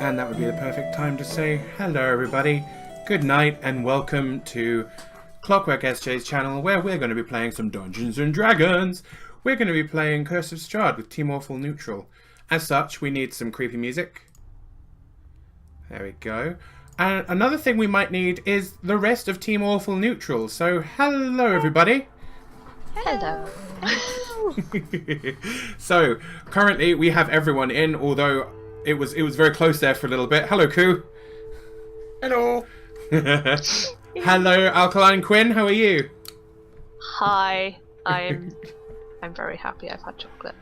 And that would be the perfect time to say hello, everybody. Good night, and welcome to Clockwork SJ's channel, where we're going to be playing some Dungeons and Dragons. We're going to be playing Curse of Strahd with Team Awful Neutral. As such, we need some creepy music. There we go. And another thing we might need is the rest of Team Awful Neutral. So, hello, everybody. Hello. So, currently we have everyone in, although it was very close there for a little bit. Hello, Koo. Hello. Hello, Alkaline Quinn. How are you? Hi. I'm very happy I've had chocolate.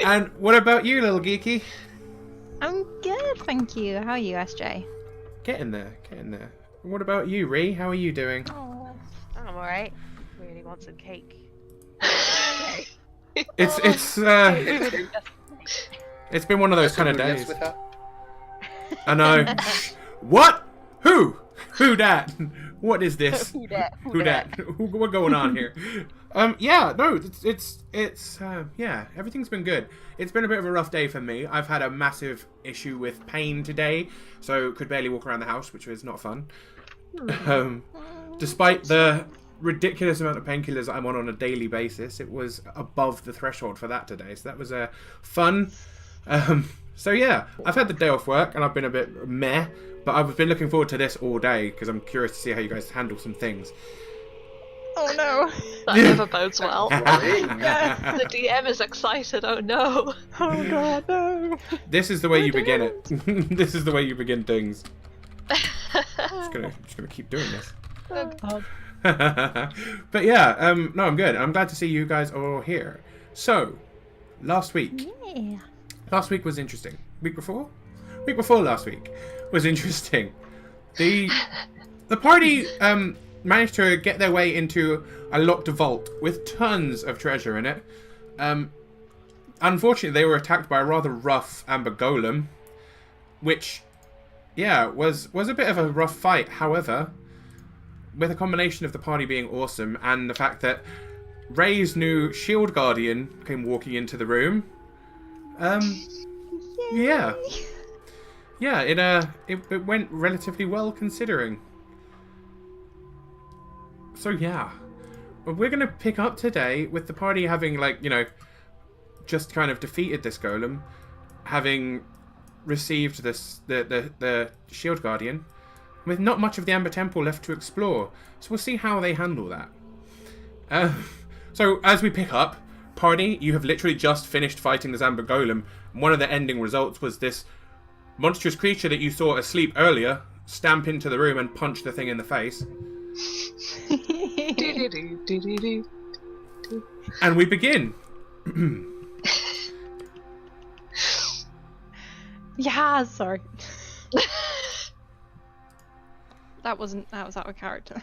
And what about you, little geeky? I'm good, thank you. How are you, SJ? Getting there. What about you, Ree? How are you doing? Oh, I'm alright. Really want some cake. It's been one of those kind of days. With her? I know. What? Who dat? What is this? Who dat? What's going on here? Yeah, no, it's yeah, everything's been good. It's been a bit of a rough day for me. I've had a massive issue with pain today, so could barely walk around the house, which was not fun. Despite the ridiculous amount of painkillers I'm on a daily basis, it was above the threshold for that today, so that was fun. So yeah, I've had the day off work and I've been a bit meh, but I've been looking forward to this all day because I'm curious to see how you guys handle some things. Oh no! That never bodes well. Yeah. The DM is excited, oh no. Oh god, no! This is the way you begin it. This is the way you begin things. Just gonna keep doing this. But yeah, no, I'm good. I'm glad to see you guys all here. So, last week. Yeah. Last week was interesting. Week before last week was interesting. The party managed to get their way into a locked vault with tons of treasure in it. Unfortunately, they were attacked by a rather rough amber golem, which, yeah, was a bit of a rough fight. However, with a combination of the party being awesome and the fact that Ray's new shield guardian came walking into the room, yeah, it went relatively well considering. So yeah, we're gonna pick up today with the party having, like, you know, just kind of defeated this golem, having received this the shield guardian, with not much of the Amber Temple left to explore. So we'll see how they handle that. So as we pick up, party, you have literally just finished fighting this Amber Golem. One of the ending results was this monstrous creature that you saw asleep earlier stamp into the room and punch the thing in the face. And we begin. Yeah, sorry. That was out of character.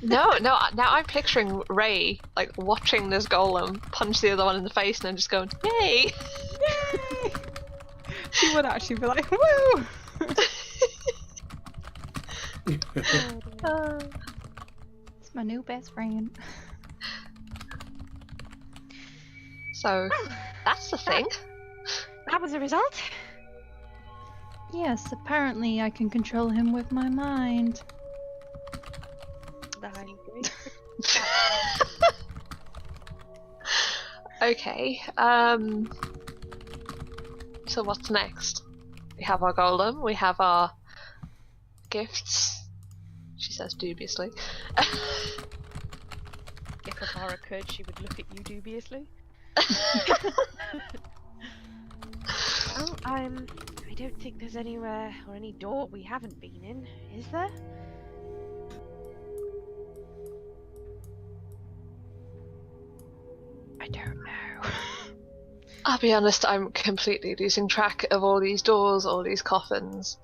No, now I'm picturing Ray, like, watching this golem punch the other one in the face and then just going, yay! Yay! She would actually be like, woo! It's my new best friend. So, that's the thing. That was a result. Yes, apparently I can control him with my mind. Okay, so what's next? We have our golem, we have our gifts, she says dubiously. If Avara could, she would look at you dubiously. Well, I don't think there's anywhere or any door we haven't been in, is there? I don't know. I'll be honest, I'm completely losing track of all these doors, all these coffins.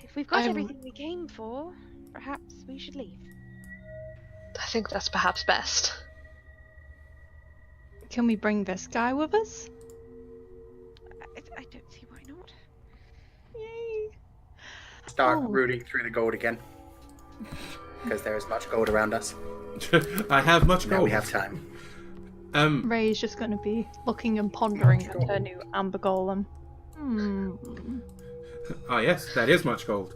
If we've got everything we came for, perhaps we should leave. I think that's perhaps best. Can we bring this guy with us? I don't see why not. Yay! Start rooting through the gold again. Because there is much gold around us. I have much Now gold. we have time. Ray's just going to be looking and pondering at her new amber golem. Oh yes, that is much gold.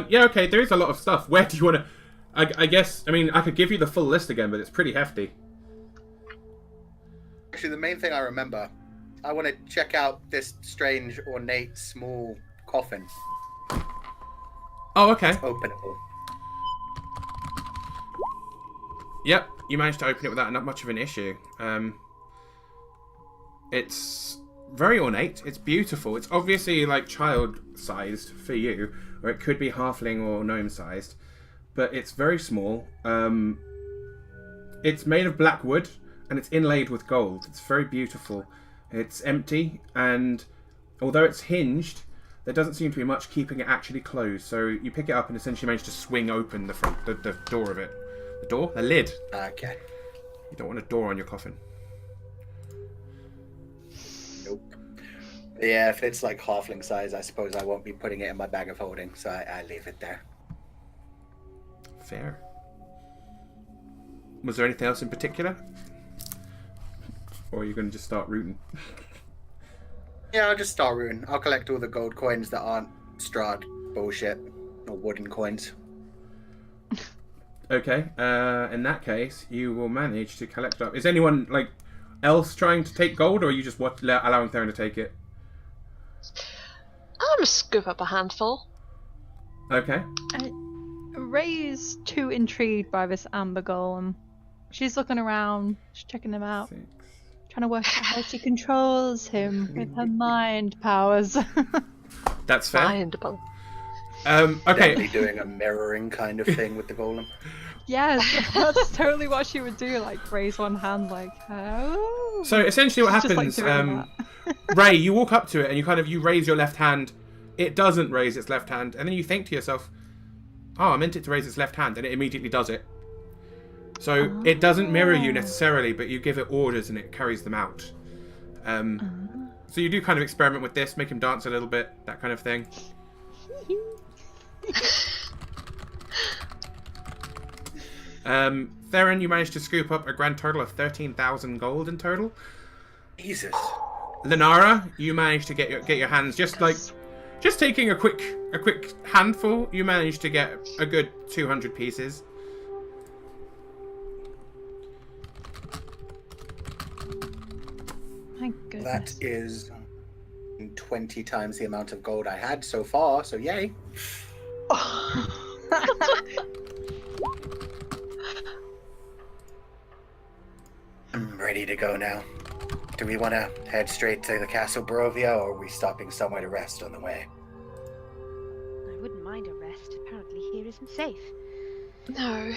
Yeah, okay, there is a lot of stuff. Where do you want to... I guess, I mean, I could give you the full list again, but it's pretty hefty. Actually, the main thing I remember, I want to check out this strange, ornate, small coffin. Oh, okay. Openable. Yep, you managed to open it without not much of an issue. It's very ornate. It's beautiful. It's obviously like child-sized for you, or it could be halfling or gnome-sized, but it's very small. It's made of black wood, and it's inlaid with gold. It's very beautiful. It's empty, and although it's hinged, there doesn't seem to be much keeping it actually closed. So you pick it up and essentially manage to swing open the door of it. The door? The lid. Okay. You don't want a door on your coffin. Nope. Yeah, if it's like halfling size, I suppose I won't be putting it in my bag of holding, so I leave it there. Fair. Was there anything else in particular? Or are you going to just start rooting? Yeah, I'll just start rooting. I'll collect all the gold coins that aren't Strahd bullshit, or wooden coins. Okay, in that case, you will manage to collect up. Is anyone like else trying to take gold, or are you just allowing Theron to take it? I'm gonna scoop up a handful. Okay. Ray's too intrigued by this amber golem. She's looking around, she's checking him out, 6. trying to work out how she controls him with her mind powers. That's fair. Findable. Okay. Definitely doing a mirroring kind of thing with the golem. Yes, that's totally what she would do. Like raise one hand, like oh. So essentially, what She's just, like, happens? doing Ray, you walk up to it and you raise your left hand. It doesn't raise its left hand, and then you think to yourself, "Oh, I meant it to raise its left hand," and it immediately does it. So it doesn't mirror you necessarily, but you give it orders and it carries them out. So you do kind of experiment with this, make him dance a little bit, that kind of thing. Theron, you managed to scoop up a grand total of 13,000 gold in total. Jesus. Lenara, you managed to get your hands just taking a quick handful. You managed to get a good 200 pieces. My goodness. That is 20 times the amount of gold I had so far, so yay. I'm ready to go now. Do we want to head straight to the Castle Barovia, or are we stopping somewhere to rest on the way? I wouldn't mind a rest. Apparently here isn't safe. No.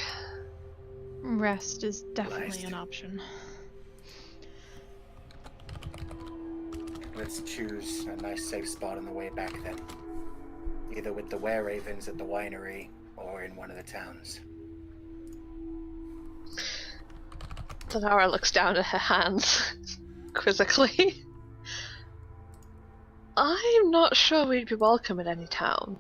Rest is definitely Rest. an option. Let's choose a nice safe spot on the way back then. Either with the were-ravens at the winery, or in one of the towns. Sonara looks down at her hands quizzically. I'm not sure we'd be welcome in any town.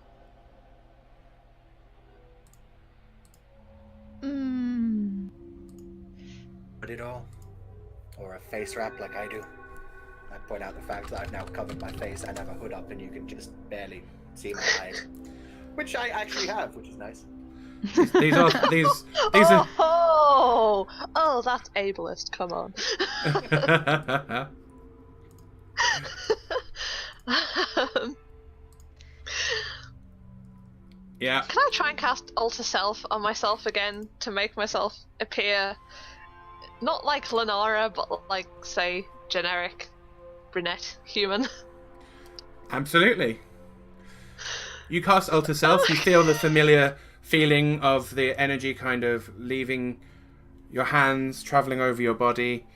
Put it all? Or a face wrap like I do? I point out the fact that I've now covered my face and have a hood up and you can just barely see my eyes. Which I actually have, which is nice. These are. Oh, that's ableist. Come on. Yeah. Can I try and cast Alter Self on myself again to make myself appear not like Lenara, but like, say, generic brunette human? Absolutely. You cast Alter Self, you feel the familiar feeling of the energy kind of leaving your hands, travelling over your body.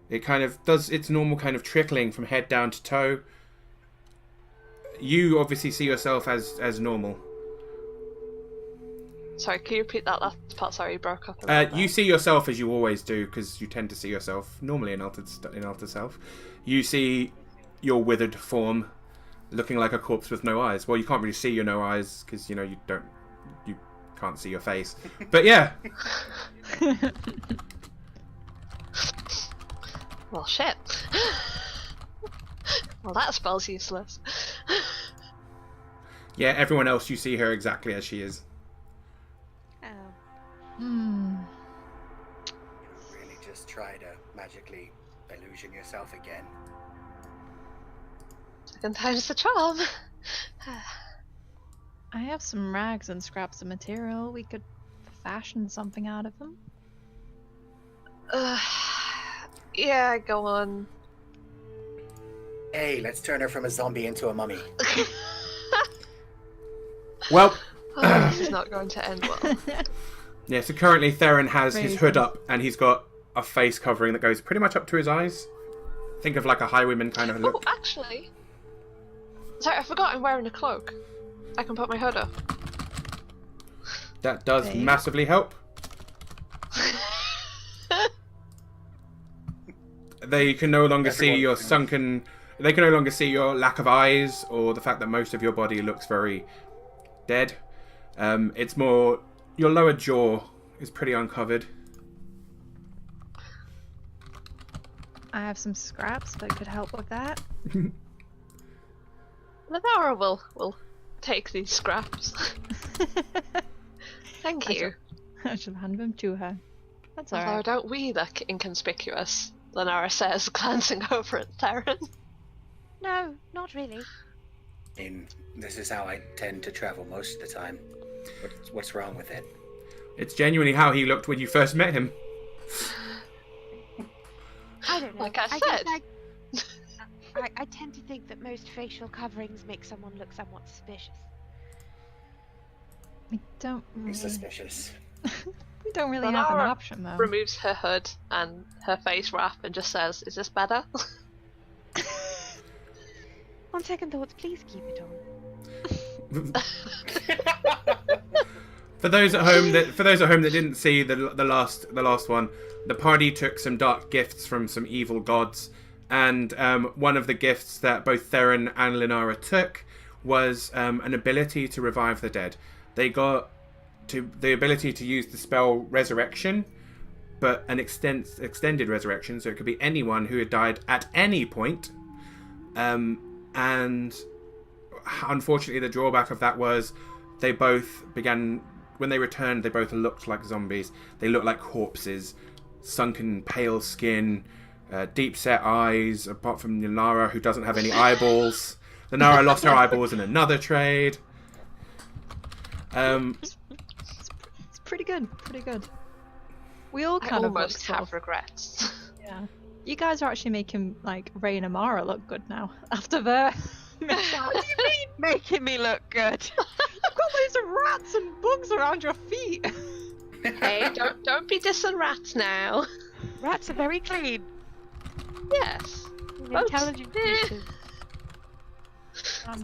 It kind of does its normal kind of trickling from head down to toe. You obviously see yourself as normal. Sorry, can you repeat that last part? Sorry, you broke up. You see yourself as you always do, because you tend to see yourself normally in Alter Self. You see your withered form looking like a corpse with no eyes. Well, you can't really see your no eyes because you can't see your face. But yeah. Well, shit. Well, that spell's useless. Yeah, everyone else, you see her exactly as she is. Oh. Hmm. Really just try to magically illusion yourself again. Second time's the charm. I have some rags and scraps of material. We could fashion something out of them. Yeah, go on. Hey, let's turn her from a zombie into a mummy. Well, Oh, this is not going to end well. yeah, so currently Theron has his Raised hood him. up and he's got a face covering that goes pretty much up to his eyes. Think of like a highwayman kind of Oh, look. actually. Sorry, I forgot I'm wearing a cloak. I can put my hood up. That does There you go. massively help. They can no longer see Everyone your can- sunken... They can no longer see your lack of eyes or the fact that most of your body looks very dead. It's more... Your lower jaw is pretty uncovered. I have some scraps that could help with that. Lenara will take these scraps. Thank I you. I shall hand them to her. That's Although alright. don't we look inconspicuous? Lenara says, glancing over at Theron. No, not really. This is how I tend to travel most of the time. What's wrong with it? It's genuinely how he looked when you first met him. I don't know. Like I guess I tend to think that most facial coverings make someone look somewhat suspicious. We don't I'm really, suspicious. we don't really have an Lenara option though. Removes her hood and her face wrap and just says, "Is this better?" On second thoughts, please keep it on. For those at home that didn't see the last one, the party took some dark gifts from some evil gods, and one of the gifts that both Theron and Lenara took was an ability to revive the dead. They got the ability to use the spell Resurrection, but an extended resurrection, so it could be anyone who had died at any point. And unfortunately, the drawback of that was they both began, when they returned, they both looked like zombies. They looked like corpses, sunken, pale skin, deep set eyes, apart from Lenara, who doesn't have any eyeballs. Lenara lost her eyeballs in another trade. It's pretty good, pretty good. We all I kind of look almost sort have of, regrets. yeah. You guys are actually making like Ray and Amara look good now after their mishap. What do you mean making me look good? You've got loads of rats and bugs around your feet. Hey, don't be dissing rats now. Rats are very clean. Yes. Intelligent Eh. creatures.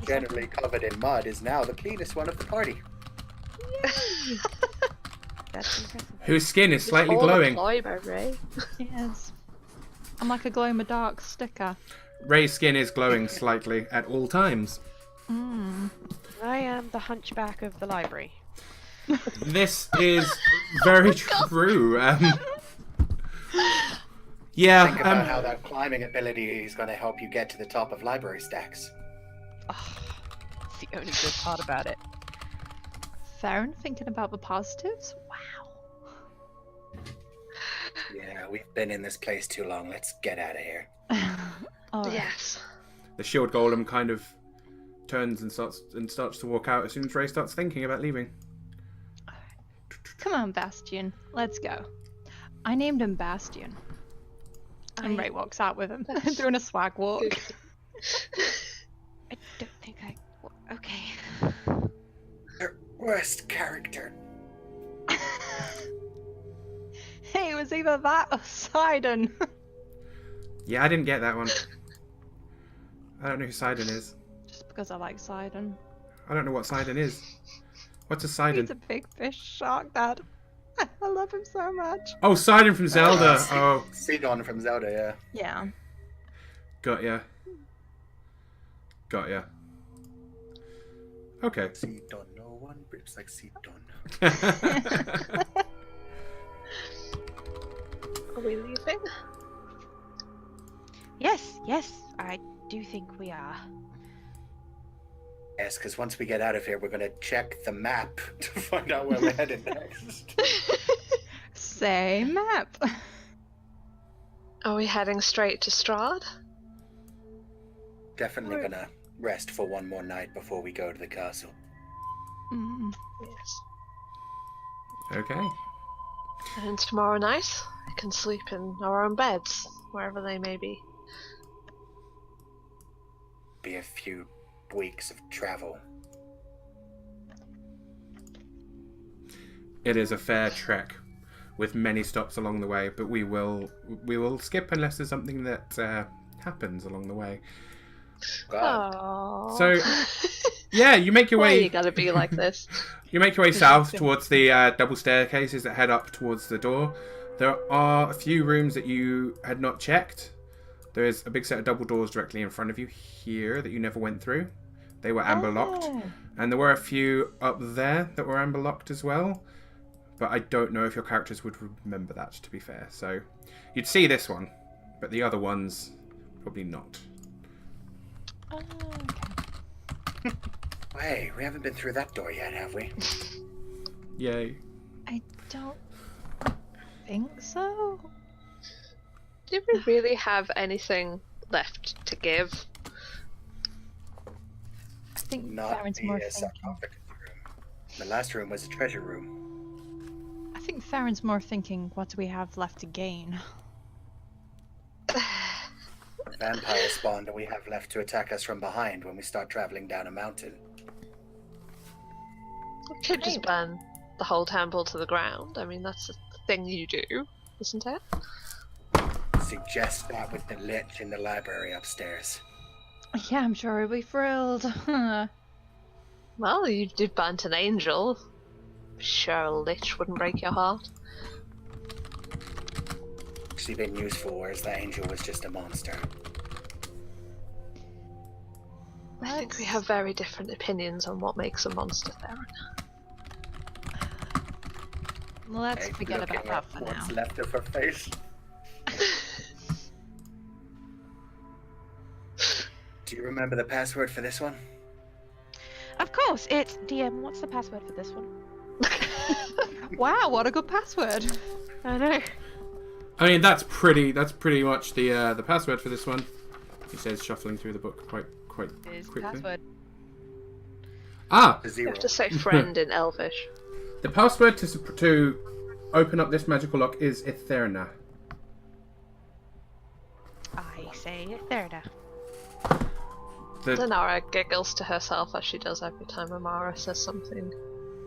Generally covered in mud is now the cleanest one of the party. That's impressive. Whose skin is slightly All a glowing. ploy by Ray. Yes. I'm like a glow-in-the-dark sticker. Ray's skin is glowing slightly at all times. Mm. I am the hunchback of the library. This is very true. Yeah, Think about how that climbing ability is going to help you get to the top of library stacks. Oh, it's the only good part about it. Theron thinking about the positives? Wow. Yeah, we've been in this place too long. Let's get out of here. Alright. Yes. the shield golem kind of turns and starts to walk out as soon as Ray starts thinking about leaving. Come on, Bastion. Let's go. I named him Bastion. And Ray walks out with him, doing a swag walk. I don't think I. Okay. Your worst character. Hey, it was either that or Sidon. Yeah, I didn't get that one. I don't know who Sidon is. Just because I like Sidon. I don't know what Sidon is. What's a He's Sidon? a big fish shark dad. I love him so much. Oh, Sidon from Zelda. Oh, Sidon from Zelda, yeah. Yeah. got ya. Got ya. Okay. Sidon, no one rips like Sidon. Are we leaving? Yes, I do think we are. Yes, because once we get out of here, we're gonna check the map to find out where we're headed next. Say map. Are we heading straight to Strahd? Definitely gonna rest for one more night before we go to the castle. Mm. Yes. Okay. And tomorrow night, we can sleep in our own beds, wherever they may be. Be a few weeks of travel. It is a fair trek with many stops along the way, but we will skip unless there's something that happens along the way. God. Aww. So, yeah, you make your Why way. you gotta be like this? You make your way south towards the double staircases that head up towards the door. There are a few rooms that you had not checked. There is a big set of double doors directly in front of you here that you never went through. They were amber locked. Oh. And there were a few up there that were amber locked as well. But I don't know if your characters would remember that, to be fair. So you'd see this one, but the other ones probably not. Oh, okay. Hey, we haven't been through that door yet, have we? Yay. I don't think so. Do we really have anything left to give? I think Not Farron's the more thinking. sarcophagus room. The last room was a treasure room. I think Farron's more thinking, what do we have left to gain? Vampire spawn that we have left to attack us from behind when we start traveling down a mountain. We could just burn the whole temple to the ground. I mean, that's a thing you do, isn't it? Suggest that with the lich in the library upstairs. Yeah, I'm sure he'll be thrilled. Well, you did burn an angel. Sure, a lich wouldn't break your heart. Actually been useful, whereas the angel was just a monster. I think we have very different opinions on what makes a monster, Theron. Let's Hey, forget about looking that at for now. what's left of her face. Do you remember the password for this one? Of course, it's DM. What's the password for this one? Wow, what a good password. I know. I mean, that's pretty much the password for this one. He says, shuffling through the book quite Is the quickly. password. Ah, The You zero. have to say friend in Elvish. the password to open up this magical lock is Etherna. I say there now. Lenara giggles to herself as she does every time Amara says something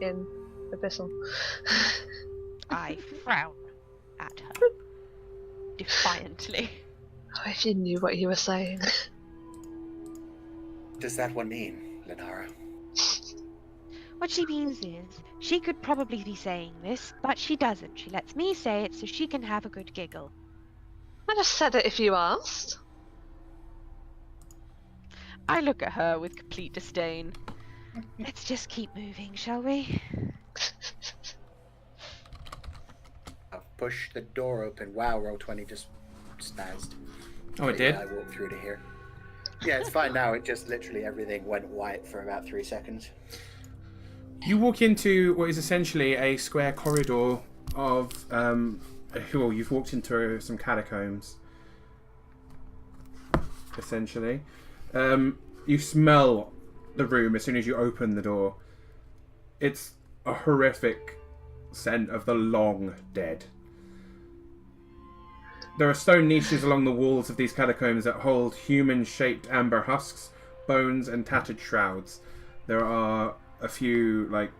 in Abyssal. I frown at her defiantly. Oh, if you knew what you were saying. What does that one mean, Lenara? What she means is, she could probably be saying this, but she doesn't. She lets me say it so she can have a good giggle. I just said it if you asked. I look at her with complete disdain. Let's just keep moving, shall we? I'll push the door open. Wow, roll 20 just spazzed. Oh, it But did? yeah, I walked through to here. Yeah, it's fine now. It just literally everything went white for about 3 seconds. You walk into what is essentially a square corridor of, well, you've walked into some catacombs, essentially. You smell the room as soon as you open the door. It's a horrific scent of the long dead. There are stone niches along the walls of these catacombs that hold human-shaped amber husks, bones, and tattered shrouds. There are a few, like,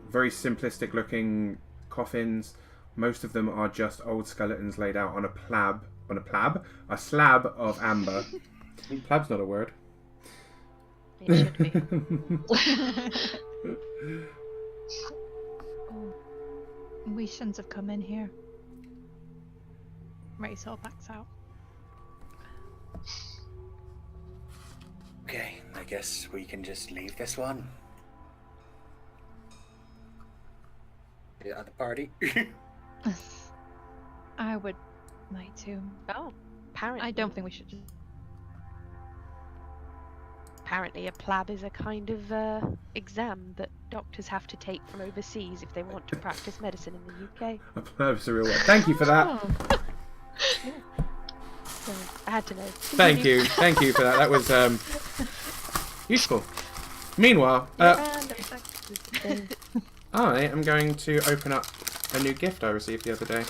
very simplistic-looking coffins. Most of them are just old skeletons laid out on a slab of amber. Plab's not a word. It should be. We shouldn't have come in here. Razor backs out. Okay, I guess we can just leave this one. Yeah, at the party. I would like to. Oh, apparently. I don't think we should just Apparently, a plab is a kind of exam that doctors have to take from overseas if they want to practice medicine in the UK. That's a real word. Thank you for that. Oh. So I had to know. Thank you for that. That was useful. Meanwhile, I am going to open up a new gift I received the other day.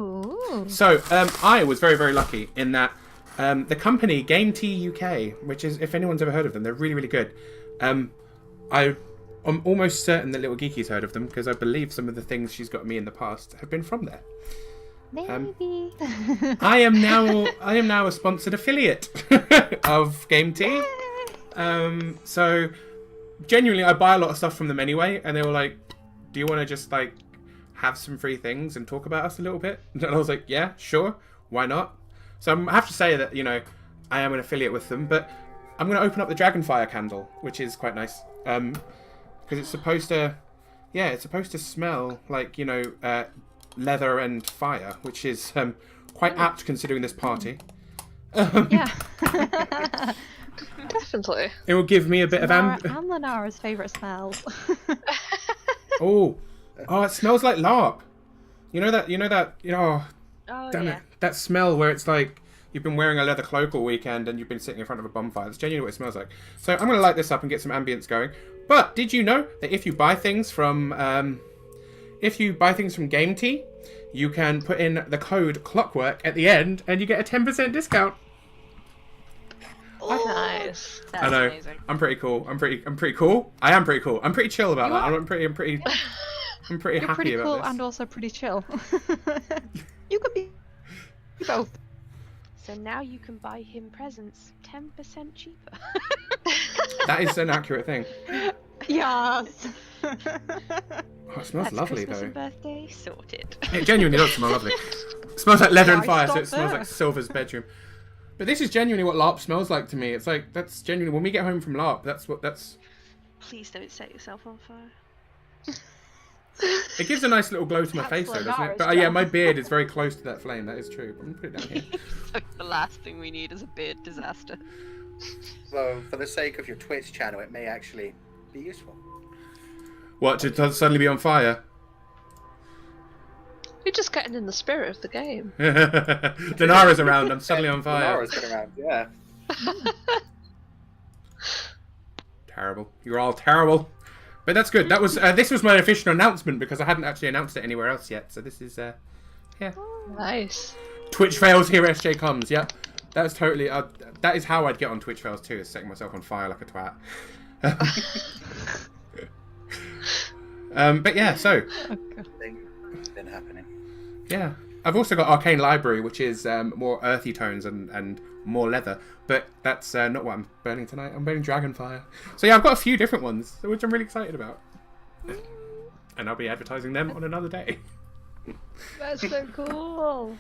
Ooh. So, I was very, very lucky in that the company Game Tea UK, which is, if anyone's ever heard of them, they're really, really good. I'm almost certain that Little Geeky's heard of them because I believe some of the things she's got me in the past have been from there. Maybe. I am now a sponsored affiliate of Game Tea. So genuinely, I buy a lot of stuff from them anyway, and they were like, "Do you want to just like have some free things and talk about us a little bit?" And I was like, "Yeah, sure, why not?" So I have to say that I am an affiliate with them, but I'm going to open up the Dragonfire candle, which is quite nice, because it's supposed to smell like leather and fire, which is quite apt considering this party. Yeah. Definitely. It will give me a bit of And Lenara's favourite smells. Oh, it smells like LARP. Oh, Damn yeah. it. That smell where it's like you've been wearing a leather cloak all weekend and you've been sitting in front of a bonfire. That's genuinely what it smells like. So I'm going to light this up and get some ambience going. But did you know that if you buy things from Game Tea, you can put in the code Clockwork at the end and you get a 10% discount? Nice. That's I know. amazing. I'm pretty cool. I'm pretty cool. I am pretty cool. I'm pretty chill about that. I'm pretty You're happy pretty about cool this. and also pretty chill. You could be both. So now you can buy him presents 10% cheaper. That is an accurate thing. Yes. Oh, it smells That's lovely Christmas though. and birthday sorted. It genuinely does smell lovely. It smells like leather and Why fire, so stop it smells there? like Silver's bedroom. But this is genuinely what LARP smells like to me. It's like, that's genuinely, when we get home from LARP, that's... Please don't set yourself on fire. It gives a nice little glow to my That's face though, doesn't it? Lenara's But yeah, job. my beard is very close to that flame, that is true. I'm going to put it down here. The last thing we need is a beard disaster. So, for the sake of your Twitch channel, it may actually be useful. What, to suddenly be on fire? You're just getting in the spirit of the game. Denara's around, I'm suddenly on fire. Laura's been around, yeah. Terrible. You're all terrible. But that's good. That was this was my official announcement because I hadn't actually announced it anywhere else yet. So this is yeah. Nice. Twitch fails, here SJ comes. Yeah, that's totally. That is how I'd get on Twitch fails too, is setting myself on fire like a twat. But yeah, so Thing's been happening. yeah, I've also got Arcane Library, which is more earthy tones and more leather. But that's not what I'm burning tonight. I'm burning Dragonfire. So yeah, I've got a few different ones, which I'm really excited about. And I'll be advertising them on another day. That's so cool.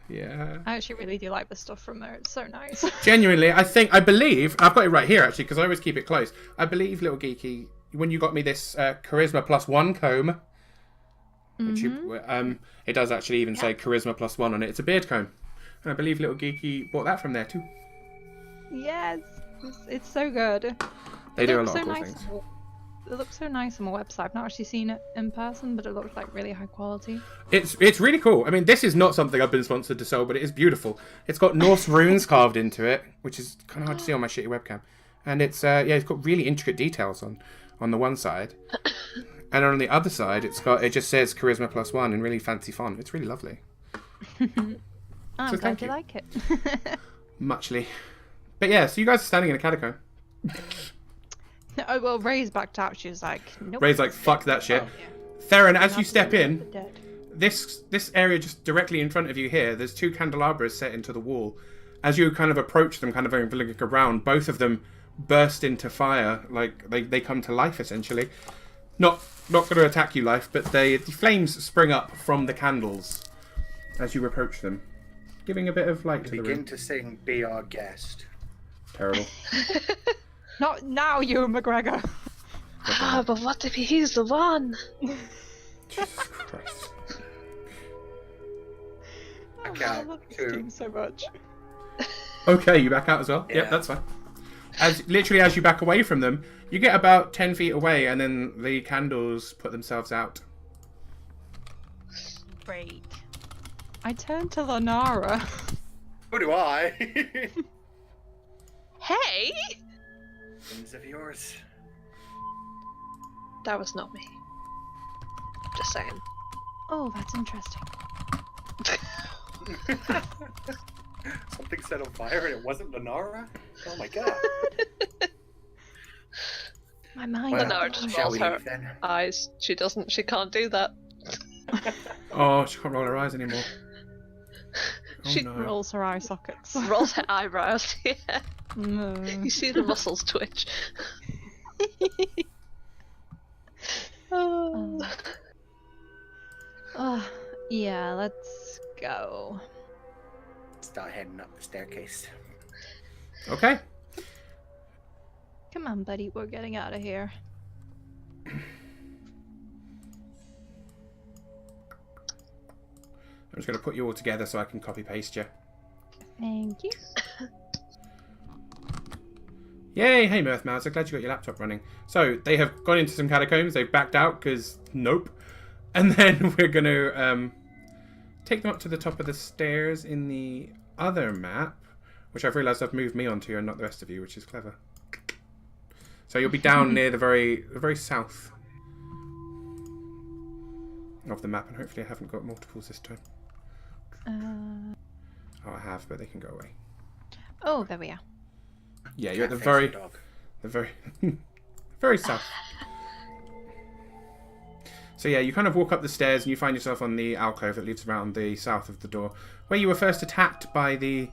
Yeah. I actually really do like the stuff from there. It's so nice. Genuinely, I believe, I've got it right here actually, because I always keep it close. I believe, Little Geeky, when you got me this Charisma +1 comb, which it does actually even say Charisma +1 on it. It's a beard comb. And I believe Little Geeky bought that from there too. Yes, it's so good. They It do a looks lot of so cool nice. things. It looks so nice on my website. I've not actually seen it in person, but it looks like really high quality. It's really cool. I mean, this is not something I've been sponsored to sell, but it is beautiful. It's got Norse runes carved into it, which is kind of hard to see on my shitty webcam. And it's it's got really intricate details on the one side, and on the other side, it just says Charisma +1 in really fancy font. It's really lovely. I'm So glad thank you you. like it. Muchly. But yeah, so you guys are standing in a catacomb. Oh, well, Ray's backed out. She was like, nope. Ray's like, fuck that shit. Oh. Theron, as you Not step the in, dead. this area just directly in front of you here, there's two candelabras set into the wall. As you kind of approach them, kind of looking around, both of them burst into fire, like they come to life essentially. Not going to attack you, life, but the flames spring up from the candles as you approach them, giving a bit of light to the Begin room. to sing "Be Our Guest." Terrible. Not now, Ewan McGregor. Ah, but what if he's the one? Jesus Christ. Back I out love this to game so much. Okay, you back out as well? Yep, Yeah. that's fine. literally as you back away from them, you get about 10 feet away, and then the candles put themselves out. Great. I turn to Lanara. Who do I? Hey! Things of yours. That was not me. Just saying. Oh, that's interesting. Something set on fire and it wasn't Lenara? Oh my god. My mind. Well, Lenara just shall rolls we her leave then? eyes. She can't do that. Oh, she can't roll her eyes anymore. Oh, She no. Rolls her eye sockets. Rolls her eyebrows. Yeah. No. You see the muscles twitch. Oh. Oh, yeah, let's go. Start heading up the staircase. Okay. Come on, buddy, we're getting out of here. I'm just going to put you all together so I can copy paste you. Thank you. Yay! Hey, Mirth Mouser, glad you got your laptop running. So, they have gone into some catacombs, they've backed out because nope. And then we're going to take them up to the top of the stairs in the other map, which I've realised I've moved me onto and not the rest of you, which is clever. So you'll be down near the very south of the map, and hopefully I haven't got multiples this time. Oh, I have, but they can go away. Oh, there we are. Yeah, you're at the Cat-facing very, dog. very south. So yeah, you kind of walk up the stairs and you find yourself on the alcove that leads around the south of the door, where you were first attacked by the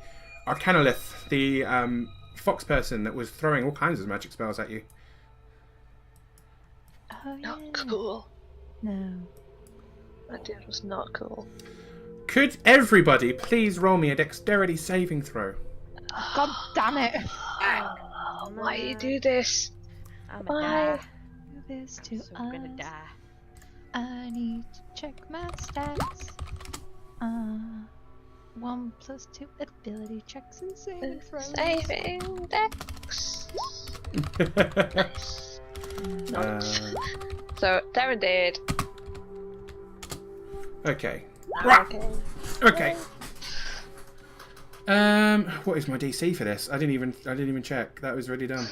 Arcanolith, the fox person that was throwing all kinds of magic spells at you. Oh, yeah. Not cool. No. That dude was not cool. Could everybody please roll me a dexterity saving throw? God damn it. Oh, why you do this? I'm Why? gonna die. Do this to So I'm gonna us. die. I need to check my stats. 1 + 2 ability checks and saving throws. Saving Dex. Nice. So, they're indeed. Okay. Okay. Okay. What is my DC for this? I didn't even check. That was already done.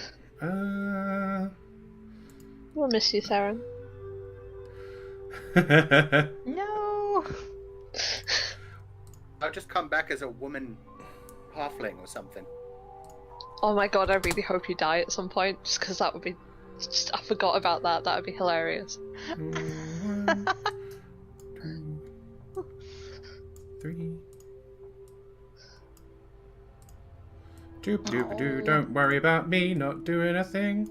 We'll miss you, Theron. No! I'll just come back as a woman halfling or something. Oh my god, I really hope you die at some point, just because that would be... I forgot about that. That would be hilarious. 1, 2, 3. Doop doop doo. Don't worry about me not doing a thing.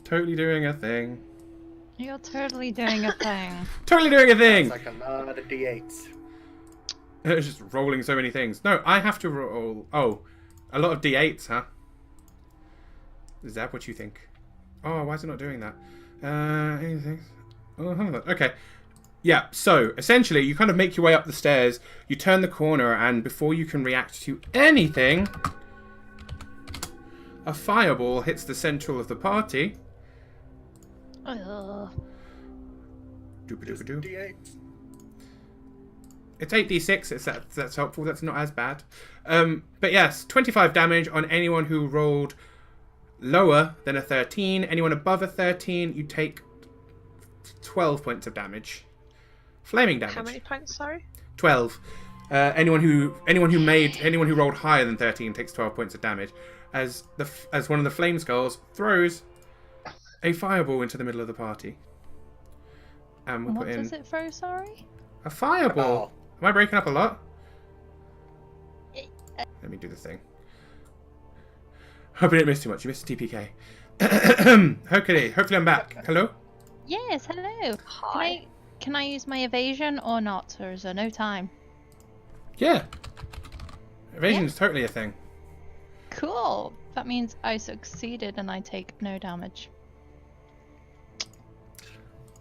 Totally doing a thing. You're totally doing a thing. Totally doing a thing. It's like a lot of d8s. It's just rolling so many things. No, I have to roll. Oh, a lot of d8s, huh? Is that what you think? Oh, why is it not doing that? Anything? Oh, okay. Yeah, so essentially you kind of make your way up the stairs, you turn the corner, and before you can react to anything, a fireball hits the central of the party. Ugh. Just Doop-a-doop-a-doo. d8s. It's 8d6, that's helpful, that's not as bad. But yes, 25 damage on anyone who rolled lower than a 13. Anyone above a 13, you take 12 points of damage. Flaming damage. How many points, sorry? 12. Anyone who rolled higher than 13 takes 12 points of damage, as one of the flame skulls throws a fireball into the middle of the party. And we'll What put in does it throw, sorry? a fireball. Am I breaking up a lot? Let me do the thing. Hope I didn't miss too much. You missed a TPK. Hopefully I'm back. Hello? Yes, hello. Hi. Can I use my evasion or not? Or is there no time? Yeah. Evasion is totally a thing. Cool. That means I succeeded and I take no damage.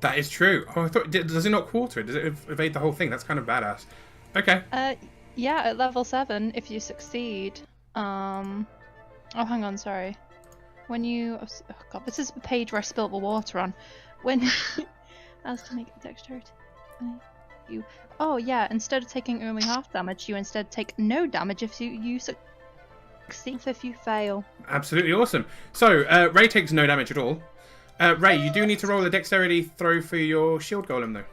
That is true. Oh, I thought, does it not quarter it? Does it evade the whole thing? That's kind of badass. Okay. Yeah, at level 7, if you succeed. Oh, hang on, sorry. when you... Oh god, this is the page where I spilled the water on. When... As to make a dexterity... You... Oh yeah, instead of taking only half damage, you instead take no damage if you succeed if you fail. Absolutely awesome. So, Ray takes no damage at all. Ray, you do need to roll a dexterity throw for your shield golem, though.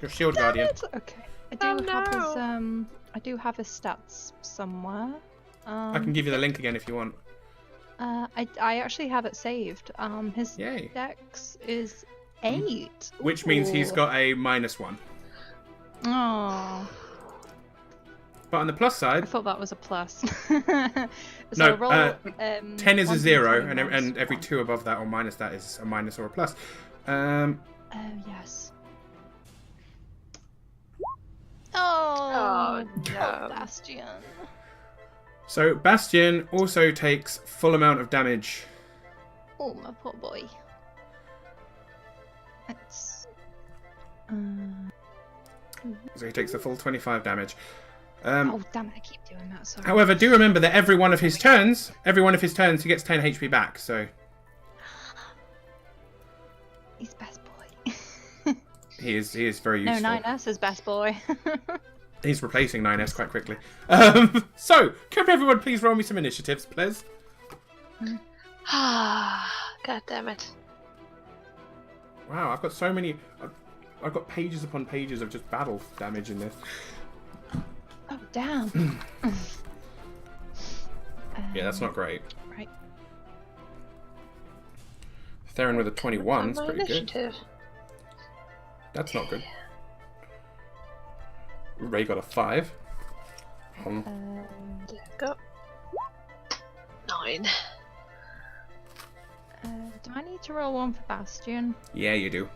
Your shield guardian. Okay. I do have his stats somewhere. I can give you the link again if you want. I actually have it saved. His Yay. dex is 8. Which means he's Ooh. got a -1. Oh. But on the plus I side, thought that was a plus. No, roll, 10 is a 1d20 0, and minus every 1. 2 above that or minus that is a minus or a plus. Yes. Oh, no. Bastion. So Bastion also takes full amount of damage. Oh, my poor boy. It's... So he takes the full 25 damage. oh, damn it, I keep doing that, sorry. However, do remember that every one of his turns, he gets 10 HP back, so... He's best boy. He is very No, useful. 9S is best boy. He's replacing 9S quite quickly. So, can everyone please roll me some initiatives, please? God damn it. Wow, I've got so many... I've got pages upon pages of just battle damage in this. Oh, damn. Yeah, that's not great. Right. Theron with a 21 is My pretty good. initiative. That's not good. Ray got a 5. There we go. 9. Do I need to roll one for Bastion? Yeah, you do.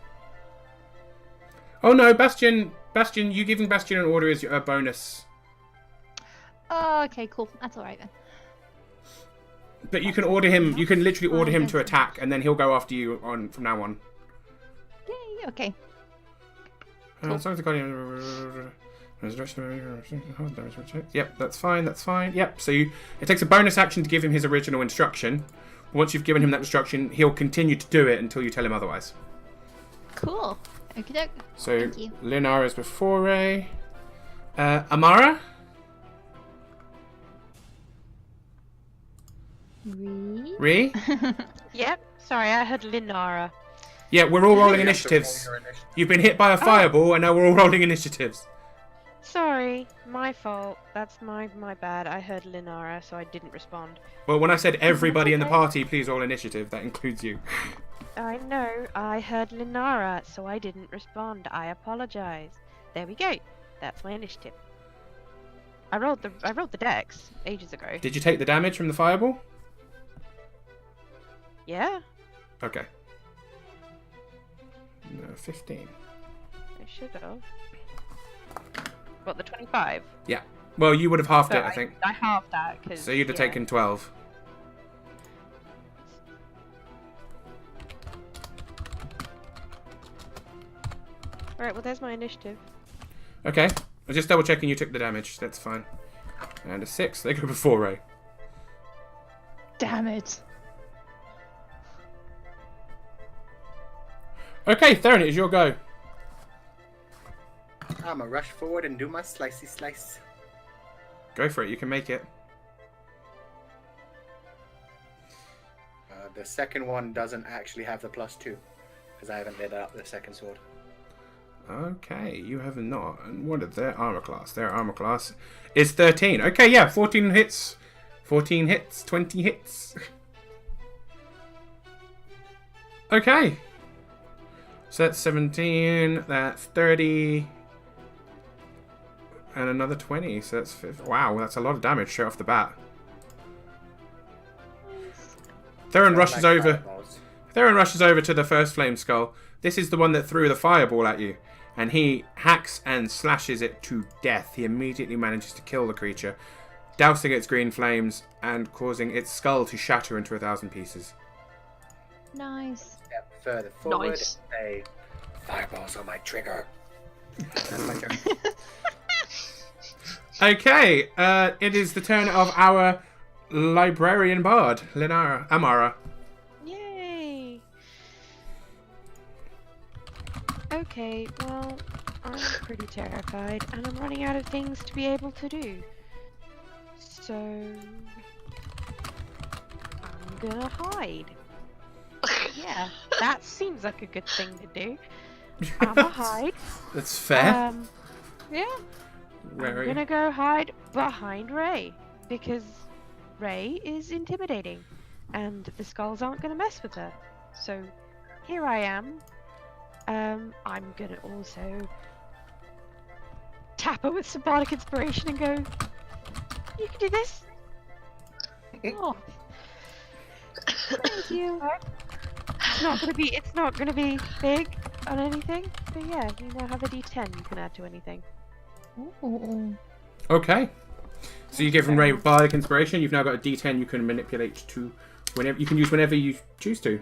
Oh no, Bastion, you giving Bastion an order is a bonus. Oh, okay, cool. That's alright then. But you can order him, you can literally order him to attack, and then he'll go after you from now on. Yay, okay. As long as the guardian... Yep, that's fine. Yep, so it takes a bonus action to give him his original instruction. Once you've given him that instruction, he'll continue to do it until you tell him otherwise. Cool. Okie doke. So, Thank you. Linar is before Ray. Amara? Ree? Yep. Sorry, I heard Linara. Yeah, we're all rolling You have to roll initiatives. your initiative. You've been hit by a fireball, and now we're all rolling initiatives. Sorry, my fault. That's my bad. I heard Linara, so I didn't respond. Well, when I said everybody in the Okay. party, please roll initiative, that includes you. I know. I heard Linara, so I didn't respond. I apologize. There we go. That's my initiative. I rolled the dex ages ago. Did you take the damage from the fireball? Yeah, Okay. No, 15. I should have. What, the 25? Yeah. Well, you would have halved So it, I think. I halved that because. So you'd have taken 12. Alright, well, there's my initiative. Okay. I was just double checking you took the damage. That's fine. And a 6. They go before Ray. Damn it. Okay, Theron, it is your go. I'ma rush forward and do my slicey slice. Go for it. You can make it. The second one doesn't actually have the +2 because I haven't lit up the second sword. Okay, you have not. And what is their armor class? Their armor class is 13. Okay, yeah, 14 hits. 14 hits, 20 hits. Okay. So that's 17, that's 30, and another 20. So that's 50. Wow, that's a lot of damage straight off the bat. Theron rushes Like over. fireballs. Theron rushes over to the first flame skull. This is the one that threw the fireball at you. And he hacks and slashes it to death. He immediately manages to kill the creature, dousing its green flames and causing its skull to shatter into 1,000 pieces. Nice. Step further forward Nice. and say, fireballs on my trigger. That's my turn. Okay, it is the turn of our librarian bard, Amara. Okay, well, I'm pretty terrified, and I'm running out of things to be able to do. So... I'm gonna hide. Yeah, that seems like a good thing to do. I'ma hide. That's fair. Yeah, Very. I'm gonna go hide behind Ray, because Ray is intimidating, and the skulls aren't gonna mess with her. So, here I am. I'm gonna also tap her with some bardic inspiration and go, "You can do this." Oh, thank you. It's not gonna be big on anything, but yeah, you now have a D10 you can add to anything. Ooh. Okay. So you give him Ray bardic inspiration. You've now got a D10 you can manipulate to whenever you can use whenever you choose to,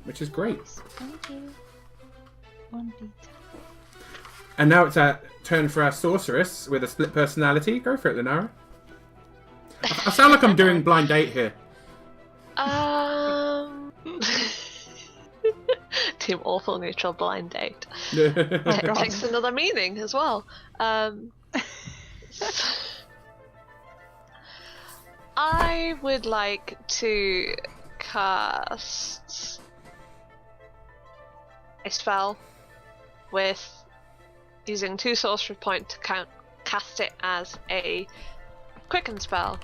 which is great. Thank you. 1d10. And now it's a turn for our sorceress with a split personality. Go for it, Linara. I sound like I'm doing blind date here. Team awful neutral blind date. It takes another meaning as well. I would like to cast a spell with using 2 sorcery point to cast it as a quicken spell.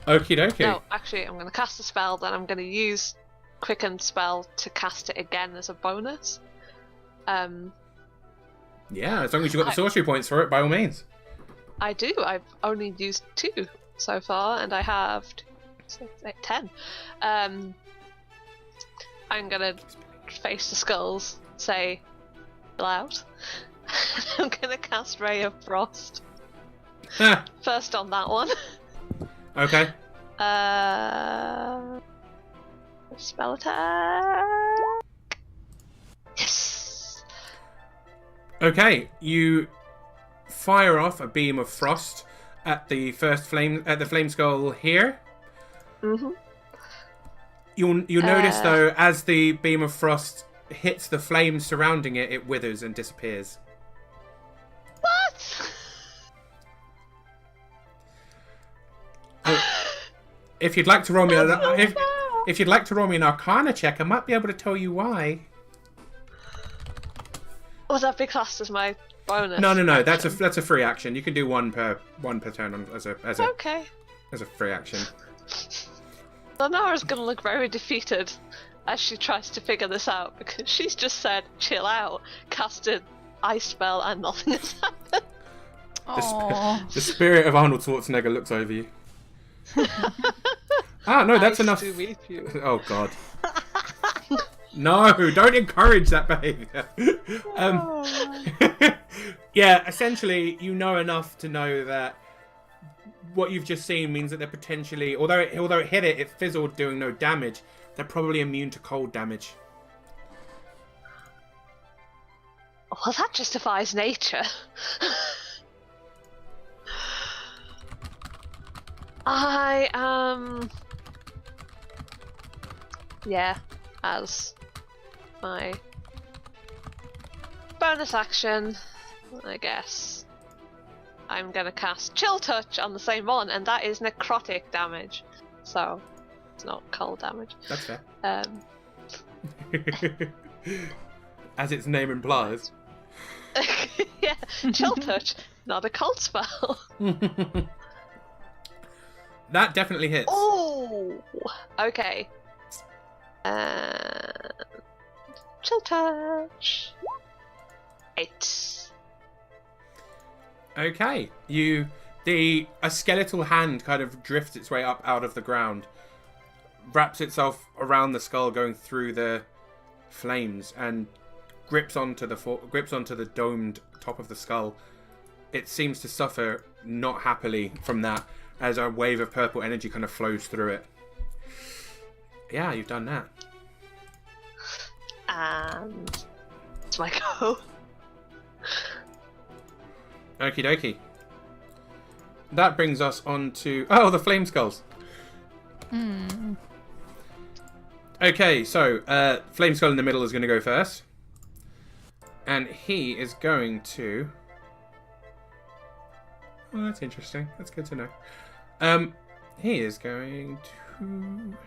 Okie dokie. No, actually, I'm going to cast a spell, then I'm going to use quicken spell to cast it again as a bonus. Yeah, as long as you've got the sorcery points for it, by all means. I do. I've only used 2 so far, and I have 10. I'm gonna face the skulls, say, loud. I'm gonna cast Ray of Frost. First on that one. Okay. Spell attack. Yes. Okay, you fire off a beam of frost at the flame skull here. Mhm. You'll notice though, as the beam of frost hits the flame surrounding it, it withers and disappears. What? If you'd like to roll me if you'd like to roll me an Arcana check, I might be able to tell you why. Was that be classed as my bonus? No. action? That's a free action. You can do one per turn as Okay. a free action. Lanara's gonna look very defeated as she tries to figure this out because she's just said, "Chill out," casted ice spell, and nothing has happened. The spirit of Arnold Schwarzenegger looks over you. No, that's enough. To meet you. Oh God. No, don't encourage that behaviour. Yeah, essentially, you know enough to know that what you've just seen means that they're potentially, although it hit it, it fizzled, doing no damage. They're probably immune to cold damage. Well, that justifies nature. Yeah, as my bonus action, I guess I'm gonna cast Chill Touch on the same one, and that is necrotic damage, so it's not cold damage. That's fair. As its name implies. Yeah, Chill Touch, not a cold spell. That definitely hits. Oh, okay. Chill Touch. 8. Okay, a skeletal hand kind of drifts its way up out of the ground, wraps itself around the skull, going through the flames, and grips onto the domed top of the skull. It seems to suffer not happily from that, as a wave of purple energy kind of flows through it. Yeah, you've done that. And it's my go. Okie dokie. That brings us on to... Oh, the flame skulls. Okay, so Flame Skull in the middle is going to go first. And he is going to... Oh, that's interesting. That's good to know. He is going to...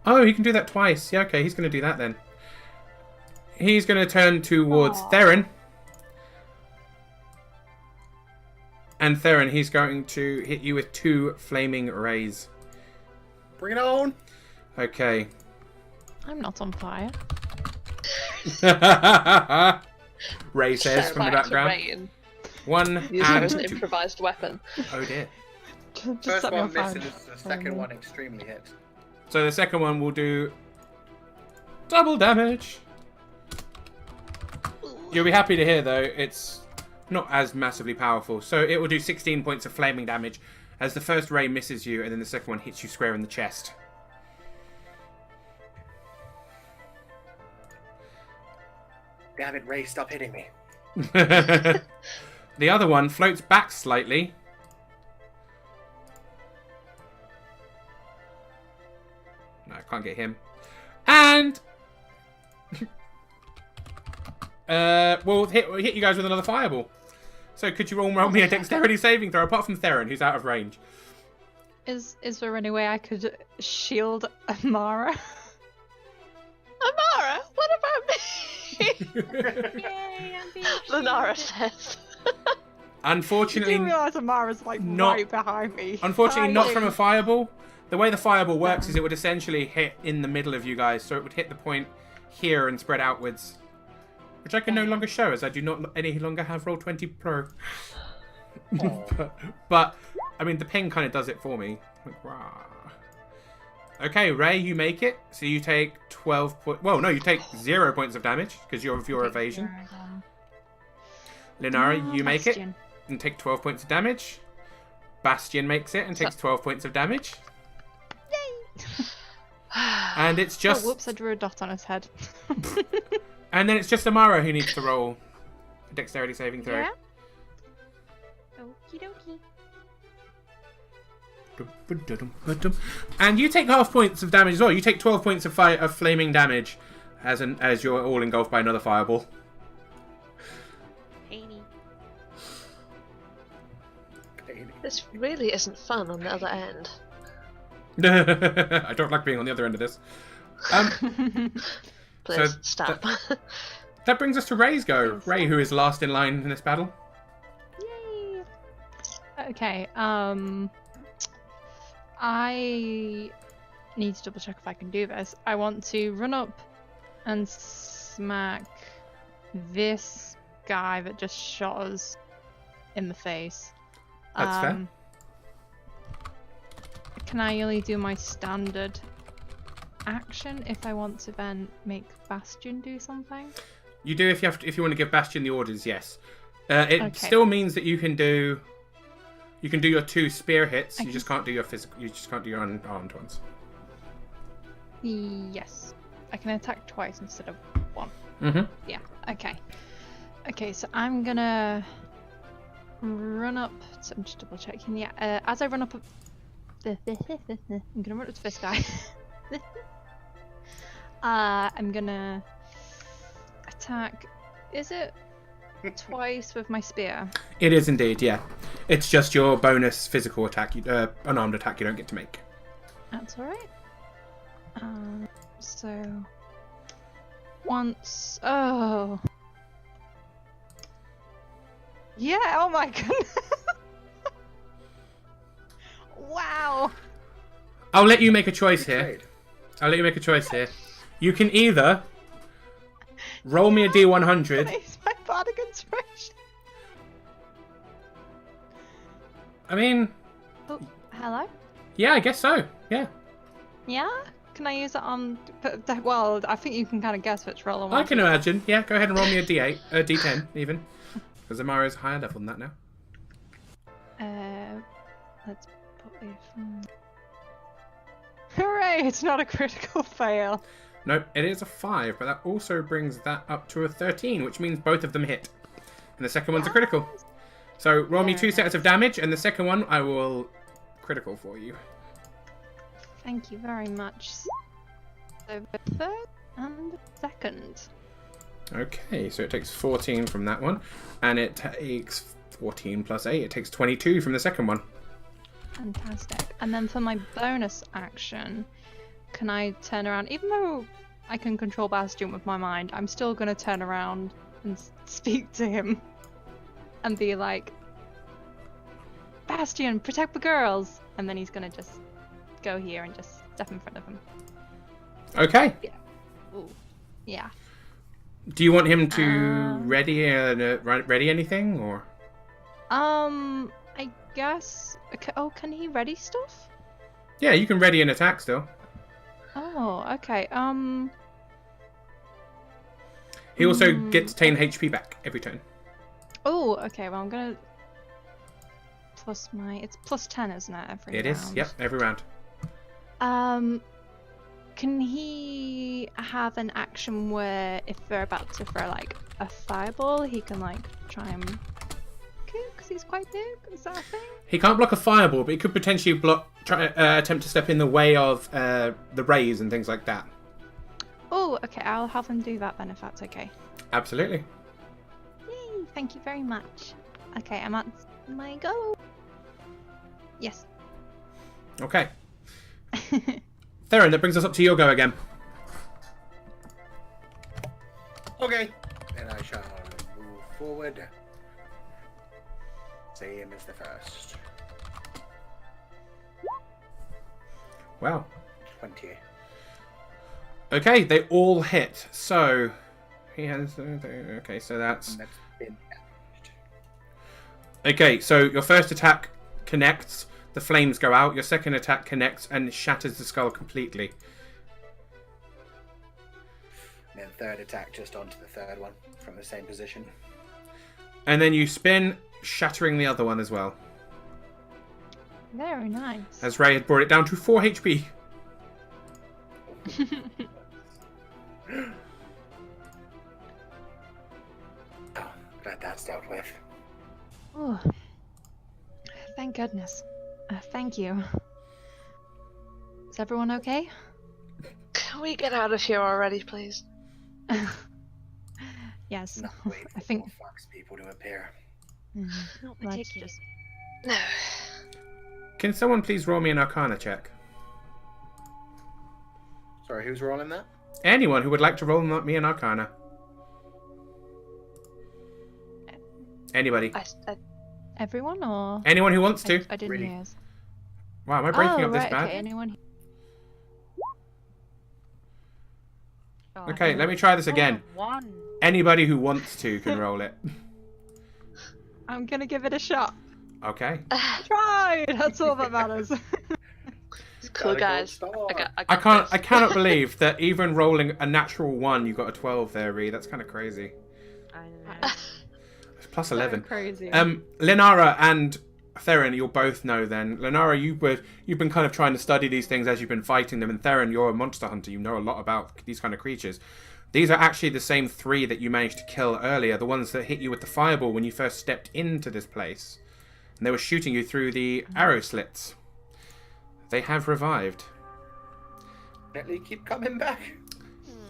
Oh, he can do that twice. Yeah, okay, he's going to do that then. He's going to turn towards Theron. And Theron, he's going to hit you with 2 flaming rays. Bring it on! Okay. I'm not on fire. Ray says from the background. Rain. 1 Use and it as an 2. improvised weapon. Oh dear. Just First set me one on fire. misses, the second one extremely hit. So the second one will do double damage. You'll be happy to hear though, it's not as massively powerful. So it will do 16 points of flaming damage as the first ray misses you and then the second one hits you square in the chest. Damn it, Ray, stop hitting me. The other one floats back slightly. No, I can't get him. And we'll hit you guys with another fireball. So could you all roll me a dexterity saving throw, apart from Theron, who's out of range? Is there any way I could shield Amara? Amara, what about me? Yay, I'm being Lenara shielded. says. Unfortunately, realise Amara's like not- right behind me. unfortunately, not from a Hiding. fireball. The way the fireball works is it would essentially hit in the middle of you guys, so it would hit the point here and spread outwards. Which I can no longer show, as I do not any longer have Roll20 Pro. but, I mean, the ping kind of does it for me. Like, rah. Okay, Ray, you make it. So you take 12 points. Well, no, you take 0 points of damage because of your evasion. Linara, you make it and take 12 points of damage. Bastion makes it and takes 12 points of damage. And it's just... Oh, whoops, I drew a dot on his head. And then it's just Amara who needs to roll a dexterity saving throw. Yeah? Okie dokie. And you take half points of damage as well. You take 12 points of flaming damage as you're all engulfed by another fireball. Amy. This really isn't fun on the other end. I don't like being on the other end of this. Please, So stop. That brings us to Ray's go. Ray, who is last in line in this battle. Yay! Okay, I need to double check if I can do this. I want to run up and smack this guy that just shot us in the face. That's fair. Can I only do my standard action if I want to then make Bastion do something? You do if you want to give Bastion the orders, yes. It Okay. still means that you can do your 2 spear hits. You Okay. just can't do your physical. You just can't do your unarmed ones. Yes. I can attack twice instead of 1. Mm-hmm. Yeah, okay. Okay, so I'm gonna run up. So I'm just double checking. Yeah, as I run up. I'm gonna run up to this guy. I'm gonna attack. Is it twice with my spear? It is indeed, yeah. It's just your bonus physical attack, unarmed attack you don't get to make. That's alright. So once. Oh. Yeah. Oh my goodness. Wow. I'll let you make a choice here. Trade. I'll let you make a choice here. You can either roll me a D100. It's my bardic inspiration. I mean, Oh, hello. yeah, I guess so. Yeah. Yeah. Can I use it on? Well, I think you can kind of guess which roll I I want. can imagine. Yeah, go ahead and roll me a D8, a D10 even. Because Amara's higher level than that now. Let's put it. Hooray! It's not a critical fail. Nope, it is a 5, but that also brings that up to a 13, which means both of them hit. And the second one's a critical. So roll me Very 2 nice. sets of damage, and the second one I will critical for you. Thank you very much. So the third and the second. Okay, so it takes 14 from that one, and it takes 14 plus 8. It takes 22 from the second one. Fantastic. And then for my bonus action, can I turn around? Even though I can control Bastion with my mind, I'm still going to turn around and speak to him and be like, Bastion, protect the girls! And then he's going to just go here and just step in front of him. Okay. Ooh. Yeah. Do you want him to ready anything, or? I guess. Oh, can he ready stuff? Yeah, you can ready an attack still. Oh, okay. He also gets 10 HP back every turn. Oh, okay. Well, I'm gonna plus my. It's plus 10, isn't it? Every It round. is. Yep, every round. Can he have an action where if they're about to throw like a fireball, he can like try and because he's quite big? Is that a thing? He can't block a fireball, but he could potentially attempt to step in the way of the rays and things like that. Oh, okay. I'll have him do that then, if that's okay. Absolutely. Yay! Thank you very much. Okay, I'm at my go. Yes. Okay. Theron, that brings us up to your go again. Okay. Then I shall move forward. Same as the first. Wow. 20. Okay, they all hit. So he has. Okay, so that's. And that's been damaged. Okay, so your first attack connects. The flames go out. Your second attack connects and shatters the skull completely. And then third attack just onto the third one from the same position. And then you spin, shattering the other one as well. Very nice. As Ray had brought it down to 4 HP. Oh, glad that's dealt with. Oh, thank goodness. Thank you. Is everyone okay? Can we get out of here already, please? Yes. Not wait I for think. more fox people to appear. Not Let's particularly. just. No. Can someone please roll me an Arcana check? Sorry, who's rolling that? Anyone who would like to roll me an Arcana. Anybody. Everyone or? Anyone who wants to. I didn't Really? hear. Wow, am I breaking up this right, bad? Okay, anyone? Oh, Okay, let me try this again. One. Anybody who wants to can roll it. I'm gonna give it a shot. Okay. Try. That's all that matters. Cool, Gotta go guys. star. I got I this. cannot believe that even rolling a natural 1, you got a 12 there, Ree. That's kind of crazy. I know. It's plus 11. Crazy. Lenara and Theron, you'll both know then. Lenara, you've been kind of trying to study these things as you've been fighting them, and Theron, you're a monster hunter. You know a lot about these kind of creatures. These are actually the same 3 that you managed to kill earlier, the ones that hit you with the fireball when you first stepped into this place. And they were shooting you through the arrow slits. They have revived. Definitely keep coming back.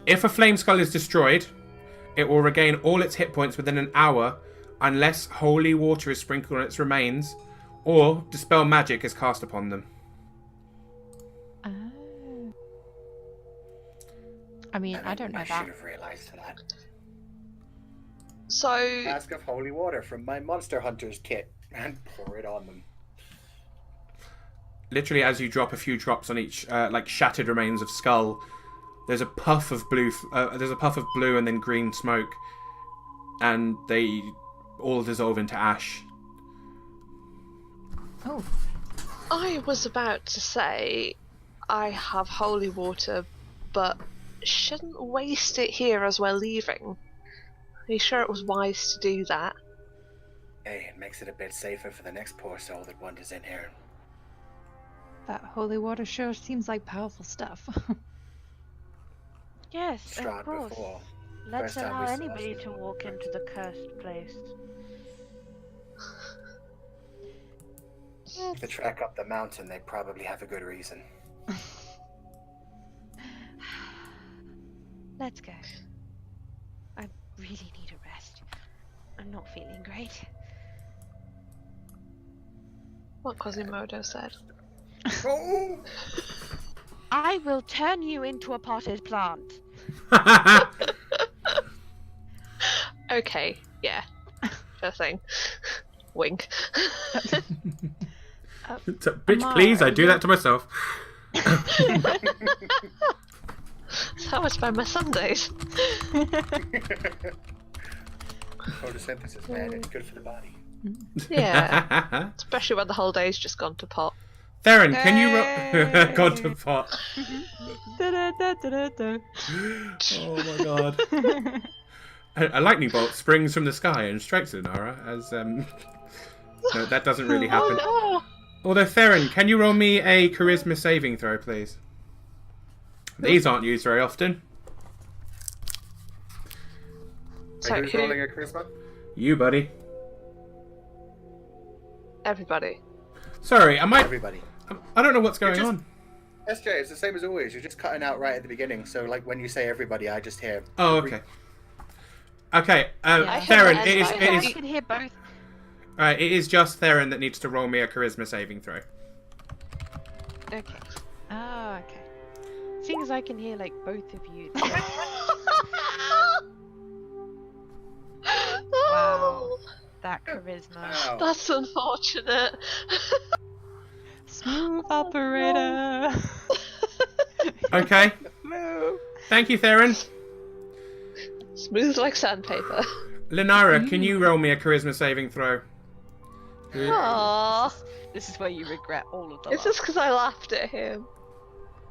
If a flame skull is destroyed, it will regain all its hit points within an hour unless holy water is sprinkled on its remains or dispel magic is cast upon them. Oh. I mean, I don't know I that. should have realized that. So, Flask of holy water from my Monster Hunters kit and pour it on them. Literally, as you drop a few drops on each, like shattered remains of skull, there's a puff of blue. There's a puff of blue and then green smoke, and they all dissolve into ash. Oh. I was about to say I have holy water, but shouldn't waste it here as we're leaving. Are you sure it was wise to do that? Hey, it makes it a bit safer for the next poor soul that wanders in here. That holy water sure seems like powerful stuff. Yes, of Strahd course. before. Let's First time allow we saw anybody it. to walk into the cursed place. To trek up the mountain, they probably have a good reason. Let's go. I really need a rest. I'm not feeling great. What Quasimodo said. Oh! I will turn you into a potted plant. Okay, yeah. Sure thing. Wink. Bitch, please, I do that to myself. That's how I spend my Sundays. Photosynthesis, man, it's good for the body. Yeah. Especially when the whole day's just gone to pot. Theron, can you Hey! God to pot. Da-da-da-da-da-da. Oh my god. A lightning bolt springs from the sky and strikes Lunara as no, that doesn't really happen. Oh Although Theron, can you roll me a charisma saving throw, please? These aren't used very often. So Who's who- rolling a charisma? You, buddy. Everybody. Sorry, I don't know what's going just- on. SJ, it's the same as always. You're just cutting out right at the beginning. So, like, when you say everybody, I just hear. Oh, okay. Okay, I Theron, heard it is, that. it I is, can hear both. it is just Theron that needs to roll me a charisma saving throw. Okay. Oh, okay. Seeing as I can hear like both of you. Wow. That charisma. Wow. That's unfortunate. Smooth operator. Okay, Smooth. thank you, Theron. Smooth like sandpaper. Linara, can you roll me a charisma saving throw? Aww. This is where you regret all of the It's just because I laughed at him.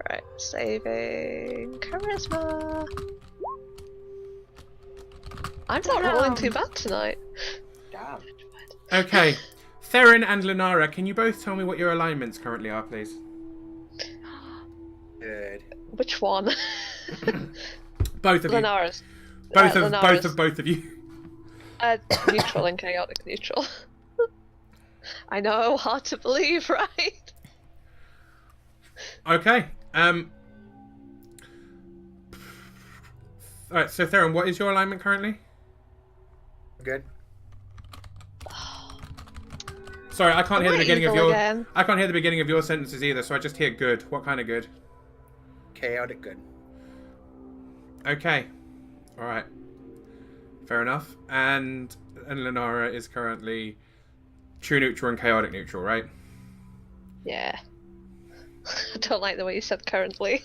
Right, saving charisma. I'm not rolling too bad tonight. Damn. Okay, Theron and Linara, can you both tell me what your alignments currently are, please? Good. Which one? Both of you. Lenara's. Both Lenara's. of both of you. Neutral and chaotic neutral. I know, hard to believe, right? Okay. Alright, so Theron, what is your alignment currently? Good. Sorry, I can't hear the Am I beginning of evil your again? I can't hear the beginning of your sentences either, so I just hear good. What kind of good? Chaotic good. Okay. Alright. Fair enough. And Lenara is currently true neutral and chaotic neutral, right? Yeah. I don't like the way you said currently.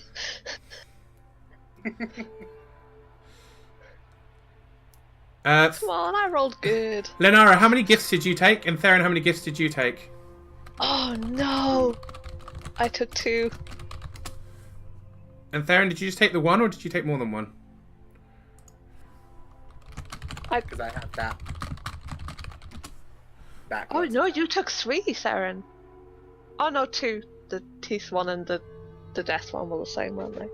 Come on, I rolled good. Lenara, how many gifts did you take? And Theron, how many gifts did you take? Oh no! I took 2. And Theron, did you just take the one or did you take more than one? Because I have that. Oh Backwards. no, you took 3, Saren. Oh no, 2. The teeth one and the death one were the same, weren't they?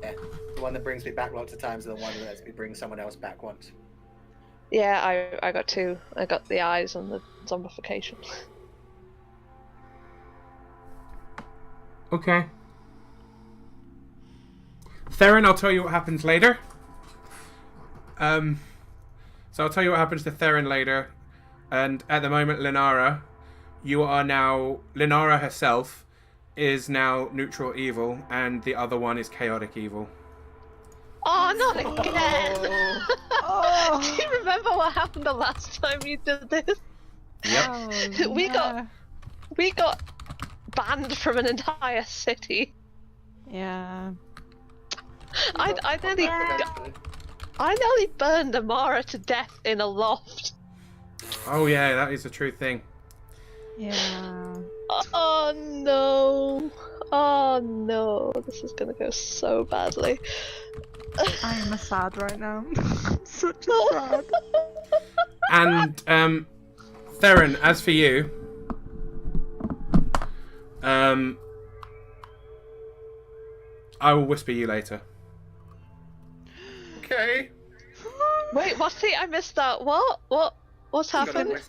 Yeah. The one that brings me back lots of times and the one that lets me bring someone else back once. Yeah, I got 2. I got the eyes and the zombification. Okay. Theron, I'll tell you what happens later. So I'll tell you what happens to Theron later. And at the moment, Linara, you are now... Linara herself is now neutral evil, and the other one is chaotic evil. Oh, not again! Oh. Do you remember what happened the last time you did this? Yep. Oh, We got- yeah. We got banned from an entire city. Yeah. I nearly burned Amara to death in a loft. Oh yeah, that is a true thing. Yeah. Oh no. Oh no. This is gonna go so badly. I am sad right now. Such a sad. And Theron, as for you, I will whisper you later. Okay. Wait, what's the? I missed that. What's happened?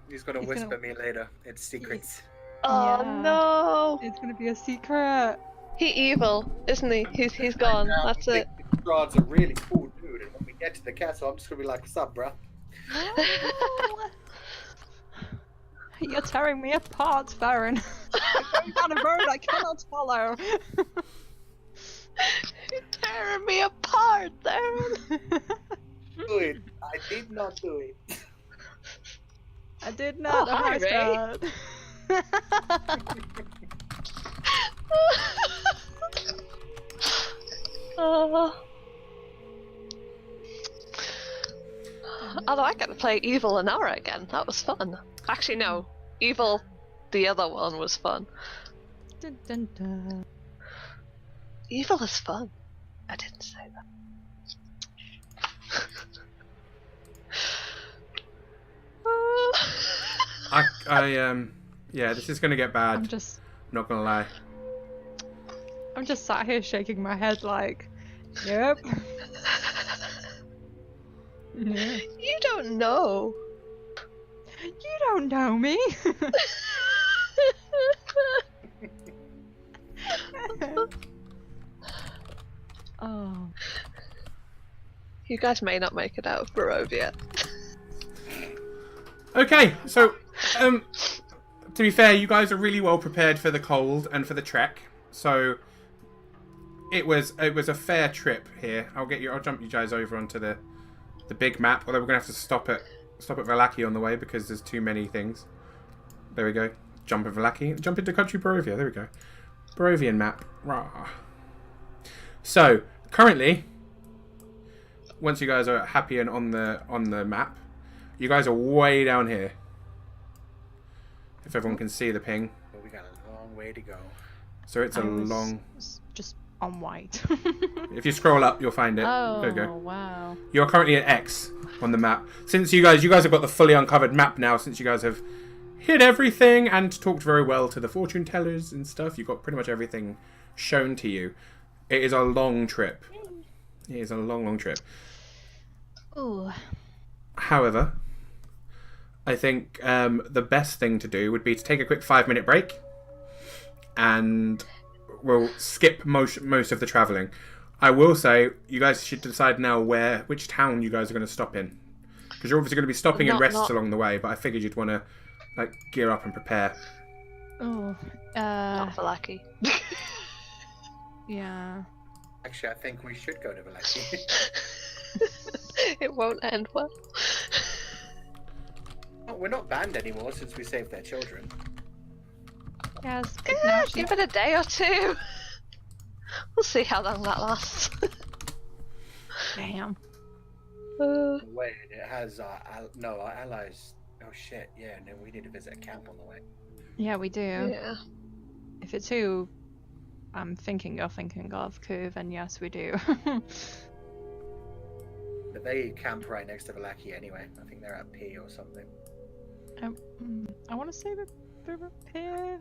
He's gonna whisper me later. It's secrets. Oh Yeah. no. It's gonna be a secret. He evil, isn't he? He's gone. That's it. Strahd's a really cool dude, and when we get to the castle, I'm just gonna be like, "What's up, bruh?" You're tearing me apart, Farron. I'm going down a road I cannot follow. You're tearing me apart, Darren. Do it. I did not do it. I did not. Oh, hi, Ray. Although I got to play Evil and Aura again. That was fun. Actually, no. Evil, the other one, was fun. Dun, dun, dun. Evil is fun. I didn't say that. Yeah, this is gonna get bad. Not gonna lie. I'm just sat here shaking my head like, yep. Yeah. You don't know. You don't know me. Oh. You guys may not make it out of Barovia. Okay, so to be fair, you guys are really well prepared for the cold and for the trek. So it was a fair trip here. I'll jump you guys over onto the big map. Although we're gonna have to stop at Vallaki on the way because there's too many things. There we go. Jump in Vallaki. Jump into country Barovia. There we go. Barovian map. Rah. So currently, once you guys are happy and on the map, you guys are way down here. If everyone can see the ping. But we got a long way to go. So it's just on white. If you scroll up, you'll find it. Oh, there you go. Wow. You're currently at X on the map. Since you guys have got the fully uncovered map now, since you guys have hit everything and talked very well to the fortune tellers and stuff, you've got pretty much everything shown to you. It is a long trip. It is a long, long trip. Ooh. However, I think the best thing to do would be to take a quick 5-minute break, and we'll skip most of the travelling. I will say you guys should decide now which town you guys are going to stop in, because you're obviously going to be stopping in rests along the way. But I figured you'd want to gear up and prepare. Oh. Not Vallaki. Yeah. Actually, I think we should go to Vallaki. It won't end well. Oh, we're not banned anymore since we saved their children. Yes. Yeah, give it a day or two. We'll see how long that lasts. Damn. Wait, it has our allies. Oh shit! Yeah, no, we need to visit a camp on the way. Yeah, we do. Yeah. If it's who I'm thinking of, then yes, we do. But they camp right next to Vallaki anyway. I think they're at P or something. I want to say the repair.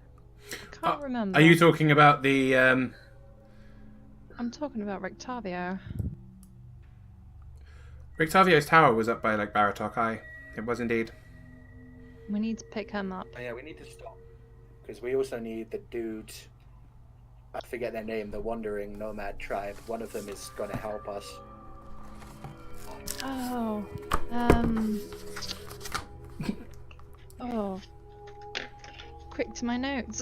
I can't remember. Are you talking about the? I'm talking about Rictavio. Rictavio's tower was up by Baratok High. It was indeed. We need to pick him up. Oh yeah, we need to stop because we also need the dude. I forget their name. The Wandering Nomad Tribe. One of them is going to help us. Oh. Oh. Quick to my notes.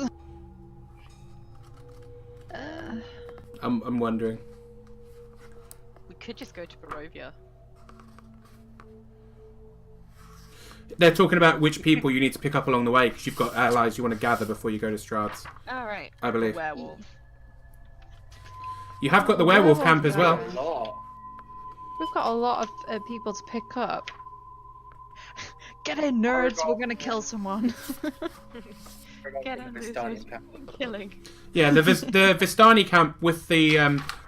I'm wondering. We could just go to Barovia. They're talking about which people you need to pick up along the way because you've got allies you want to gather before you go to Strahd's. All right. I believe. Werewolf. You have got the werewolf camp as well. A lot. We've got a lot of people to pick up. Get in, nerds! We're gonna kill someone. Get in, losers. Killing. Yeah, the Vistani camp with the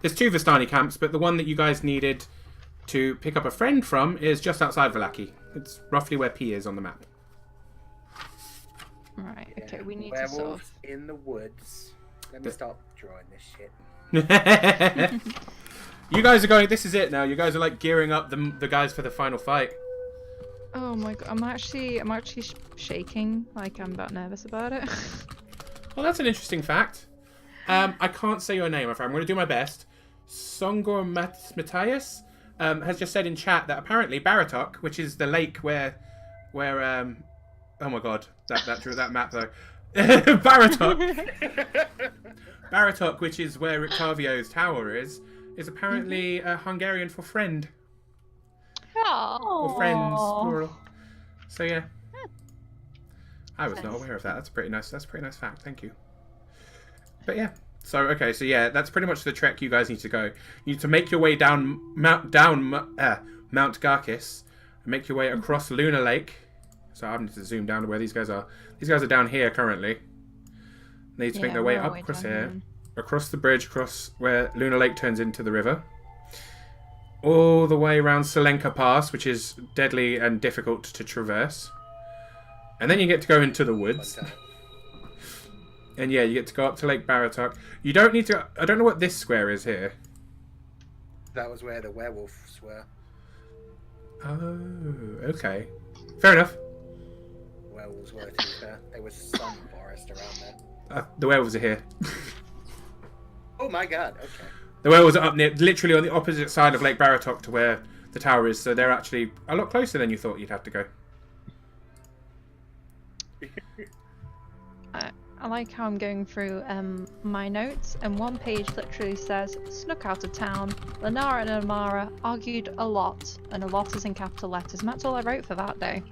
there's 2 Vistani camps, but the one that you guys needed to pick up a friend from is just outside Vallaki. It's roughly where P is on the map. Right. Okay. Yeah, We need werewolves to sort of. in the woods. Let me stop drawing this shit. You guys are going. This is it now. You guys are gearing up the guys for the final fight. Oh my god! I'm actually shaking. I'm about nervous about it. Well, that's an interesting fact. I can't say your name, I'm going to do my best. Songor Matthias has just said in chat that apparently Baratok, which is the lake where oh my god, that drew that map though. Baratok, which is where Rictavio's tower is apparently Hungarian for friend. Or friends, plural. So yeah. I was not aware of that. That's a pretty nice fact, thank you. But yeah. So okay, so yeah, that's pretty much the trek you guys need to go. You need to make your way down Mount Garkis and make your way across Luna Lake. So I need to zoom down to where these guys are. These guys are down here currently. They need to make their way up across here. Across the bridge, across where Luna Lake turns into the river. All the way around Selenka Pass, which is deadly and difficult to traverse. And then you get to go into the woods. And yeah, you get to go up to Lake Baratok. You don't need to... I don't know what this square is here. That was where the werewolves were. Oh, okay. Fair enough. Werewolves were, to be fair. There was some forest around there. The werewolves are here. Oh my god, okay. The werewolves are up near, literally on the opposite side of Lake Baratok to where the tower is, so they're actually a lot closer than you thought you'd have to go. I like how I'm going through my notes, and one page literally says, snuck out of town, Lenara and Amara argued a lot, and a lot is in capital letters, and that's all I wrote for that day.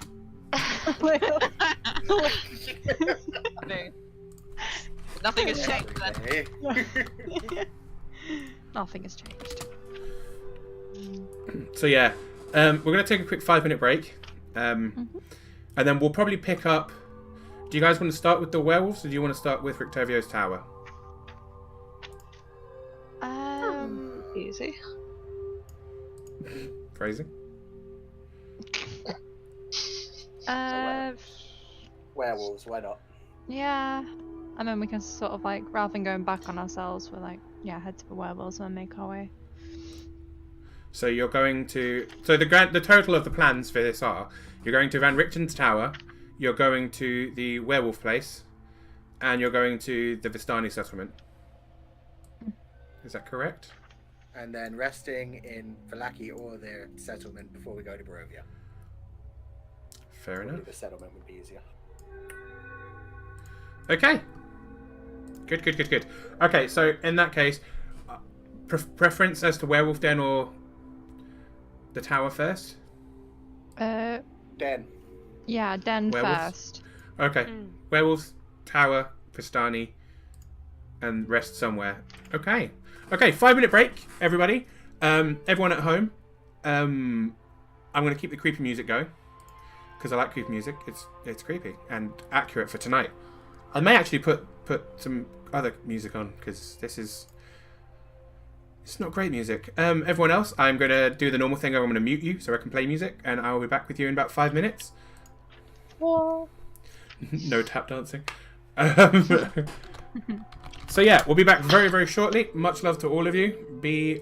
Nothing has changed then. Nothing has changed. So yeah, we're going to take a quick 5-minute break, and then we'll probably pick up... Do you guys want to start with the werewolves, or do you want to start with Rictavio's tower? Easy. Phrasing? Werewolves, why not? Yeah. And then we can sort of like, rather than going back on ourselves, we're like, yeah, head to the werewolves and make our way. So you're going to... So the total of the plans for this are, you're going to Van Richten's tower, you're going to the werewolf place, and you're going to the Vistani settlement. Is that correct? And then resting in Valaki or their settlement before we go to Barovia. Fair enough. The settlement would be easier. Okay. Good. Okay, so in that case, preference as to werewolf den or the tower first? Den. Yeah, Den Werewolves? first. Okay. Werewolves, tower, Vistani, and rest somewhere. Okay. 5-minute break, everybody. Everyone at home. I'm going to keep the creepy music going because I like creepy music. It's creepy and accurate for tonight. I may actually put some other music on because it's not great music. Everyone else, I'm going to do the normal thing. I'm going to mute you so I can play music, and I will be back with you in about 5 minutes. No tap dancing. So yeah, we'll be back very, very shortly. Much love to all of you. Be...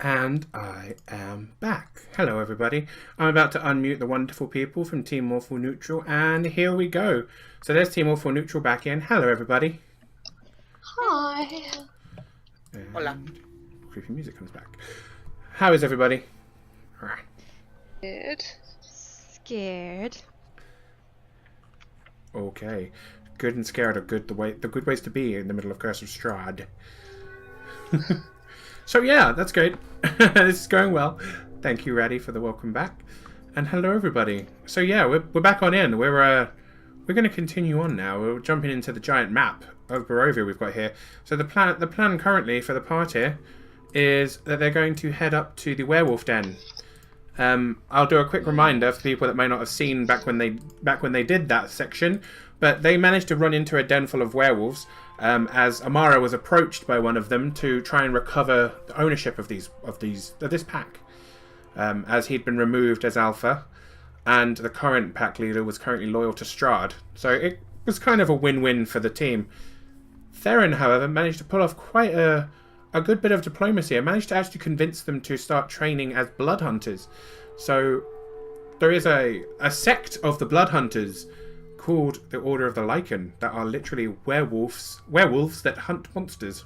And I am back. Hello everybody. I'm about to unmute the wonderful people from Team Awful Neutral, and here we go. So there's Team Awful Neutral back in. Hello everybody. Hi. And Hola. creepy music comes back. How is everybody? Good. Scared. Okay. Good and scared are good. The good ways to be in the middle of Curse of Strahd. So yeah, that's great. This is going well. Thank you, Raddy, for the welcome back. And hello, everybody. So yeah, we're back on in. We're going to continue on now. We're jumping into the giant map of Barovia we've got here. So the plan currently for the party is that they're going to head up to the werewolf den. I'll do a quick reminder for people that may not have seen back when they did that section, but they managed to run into a den full of werewolves. As Amara was approached by one of them to try and recover the ownership of this pack, as he'd been removed as alpha, and the current pack leader was currently loyal to Strahd. So it was kind of a win-win for the team. Theron, however, managed to pull off quite a good bit of diplomacy and managed to actually convince them to start training as blood hunters. So there is a sect of the blood hunters called the Order of the Lycan that are literally werewolves that hunt monsters.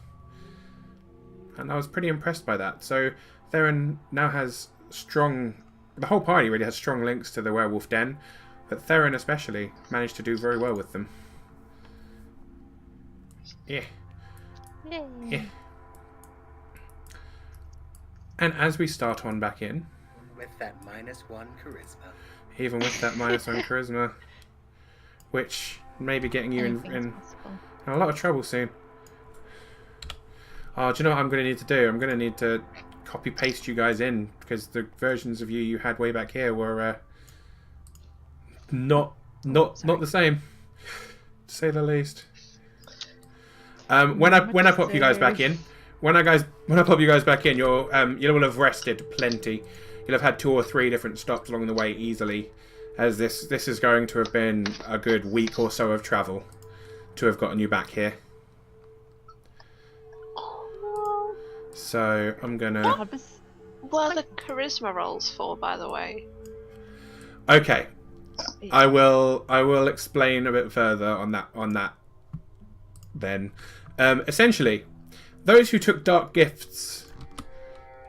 And I was pretty impressed by that. So Theron now has the whole party really has strong links to the werewolf den, but Theron especially managed to do very well with them. Yeah. Yeah. And as we start on back in, With that -1 charisma. even with that -1 charisma, which may be getting you in a lot of trouble soon. Oh, do you know what I'm going to need to do? I'm going to need to copy paste you guys in, because the versions of you had way back here were not the same, to say the least. When I pop you guys back in, when I pop you guys back in, you will have rested plenty. You'll have had 2 or 3 different stops along the way easily, as this is going to have been a good week or so of travel to have gotten you back here. So I'm gonna. What are the charisma rolls for, by the way? Okay, I will explain a bit further on that. Then, essentially, those who took dark gifts,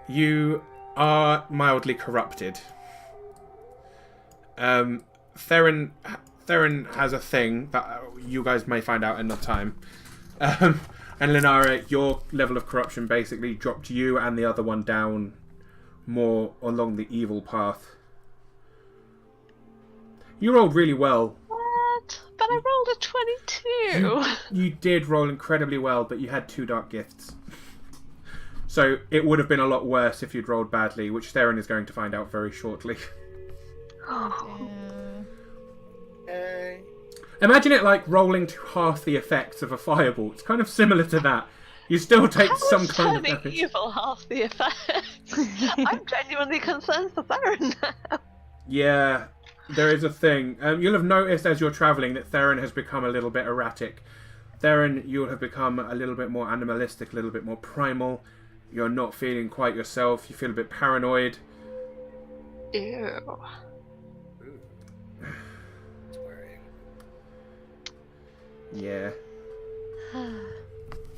you are mildly corrupted. Theron has a thing that you guys may find out in enough time. And Linara, your level of corruption basically dropped you and the other one down more along the evil path. You rolled really well. What? But I rolled a 22. You did roll incredibly well, but you had 2 dark gifts. So it would have been a lot worse if you'd rolled badly, which Theron is going to find out very shortly. Hey. Imagine it like rolling to half the effects of a fireball. It's kind of similar to that. You still take some kind of turning damage. evil half the effects? I'm genuinely concerned for Theron now. Yeah, there is a thing. You'll have noticed as you're travelling that Theron has become a little bit erratic. Theron, you'll have become a little bit more animalistic, a little bit more primal. You're not feeling quite yourself. You feel a bit paranoid. Ew. It's worrying. Yeah.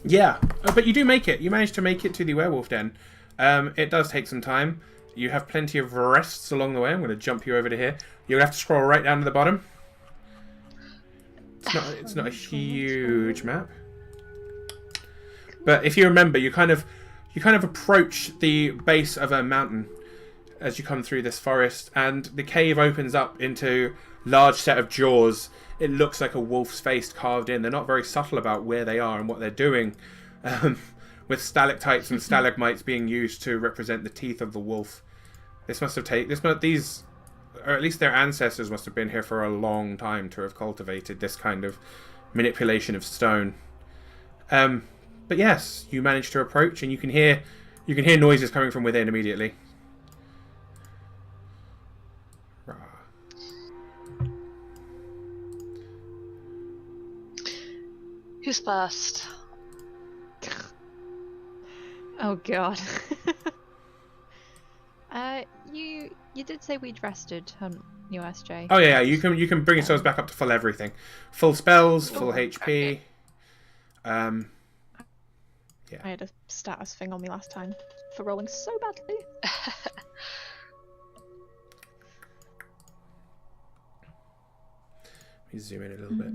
Yeah, but you do make it. You manage to make it to the werewolf den. It does take some time. You have plenty of rests along the way. I'm going to jump you over to here. You'll have to scroll right down to the bottom. It's not a huge map. But if you remember, you kind of approach the base of a mountain as you come through this forest, and the cave opens up into a large set of jaws. It looks like a wolf's face carved in. They're not very subtle about where they are and what they're doing, with stalactites and stalagmites being used to represent the teeth of the wolf. These, or at least their ancestors must have been here for a long time to have cultivated this kind of manipulation of stone. But yes, you manage to approach, and you can hear noises coming from within immediately. Who's first? Oh god. You did say we'd rested, hadn't you, SJ? Oh yeah, you can bring yourselves back up to full everything, full spells, full HP. Yeah. I had a status thing on me last time for rolling so badly. Let me zoom in a little bit.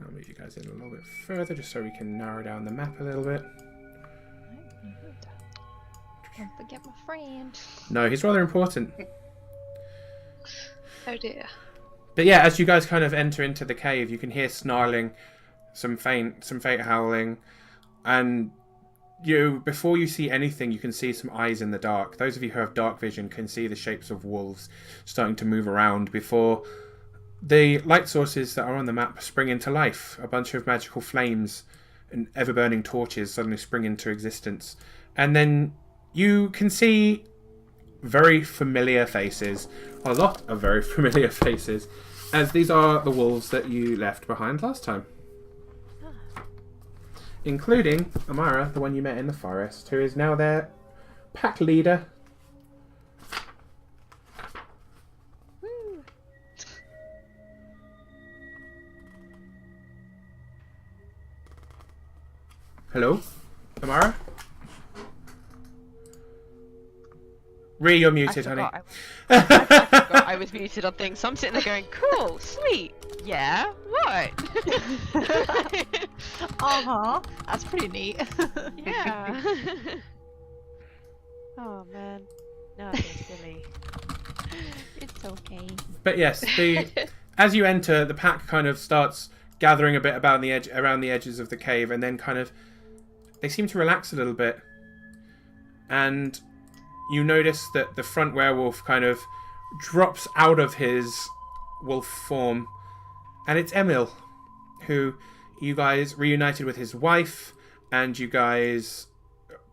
I'll move you guys in a little bit further just so we can narrow down the map a little bit. Don't forget my friend. No, he's rather important. Oh dear. But yeah, as you guys kind of enter into the cave, you can hear snarling, some faint howling, and before you see anything, you can see some eyes in the dark. Those of you who have dark vision can see the shapes of wolves starting to move around before the light sources that are on the map spring into life. A bunch of magical flames and ever-burning torches suddenly spring into existence. And then you can see very familiar faces, a lot of very familiar faces, as these are the wolves that you left behind last time. Including Amara, the one you met in the forest, who is now their pack leader. Woo. Hello, Amara? Ree, you're muted, honey. I forgot I was muted on things, so I'm sitting there going, cool, sweet, yeah, what? That's pretty neat. Yeah. Oh man, no, it's silly. It's okay. But yes, as you enter, the pack kind of starts gathering a bit around the edges of the cave, and then kind of they seem to relax a little bit, and you notice that the front werewolf kind of drops out of his wolf form, and it's Emil, who you guys reunited with his wife, and you guys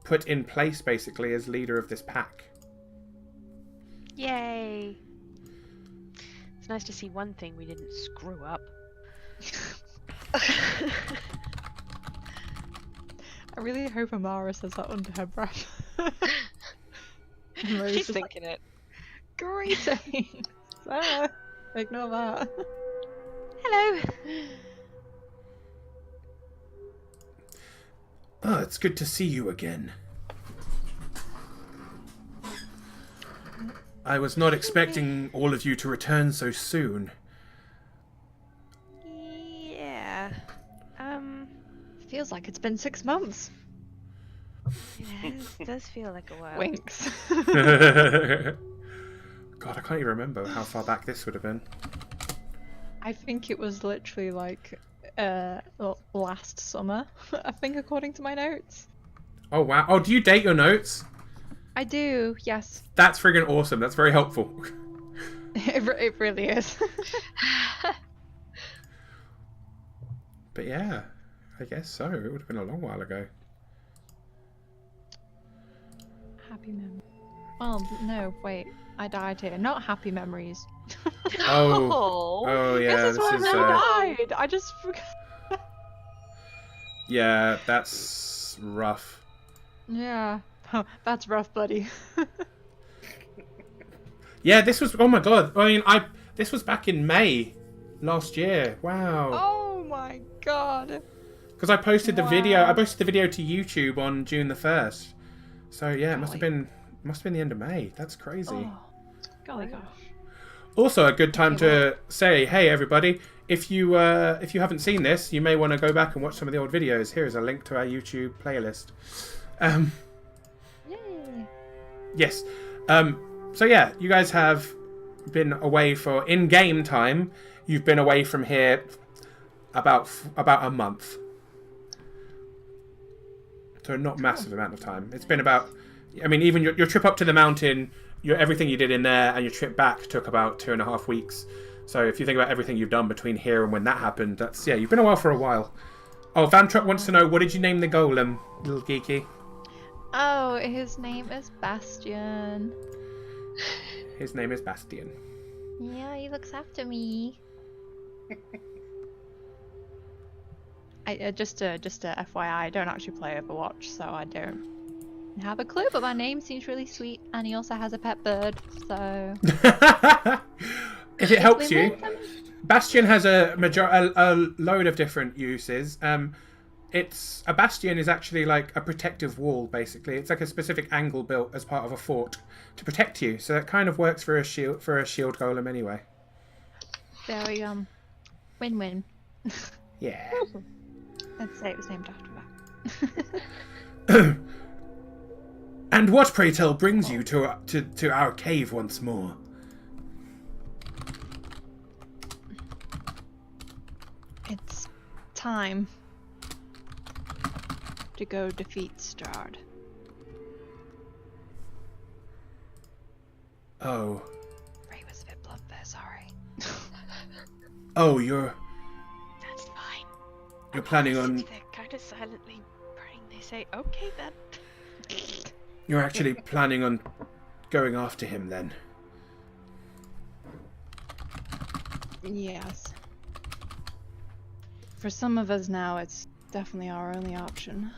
put in place basically as leader of this pack. Yay! It's nice to see one thing we didn't screw up. I really hope Amara says that under her breath. She's thinking it. Greetings! Ignore that. Hello! Oh, it's good to see you again. I was not expecting all of you to return so soon. Yeah. Feels like it's been 6 months. Yeah, it does feel like a while. Winks. God, I can't even remember how far back this would have been. I think it was literally like last summer, I think, according to my notes. Oh wow! Oh, do you date your notes? I do, yes. That's friggin' awesome. That's very helpful. It really is. But yeah, I guess so. It would have been a long while ago. Happy memories. Well, no, wait. I died here. Not happy memories. Oh yeah. This is why I died. I just forgot. Yeah, that's rough. Yeah. That's rough, buddy. Yeah, this was. Oh my god. I mean, this was back in May last year. Wow. Oh my god. Because I posted the video. I posted the video to YouTube on June the 1st. So yeah, it must have been the end of May. That's crazy. Oh, golly gosh. Also, a good time to say, hey everybody, if you haven't seen this, you may want to go back and watch some of the old videos. Here is a link to our YouTube playlist. Yay. Yes. So yeah, you guys have been away for in-game time. You've been away from here about a month. So not massive amount of time. It's been about, I mean, even your trip up to the mountain, everything you did in there, and your trip back took about 2.5 weeks. So if you think about everything you've done between here and when that happened, that's, yeah, you've been away for a while. Oh, Vantrup wants to know, what did you name the golem, little geeky? Oh, his name is Bastion. His name is Bastion. Yeah, he looks after me. Just a FYI, I don't actually play Overwatch, so I don't have a clue, but my name seems really sweet, and he also has a pet bird, so... If it helps we you, move them? Bastion has a load of different uses. It's a bastion is actually like a protective wall, basically. It's like a specific angle built as part of a fort to protect you. So it kind of works for a shield golem anyway. Very, win-win. Yeah. I'd say it was named after that. And what, pray tell, brings you to our cave once more? It's time to go defeat Strahd. Oh. Ray was a bit blunt there, sorry. Oh, you're fine. planning on... They're kind of silently praying. They say, okay then. You're actually planning on going after him then? Yes. For some of us now, it's definitely our only option.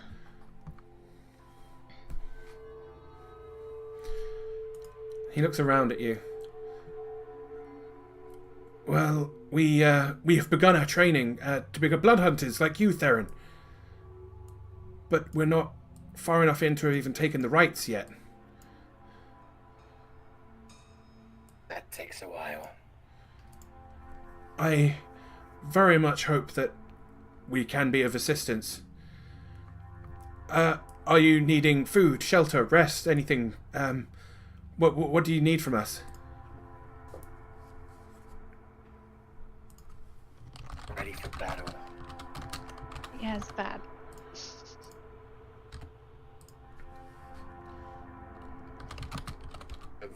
He looks around at you. Well, we have begun our training to become blood hunters like you, Theron. But we're not far enough in to have even taken the rites yet. That takes a while. I very much hope that we can be of assistance. Are you needing food, shelter, rest, anything? What do you need from us? Ready for battle. Yeah, it's bad. Of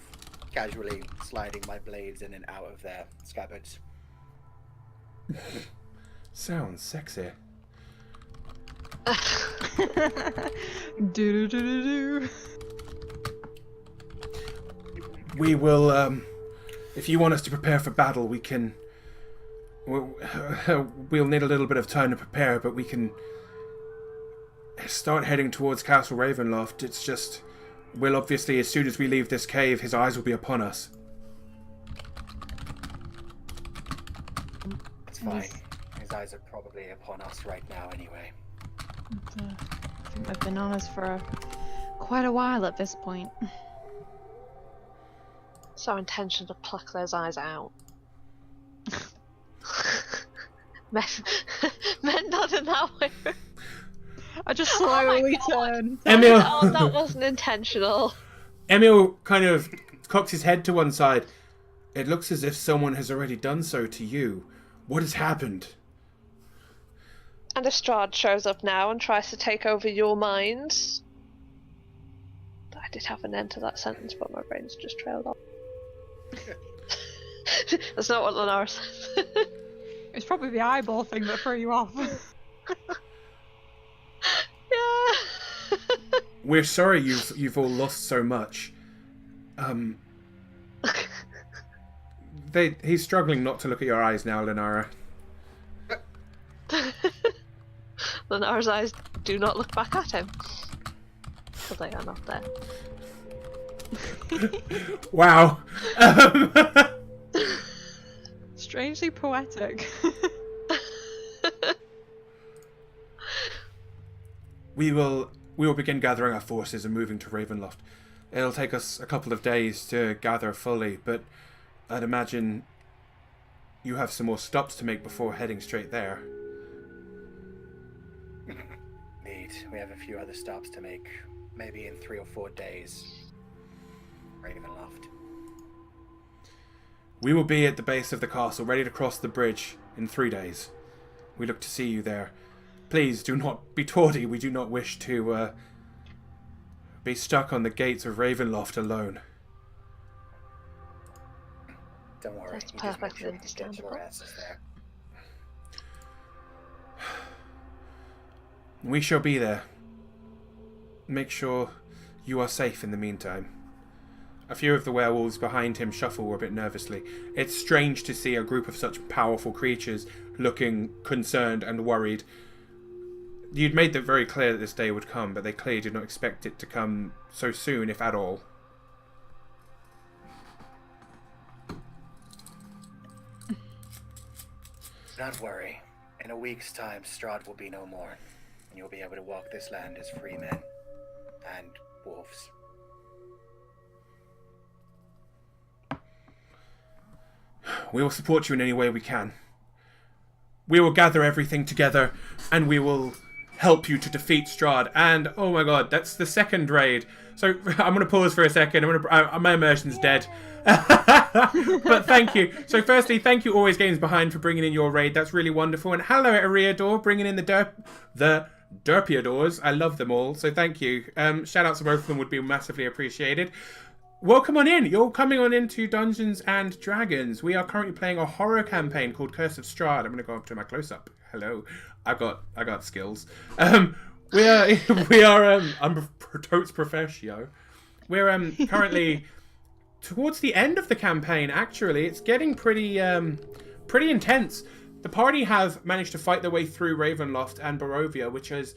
casually sliding my blades in and out of their scabbards. Sounds sexy. Do do do do do. We will, if you want us to prepare for battle, we can... We'll need a little bit of time to prepare, but we can start heading towards Castle Ravenloft. It's just... Well, obviously, as soon as we leave this cave, his eyes will be upon us. It's fine. His eyes are probably upon us right now anyway. I think we've been on us for quite a while at this point. It's our intention to pluck those eyes out. men not in that way. I just Oh my slowly God. turn. Emil! Oh, that wasn't intentional. Emil kind of cocks his head to one side. It looks as if someone has already done so to you. What has happened? And if Strahd shows up now and tries to take over your mind... I did have an end to that sentence, but my brain's just trailed off. That's not what Lenara said. It's probably the eyeball thing that threw you off. Yeah. We're sorry you've all lost so much. He's struggling not to look at your eyes now, Lenara. Lenara's eyes do not look back at him. But they are not there. Wow. Strangely poetic. We will begin gathering our forces and moving to Ravenloft. It'll take us a couple of days to gather fully, but I'd imagine you have some more stops to make before heading straight there. Indeed, we have a few other stops to make. Maybe in 3 or 4 days. Ravenloft. We will be at the base of the castle, ready to cross the bridge in 3 days. We look to see you there. Please do not be tawdry. We do not wish to be stuck on the gates of Ravenloft alone. Don't worry, That's you just make perfectly sure you get understandable. your asses there. We shall be there. Make sure you are safe in the meantime. A few of the werewolves behind him shuffle a bit nervously. It's strange to see a group of such powerful creatures looking concerned and worried. you'd made it very clear that this day would come, but they clearly did not expect it to come so soon, if at all. Don't worry. In a week's time, Strahd will be no more, and you'll be able to walk this land as free men and wolves. We will support you in any way we can. We will gather everything together, and we will help you to defeat Strahd. And oh my god, that's the second raid. So I'm gonna pause for a second. My immersion's dead. But thank you. So firstly, thank you Always Games Behind for bringing in your raid. That's really wonderful. And hello Ariador, bringing in the Derpiadors. I love them all. So thank you. Shout outs to both of them would be massively appreciated. Welcome on in. You're coming on into Dungeons and Dragons. We are currently playing a horror campaign called Curse of Strahd. I'm going to go up to my close-up. Hello. I got skills. I'm totes professio. We're currently towards the end of the campaign. Actually, it's getting pretty intense. The party have managed to fight their way through Ravenloft and Barovia, which is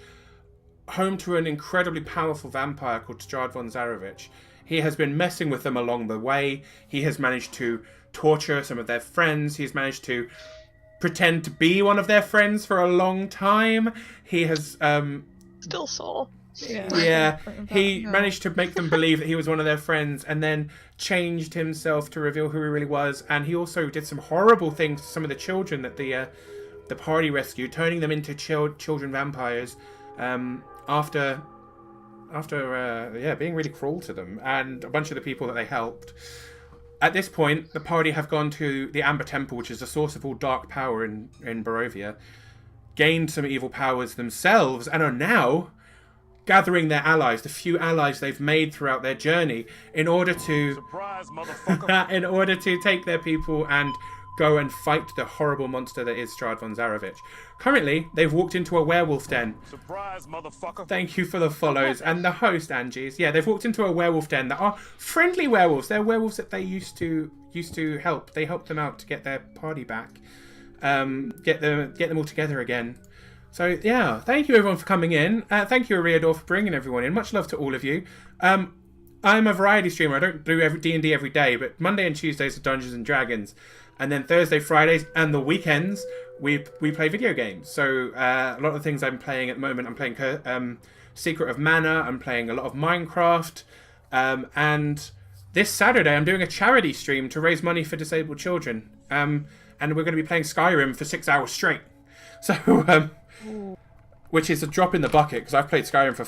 home to an incredibly powerful vampire called Strahd von Zarovich. He has been messing with them along the way. He has managed to torture some of their friends. He's managed to pretend to be one of their friends for a long time. He has Still sore. yeah, he managed to make them believe that he was one of their friends, and then changed himself to reveal who he really was. And he also did some horrible things to some of the children that the party rescued, turning them into children vampires after being really cruel to them and a bunch of the people that they helped. At this point, the party have gone to the Amber Temple, which is the source of all dark power in Barovia, gained some evil powers themselves, and are now gathering their allies, the few allies they've made throughout their journey, in order to Surprise, motherfucker. in order to take their people and go and fight the horrible monster that is Strahd von Zarovich. Currently, they've walked into a werewolf den. Surprise, motherfucker. Thank you for the follows. And the host, Angie's. Yeah, they've walked into a werewolf den that are friendly werewolves. They're werewolves that they used to help. They helped them out to get their party back. Get them all together again. So, yeah, thank you everyone for coming in. Thank you, Ariador, for bringing everyone in. Much love to all of you. I'm a variety streamer. I don't do D&D every day, but Monday and Tuesdays are Dungeons and Dragons. And then Thursday, Fridays, and the weekends, we play video games. So a lot of the things I'm playing at the moment, I'm playing Secret of Mana, I'm playing a lot of Minecraft, and this Saturday I'm doing a charity stream to raise money for disabled children. And we're going to be playing Skyrim for 6 hours straight. So, which is a drop in the bucket, because I've played Skyrim for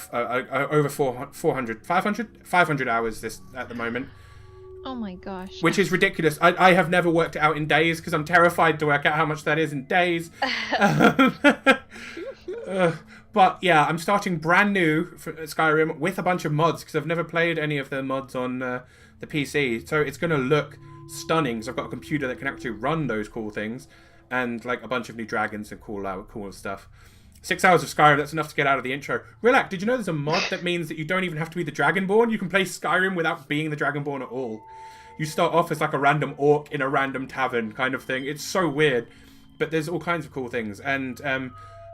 over 500 hours at the moment. Oh my gosh. Which is ridiculous. I have never worked it out in days because I'm terrified to work out how much that is in days. But yeah, I'm starting brand new for Skyrim with a bunch of mods because I've never played any of the mods on the PC. So it's going to look stunning because I've got a computer that can actually run those cool things, and like a bunch of new dragons and cool stuff. 6 hours of Skyrim, that's enough to get out of the intro. Relax, did you know there's a mod that means that you don't even have to be the Dragonborn? You can play Skyrim without being the Dragonborn at all. You start off as like a random orc in a random tavern kind of thing. It's so weird. But there's all kinds of cool things. And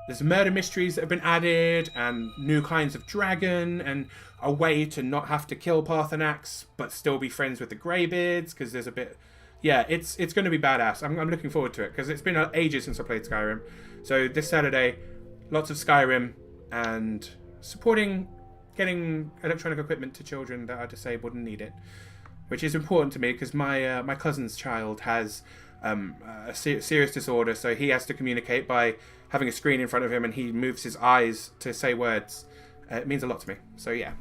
there's murder mysteries that have been added, and new kinds of dragon, and a way to not have to kill Parthenax, but still be friends with the Greybeards, because there's a bit... Yeah, it's going to be badass. I'm looking forward to it, because it's been ages since I played Skyrim. So this Saturday... Lots of Skyrim and supporting getting electronic equipment to children that are disabled and need it, which is important to me because my cousin's child has a serious disorder, so he has to communicate by having a screen in front of him, and he moves his eyes to say words. It means a lot to me. So yeah.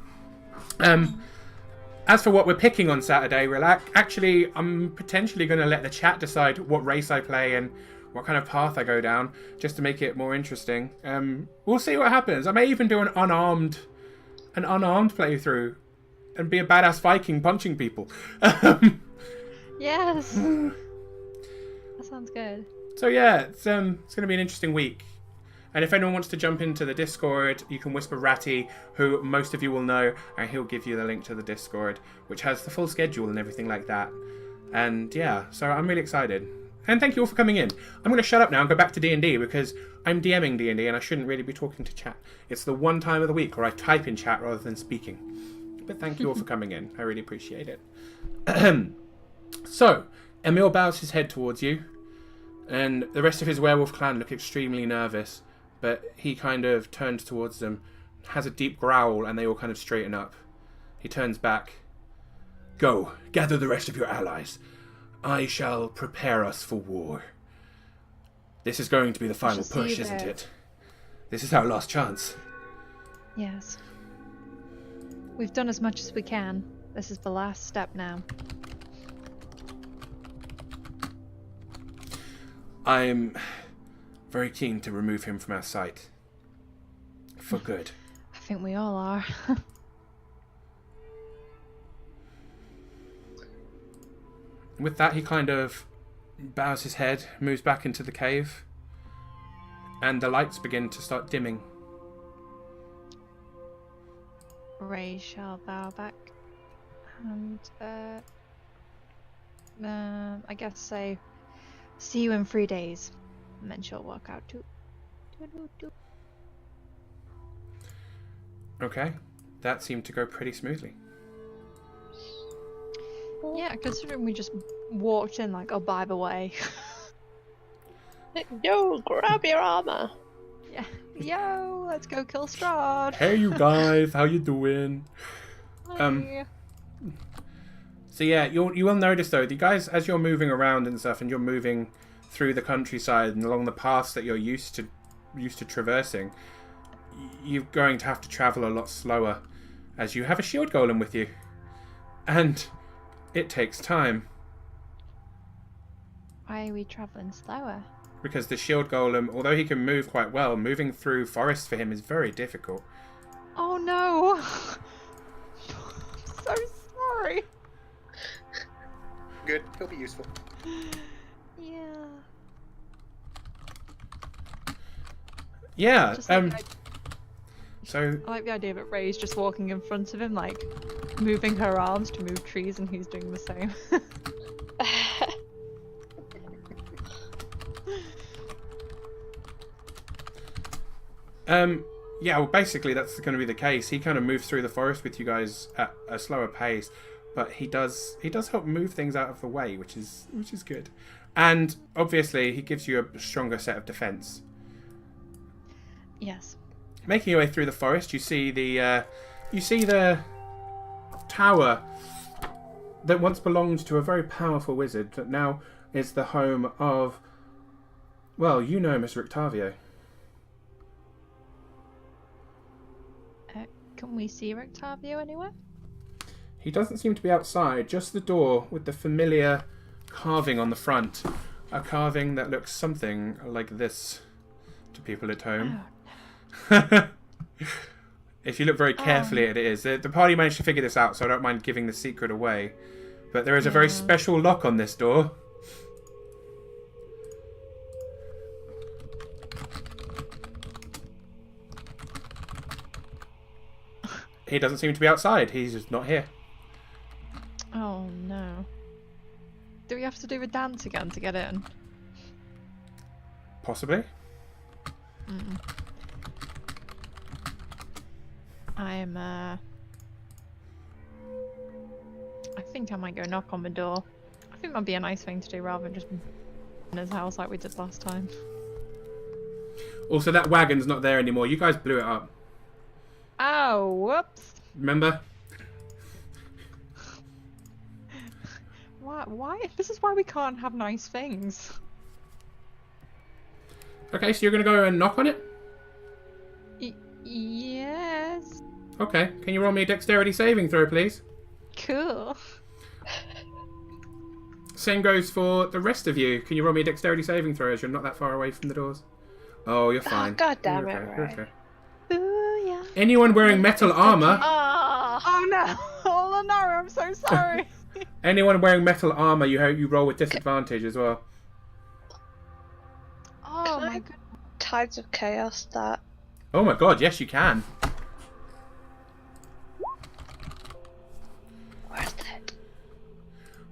As for what we're picking on Saturday, actually, I'm potentially going to let the chat decide what race I play and what kind of path I go down, just to make it more interesting. We'll see what happens. I may even do an unarmed playthrough and be a badass Viking punching people. Yes. That sounds good. So yeah, it's going to be an interesting week. And if anyone wants to jump into the Discord, you can whisper Ratty, who most of you will know, and he'll give you the link to the Discord, which has the full schedule and everything like that. And yeah, so I'm really excited. And thank you all for coming in. I'm going to shut up now and go back to D&D because I'm DMing D&D and I shouldn't really be talking to chat. It's the one time of the week where I type in chat rather than speaking. But thank you all for coming in. I really appreciate it. So, Emil bows his head towards you, and the rest of his werewolf clan look extremely nervous, but he kind of turns towards them, has a deep growl, and they all kind of straighten up. He turns back. Go, gather the rest of your allies. I shall prepare us for war. This is going to be the final push, isn't it? This is our last chance. Yes. We've done as much as we can. This is the last step now. I'm very keen to remove him from our sight. For good. I think we all are. With that, he kind of bows his head, moves back into the cave, and the lights begin to start dimming. Ray shall bow back. And, I guess say, see you in 3 days. And then she'll walk out too. Okay, that seemed to go pretty smoothly. Yeah, considering we just walked in like, oh, by the way. Yo, grab your armor. Yeah. Yo, let's go kill Strahd. Hey, you guys, how you doing? Hi. So yeah, you will notice though, the guys, as you're moving around and stuff, and you're moving through the countryside and along the paths that you're used to traversing, you're going to have to travel a lot slower, as you have a shield golem with you, and it takes time. Why are we traveling slower? Because the shield golem, although he can move quite well, moving through forests for him is very difficult. Oh no! I'm so sorry. Good. He'll be useful. Yeah. Yeah. Just like So I like the idea that Ray's just walking in front of him, like moving her arms to move trees, and he's doing the same. yeah, well, basically that's going to be the case. He kind of moves through the forest with you guys at a slower pace, but he does help move things out of the way, which is good. And obviously, he gives you a stronger set of defense. Yes. Making your way through the forest, you see the tower that once belonged to a very powerful wizard that now is the home of, well, you know, Miss Rictavio. Can we see Rictavio anywhere? He doesn't seem to be outside, just the door with the familiar carving on the front. A carving that looks something like this to people at home. Oh, If you look very carefully at it is. The party managed to figure this out, so I don't mind giving the secret away. But there is a very special lock on this door. He doesn't seem to be outside. He's just not here. Oh no. Do we have to do a dance again to get in? Possibly. I think I might go knock on the door. I think that'd be a nice thing to do rather than just in his house like we did last time. Also, that wagon's not there anymore. You guys blew it up. Oh, whoops. Remember? Why? This is why we can't have nice things. Okay, so you're going to go and knock on it? Yes. Okay. Can you roll me a dexterity saving throw, please? Cool. Same goes for the rest of you. Can you roll me a dexterity saving throw as you're not that far away from the doors? Oh, you're fine. Oh, God damn You're it, okay. You're Ray. okay. Ooh, yeah. Anyone wearing metal armor? Oh no! Oh no! I'm so sorry. Anyone wearing metal armor, you roll with disadvantage as well. Oh Can my I- god. Tides of Chaos that. Oh my god, yes you can. Worth it.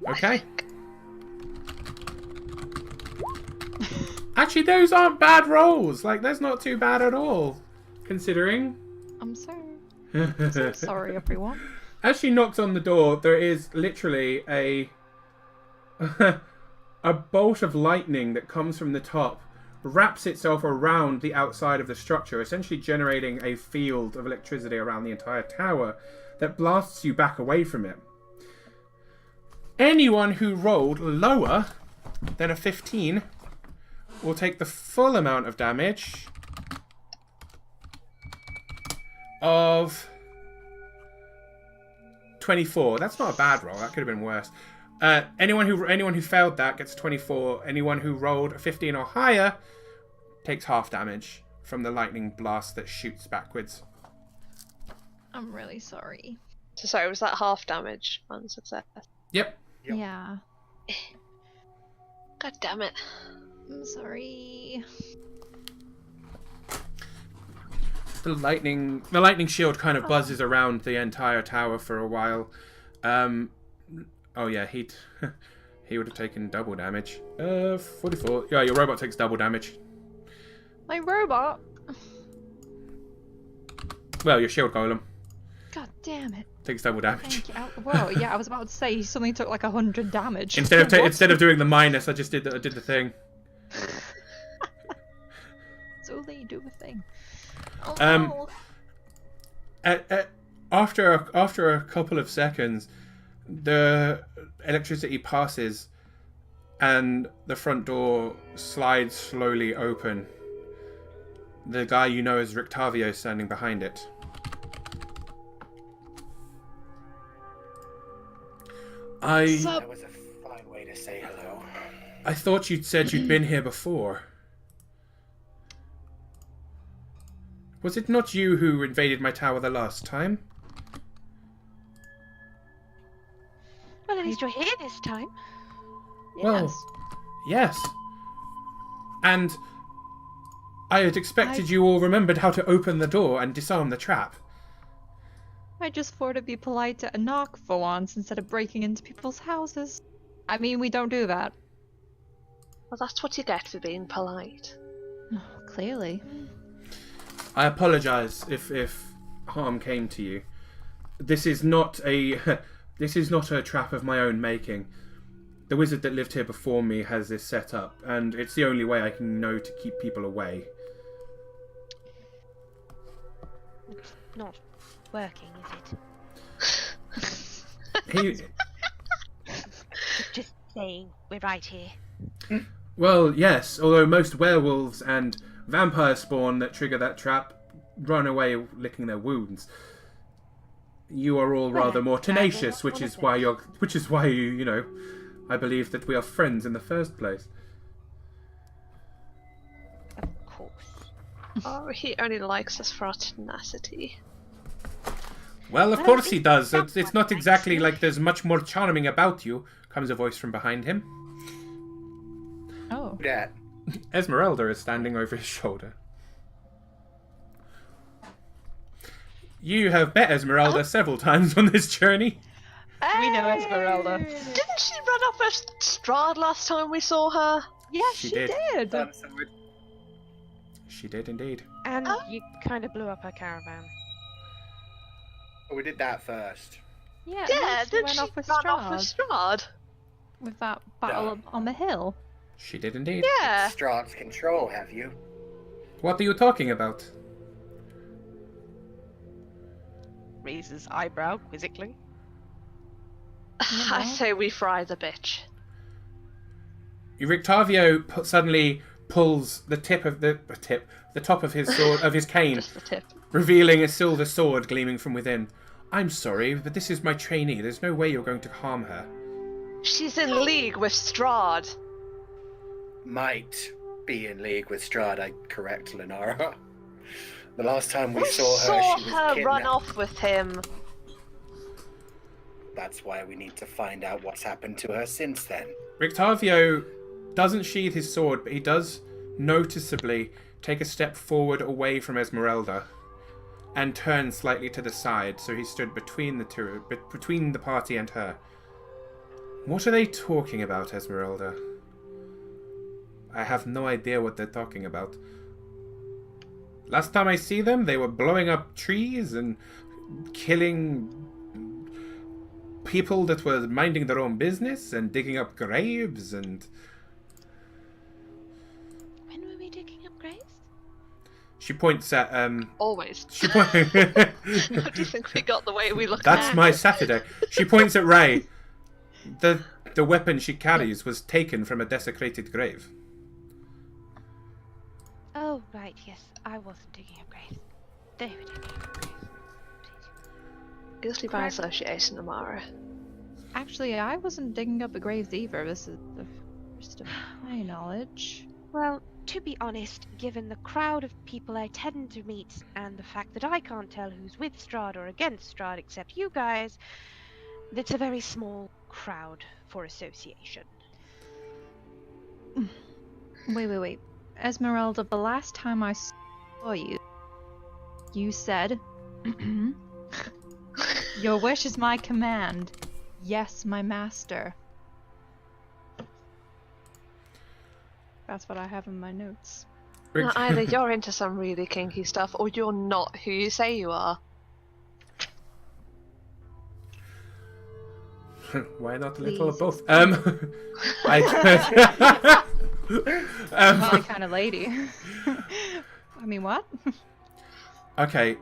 Okay. Actually, those aren't bad rolls. Like, that's not too bad at all, considering. I'm so sorry, everyone. As she knocks on the door, there is literally a a bolt of lightning that comes from the top, wraps itself around the outside of the structure, essentially generating a field of electricity around the entire tower that blasts you back away from it. Anyone who rolled lower than a 15 will take the full amount of damage of 24. That's not a bad roll. That could have been worse. Anyone who failed that gets 24. Anyone who rolled a 15 or higher takes half damage from the lightning blast that shoots backwards. I'm really sorry. So sorry, was that half damage on success? Yep. Yep. Yeah. God damn it. I'm sorry. The lightning shield kind of buzzes around the entire tower for a while. Oh yeah, he would have taken double damage. 44. Yeah, your robot takes double damage. My robot? Well, your shield golem God damn it. takes double damage. Thank you. Well, yeah, I was about to say he suddenly took like 100 damage. Instead of doing the minus, I just did the thing. So they do a thing. Oh, Um, no. After a couple of seconds, the electricity passes, and the front door slides slowly open. The guy you know as Rictavio standing behind it. That was a fine way to say hello. I thought you'd said you'd been here before. Was it not you who invaded my tower the last time? Well, at least you're here this time. Well, yes. And I had expected you all remembered how to open the door and disarm the trap. I just thought it'd be polite to knock for once instead of breaking into people's houses. I mean, we don't do that. Well, that's what you get for being polite. Clearly. I apologize if harm came to you. This is not a trap of my own making. The wizard that lived here before me has this set up, and it's the only way I can know to keep people away. It's not working, is it? He, Just saying, we're right here. well, yes, although most werewolves and vampire spawn that trigger that trap run away licking their wounds. You are all rather more tenacious, which is why you I believe that we are friends in the first place. Of course. Oh, he only likes us for our tenacity. Well, of course he does. It's not exactly like there's much more charming about you, comes a voice from behind him. Oh. Dad. Esmeralda is standing over his shoulder. You have met Esmeralda several times on this journey. We know Esmeralda. Didn't she run up a Strahd last time we saw her? Yes, She she did. did. She did indeed. And you kind of blew up her caravan. Well, we did that first. Yeah, Yeah, she did went she off with run off Strahd with Strahd? with that battle on the hill. She did indeed. Yeah. Strahd's control, have you? What are you talking about? Raises his eyebrow quizzically. I say we fry the bitch. Rictavio suddenly pulls the top of his sword of his cane, Just the tip. revealing a silver sword gleaming from within. I'm sorry, but this is my trainee. There's no way you're going to harm her. She's in league with Strahd. Might be in league with Strahd, I correct Lenara. The last time we We saw her, she was her run kidnapped. off with him. That's why we need to find out what's happened to her since then. Rictavio doesn't sheathe his sword, but he does noticeably take a step forward away from Esmeralda and turn slightly to the side, so he stood between the party and her. What are they talking about, Esmeralda? I have no idea what they're talking about. Last time I see them, they were blowing up trees and killing people that were minding their own business and digging up graves and... When were we digging up graves? She points at, Always. She points... What do you think we got the way we look That's now? my Saturday. She points at Ray. The weapon she carries was taken from a desecrated grave. Oh, right, yes. I wasn't digging up graves. They were digging up graves. Guilty by association, Amara. Actually, I wasn't digging up the graves either. This is the first of my knowledge. Well, to be honest, given the crowd of people I tend to meet and the fact that I can't tell who's with Strahd or against Strahd except you guys, it's a very small crowd for association. Wait. Esmeralda, the last time I saw you, you said, "Your wish is my command. Yes, my master." That's what I have in my notes. Well, either you're into some really kinky stuff, or you're not who you say you are. Why not a little of Please. both? I... My kind of lady. I mean, what? Okay,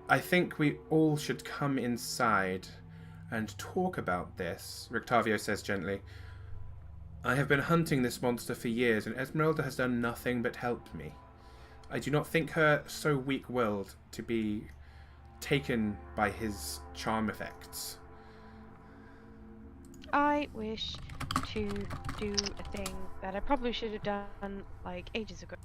I think we all should come inside and talk about this, Rictavio says gently. I have been hunting this monster for years, and Esmeralda has done nothing but help me. I do not think her so weak-willed to be taken by his charm effects. I wish to do a thing that I probably should have done like ages ago,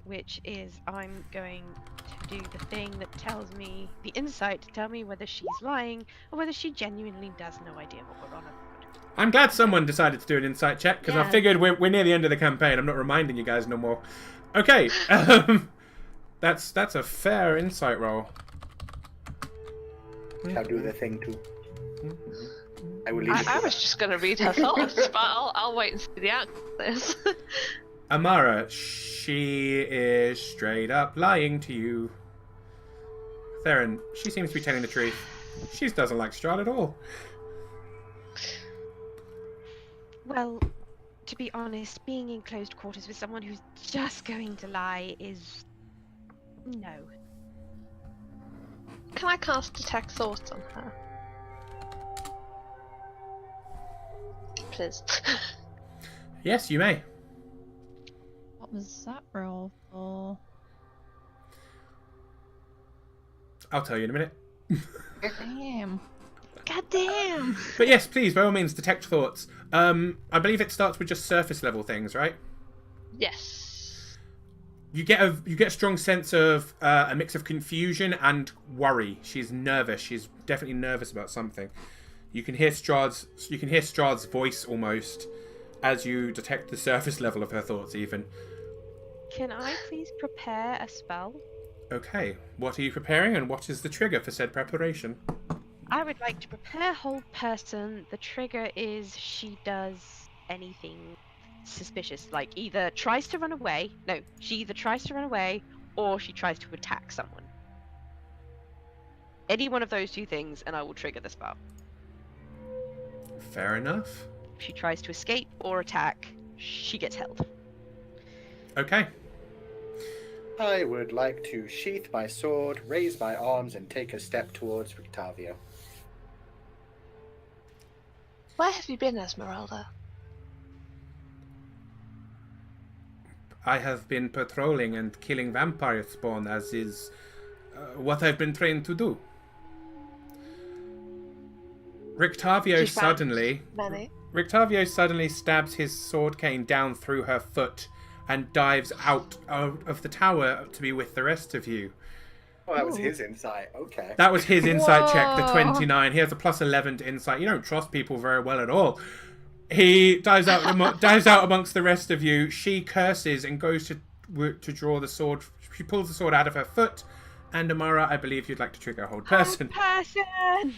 which is I'm going to do the thing that tells me the insight to tell me whether she's lying or whether she genuinely does no idea what we're on about. I'm glad someone decided to do an insight check, because I Yeah. figured we're near the end of the campaign. I'm not reminding you guys no more. Okay, that's a fair insight roll. Shall do the thing too. I will leave it I to was just going to read her thoughts, but I'll wait and see the outcome of this. Amara, she is straight up lying to you. Theron, she seems to be telling the truth. She doesn't like Strahd at all. Well, to be honest, being in closed quarters with someone who's just going to lie is... no. Can I cast Detect Thoughts on her? Please. Yes, you may. What was that roll for? I'll tell you in a minute. Damn. God damn. But yes, please, by all means, detect thoughts. I believe it starts with just surface level things, right? Yes. You get a strong sense of a mix of confusion and worry. She's nervous. She's definitely nervous about something. You can hear Strahd's voice almost as you detect the surface level of her thoughts. Even. Can I please prepare a spell? Okay, what are you preparing, and what is the trigger for said preparation? I would like to prepare hold person. The trigger is she does anything suspicious, like either tries to run away. No, she either tries to run away or she tries to attack someone. Any one of those two things, and I will trigger the spell. Fair enough. If she tries to escape or attack, she gets held. Okay. I would like to sheath my sword, raise my arms, and take a step towards Rictavio. Where have you been, Esmeralda? I have been patrolling and killing vampire spawn, as is what I've been trained to do. Rictavio suddenly stabs his sword cane down through her foot and dives out of the tower to be with the rest of you. Oh, that was his insight. Okay. That was his insight check, the Whoa. 29. He has a plus 11 to insight. You don't trust people very well at all. He dives out amongst the rest of you. She curses and goes to draw the sword. She pulls the sword out of her foot. And Amara, I believe you'd like to trigger hold person. Person!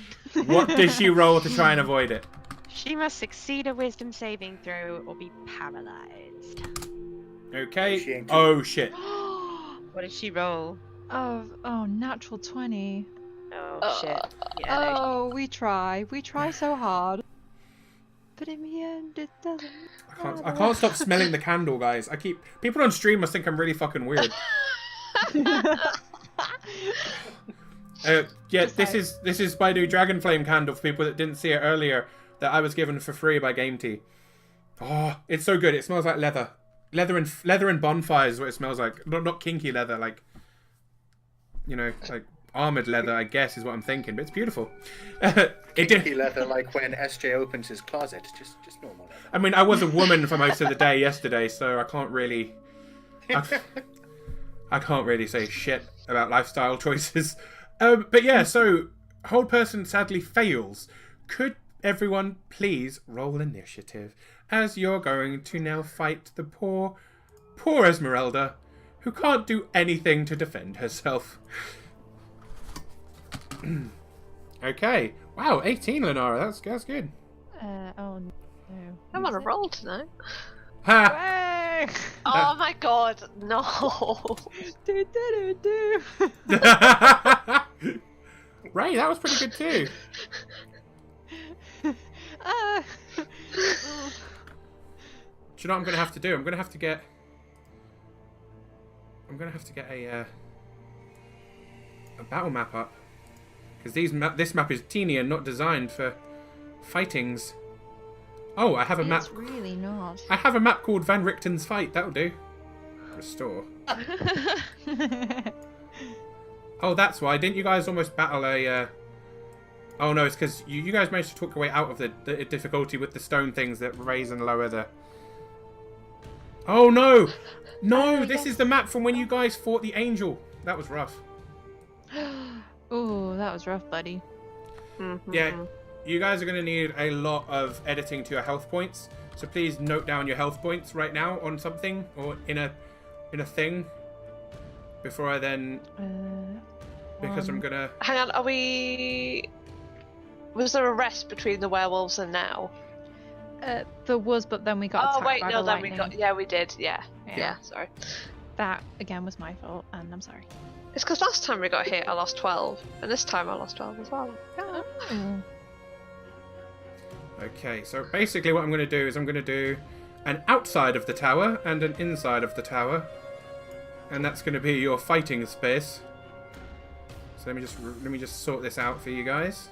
What does she roll to try and avoid it? She must succeed a wisdom saving throw or be paralyzed. She Okay. ain't Oh shit. What did she roll? Oh, natural 20. Oh shit. Yeah, no, Oh, we try so hard. But in the end, it doesn't I can't stop smelling the candle, guys. People on stream must think I'm really fucking weird. Yeah, Just this is my new Dragon Flame candle for people that didn't see it earlier that I was given for free by Game Tea. Oh, it's so good. It smells like leather. Leather and bonfires is what it smells like. Not kinky leather, like, you know, like armored leather, I guess is what I'm thinking, but it's beautiful. kinky leather, like when SJ opens his closet, just normal leather. I mean, I was a woman for most of the day yesterday, so I can't really I can't really say shit about lifestyle choices. But yeah, so Hold Person sadly fails. Could everyone please roll initiative, as you're going to now fight the poor Esmeralda, who can't do anything to defend herself. Okay. Wow, 18, Lenara. That's good. Oh no. I'm on a roll tonight. Ha! Hey! Oh my god, no. Do, do, do, Ray, that was pretty good too. do. Do you know what I'm gonna have to do? I'm gonna have to get a battle map up, because this map is teeny and not designed for fightings. Oh, I have a map. It's really not. I have a map called Van Richten's Fight. That'll do. Restore. Oh, that's why. Didn't you guys almost battle a? Oh no, it's because you guys managed to talk your way out of the difficulty with the stone things that raise and lower the. Oh no! No, this is the map from when you guys fought the angel. That was rough. Oh, that was rough, buddy. Yeah, you guys are going to need a lot of editing to your health points. So please note down your health points right now on something or in a thing before I then, because I'm gonna. Hang on, was there a rest between the werewolves and now? There was, but then we got Oh attacked wait, by no, the then lightning. we did, yeah, sorry. That again was my fault, and I'm sorry. It's because last time we got hit I lost 12, and this time I lost 12 as well. Oh. Okay, so basically what I'm going to do is I'm going to do an outside of the tower and an inside of the tower, and that's going to be your fighting space. So let me just sort this out for you guys,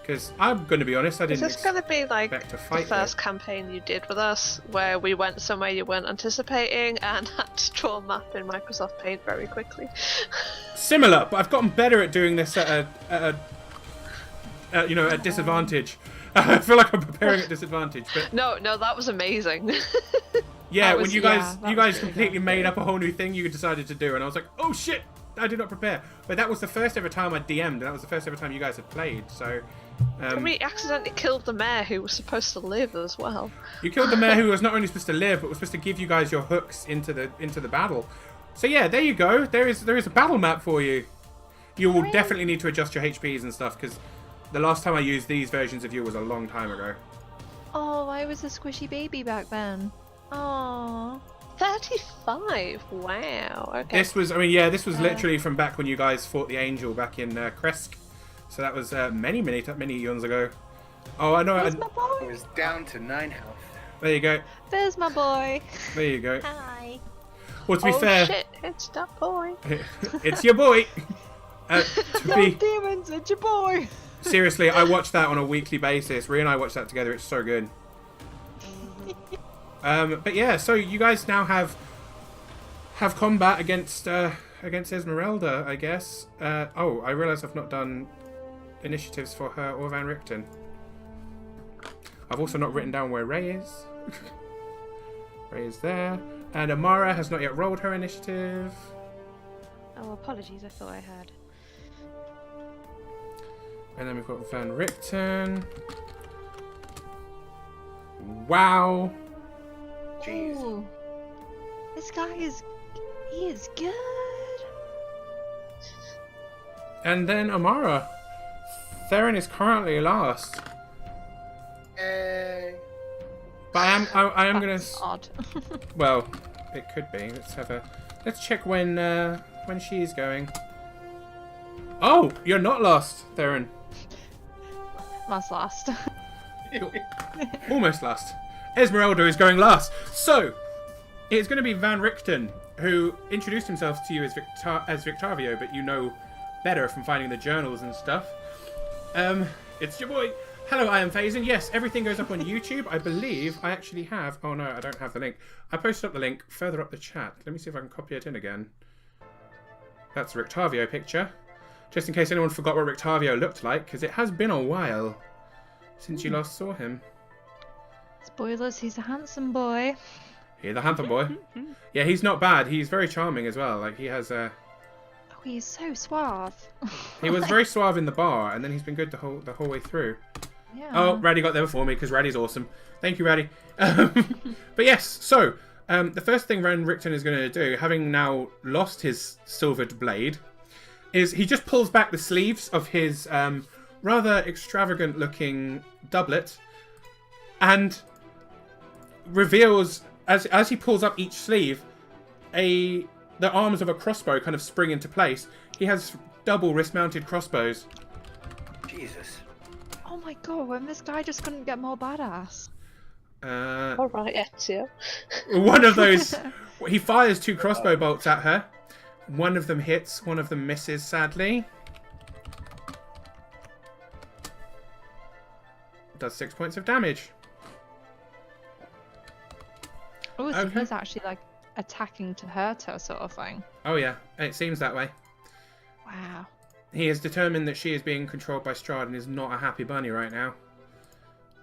because I'm going to be honest, I Is didn't this going to be like expect to the fight first campaign you did with us, where we went somewhere you weren't anticipating and had to draw a map in Microsoft Paint very quickly? Similar, but I've gotten better at doing this at a disadvantage. I feel like I'm preparing at disadvantage, but No, that was amazing. yeah, That when was- you yeah, guys that was really completely good. made up a whole new thing you decided to do, and I was like, oh shit, I did not prepare. But that was the first ever time I DM'd, and that was the first ever time you guys had played. So And we accidentally killed the mayor who was supposed to live as well. you killed the mayor who was not only supposed to live, but was supposed to give you guys your hooks into the battle. So yeah, there you go. There is a battle map for you. You will definitely need to adjust your HPs and stuff, because the last time I used these versions of you was a long time ago. Oh, I was a squishy baby back then. Oh. 35. Wow. Okay. This was literally from back when you guys fought the angel back in Kresk. So that was many eons ago. Oh, I know. There's my It boy. was down to 9 health. There you go. There's my boy. There you go. Hi. Well, to be Oh fair, shit! It's that boy. it's your boy. To be Demons, it's your boy. seriously, I watch that on a weekly basis. Rhea and I watch that together. It's so good. But yeah, so you guys now have combat against Esmeralda, I guess. Oh, I realise I've not done initiatives for her or Van Richten. I've also not written down where Ray is. Ray is there. And Amara has not yet rolled her initiative. Oh, apologies. I thought I had. And then we've got Van Richten. Wow. Jeez. Ooh. This guy is good. And then Amara. Theron is currently last. Hey. But I am gonna. That's odd. Well, it could be. Let's check when she's going. Oh, you're not lost, Theron. That's last. Almost last. Esmeralda is going last. So, it's going to be Van Richten, who introduced himself to you as Victavio, but you know better from finding the journals and stuff. It's your boy. Hello, I am Phazon. Yes, everything goes up on YouTube. I believe I actually have... Oh no, I don't have the link. I posted up the link further up the chat. Let me see if I can copy it in again. That's a Rictavio picture. Just in case anyone forgot what Rictavio looked like, because it has been a while since you last saw him. Spoilers, he's a handsome boy. He's a handsome boy. Yeah, he's not bad. He's very charming as well. Like, he has a... Oh, he's so suave. He was very suave in the bar, and then he's been good the whole way through. Yeah. Oh, Raddy got there before me, because Raddy's awesome. Thank you, Raddy. But yes, so, the first thing Van Richten is going to do, having now lost his silvered blade, is he just pulls back the sleeves of his rather extravagant-looking doublet, and reveals, as he pulls up each sleeve, the arms of a crossbow kind of spring into place. He has double wrist-mounted crossbows. Jesus. Oh my god, when this guy just couldn't get more badass. Alright, Ezio. One of those... He fires 2 crossbow bolts at her. One of them hits, one of them misses, sadly. Does 6 points of damage. Oh, so Okay. he's actually like attacking to hurt her sort of thing. Oh yeah, it seems that way. Wow. He is determined that she is being controlled by Strahd and is not a happy bunny right now.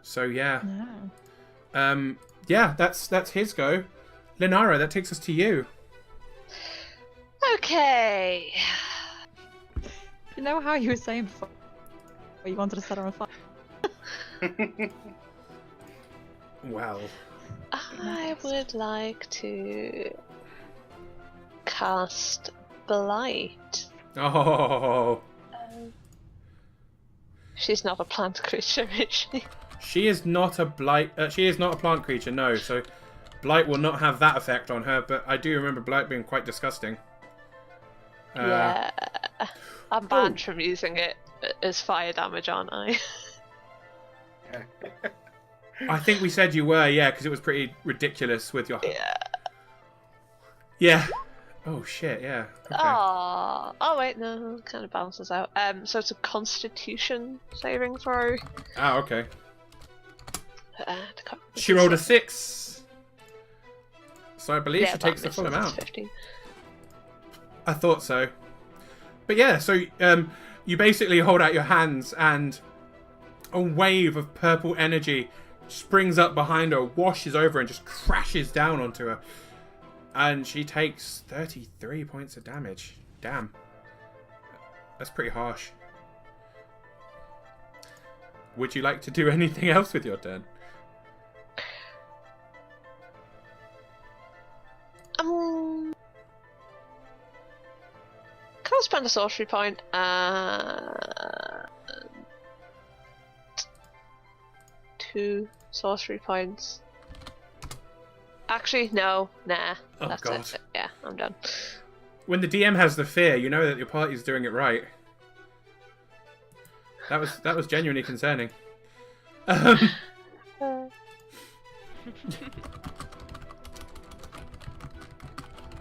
So yeah. No. Yeah, that's his go. Linara, that takes us to you. Okay. You know how you were saying before, where you wanted to set her on fire? Well. I would like to cast Blight. Oh. She's not a plant creature, is she? She is not a blight. She is not a plant creature, no. So blight will not have that effect on her. But I do remember blight being quite disgusting. Yeah. I'm banned from using it as fire damage, aren't I? I think we said you were, yeah, because it was pretty ridiculous with your. Yeah. Yeah. Oh shit, yeah. Okay. Oh wait, no, it kind of balances out. So it's a Constitution saving throw. Ah, okay. To cover She rolled a 6. So I believe yeah, she that takes the full misses, it's amount. 15. I thought so. But yeah, so you basically hold out your hands and a wave of purple energy springs up behind her, washes over and just crashes down onto her. And she takes 33 points of damage. Damn. That's pretty harsh. Would you like to do anything else with your turn? Can I spend a sorcery point? 2 sorcery points. Actually, no, nah. Oh, That's God. it. Yeah, I'm done. When the DM has the fear, you know that your party's doing it right. That was genuinely concerning.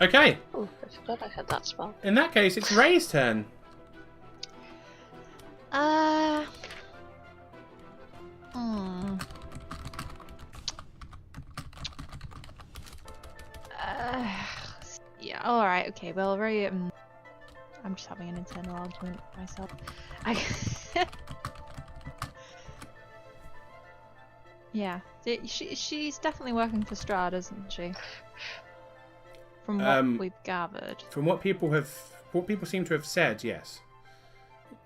Okay. Oh, I forgot I had that spell. In that case, it's Ray's turn. Yeah, alright, okay, well, Ray, I'm just having an internal argument with myself. Yeah, she's definitely working for Strahd, isn't she? From what we've gathered. From what people seem to have said, yes.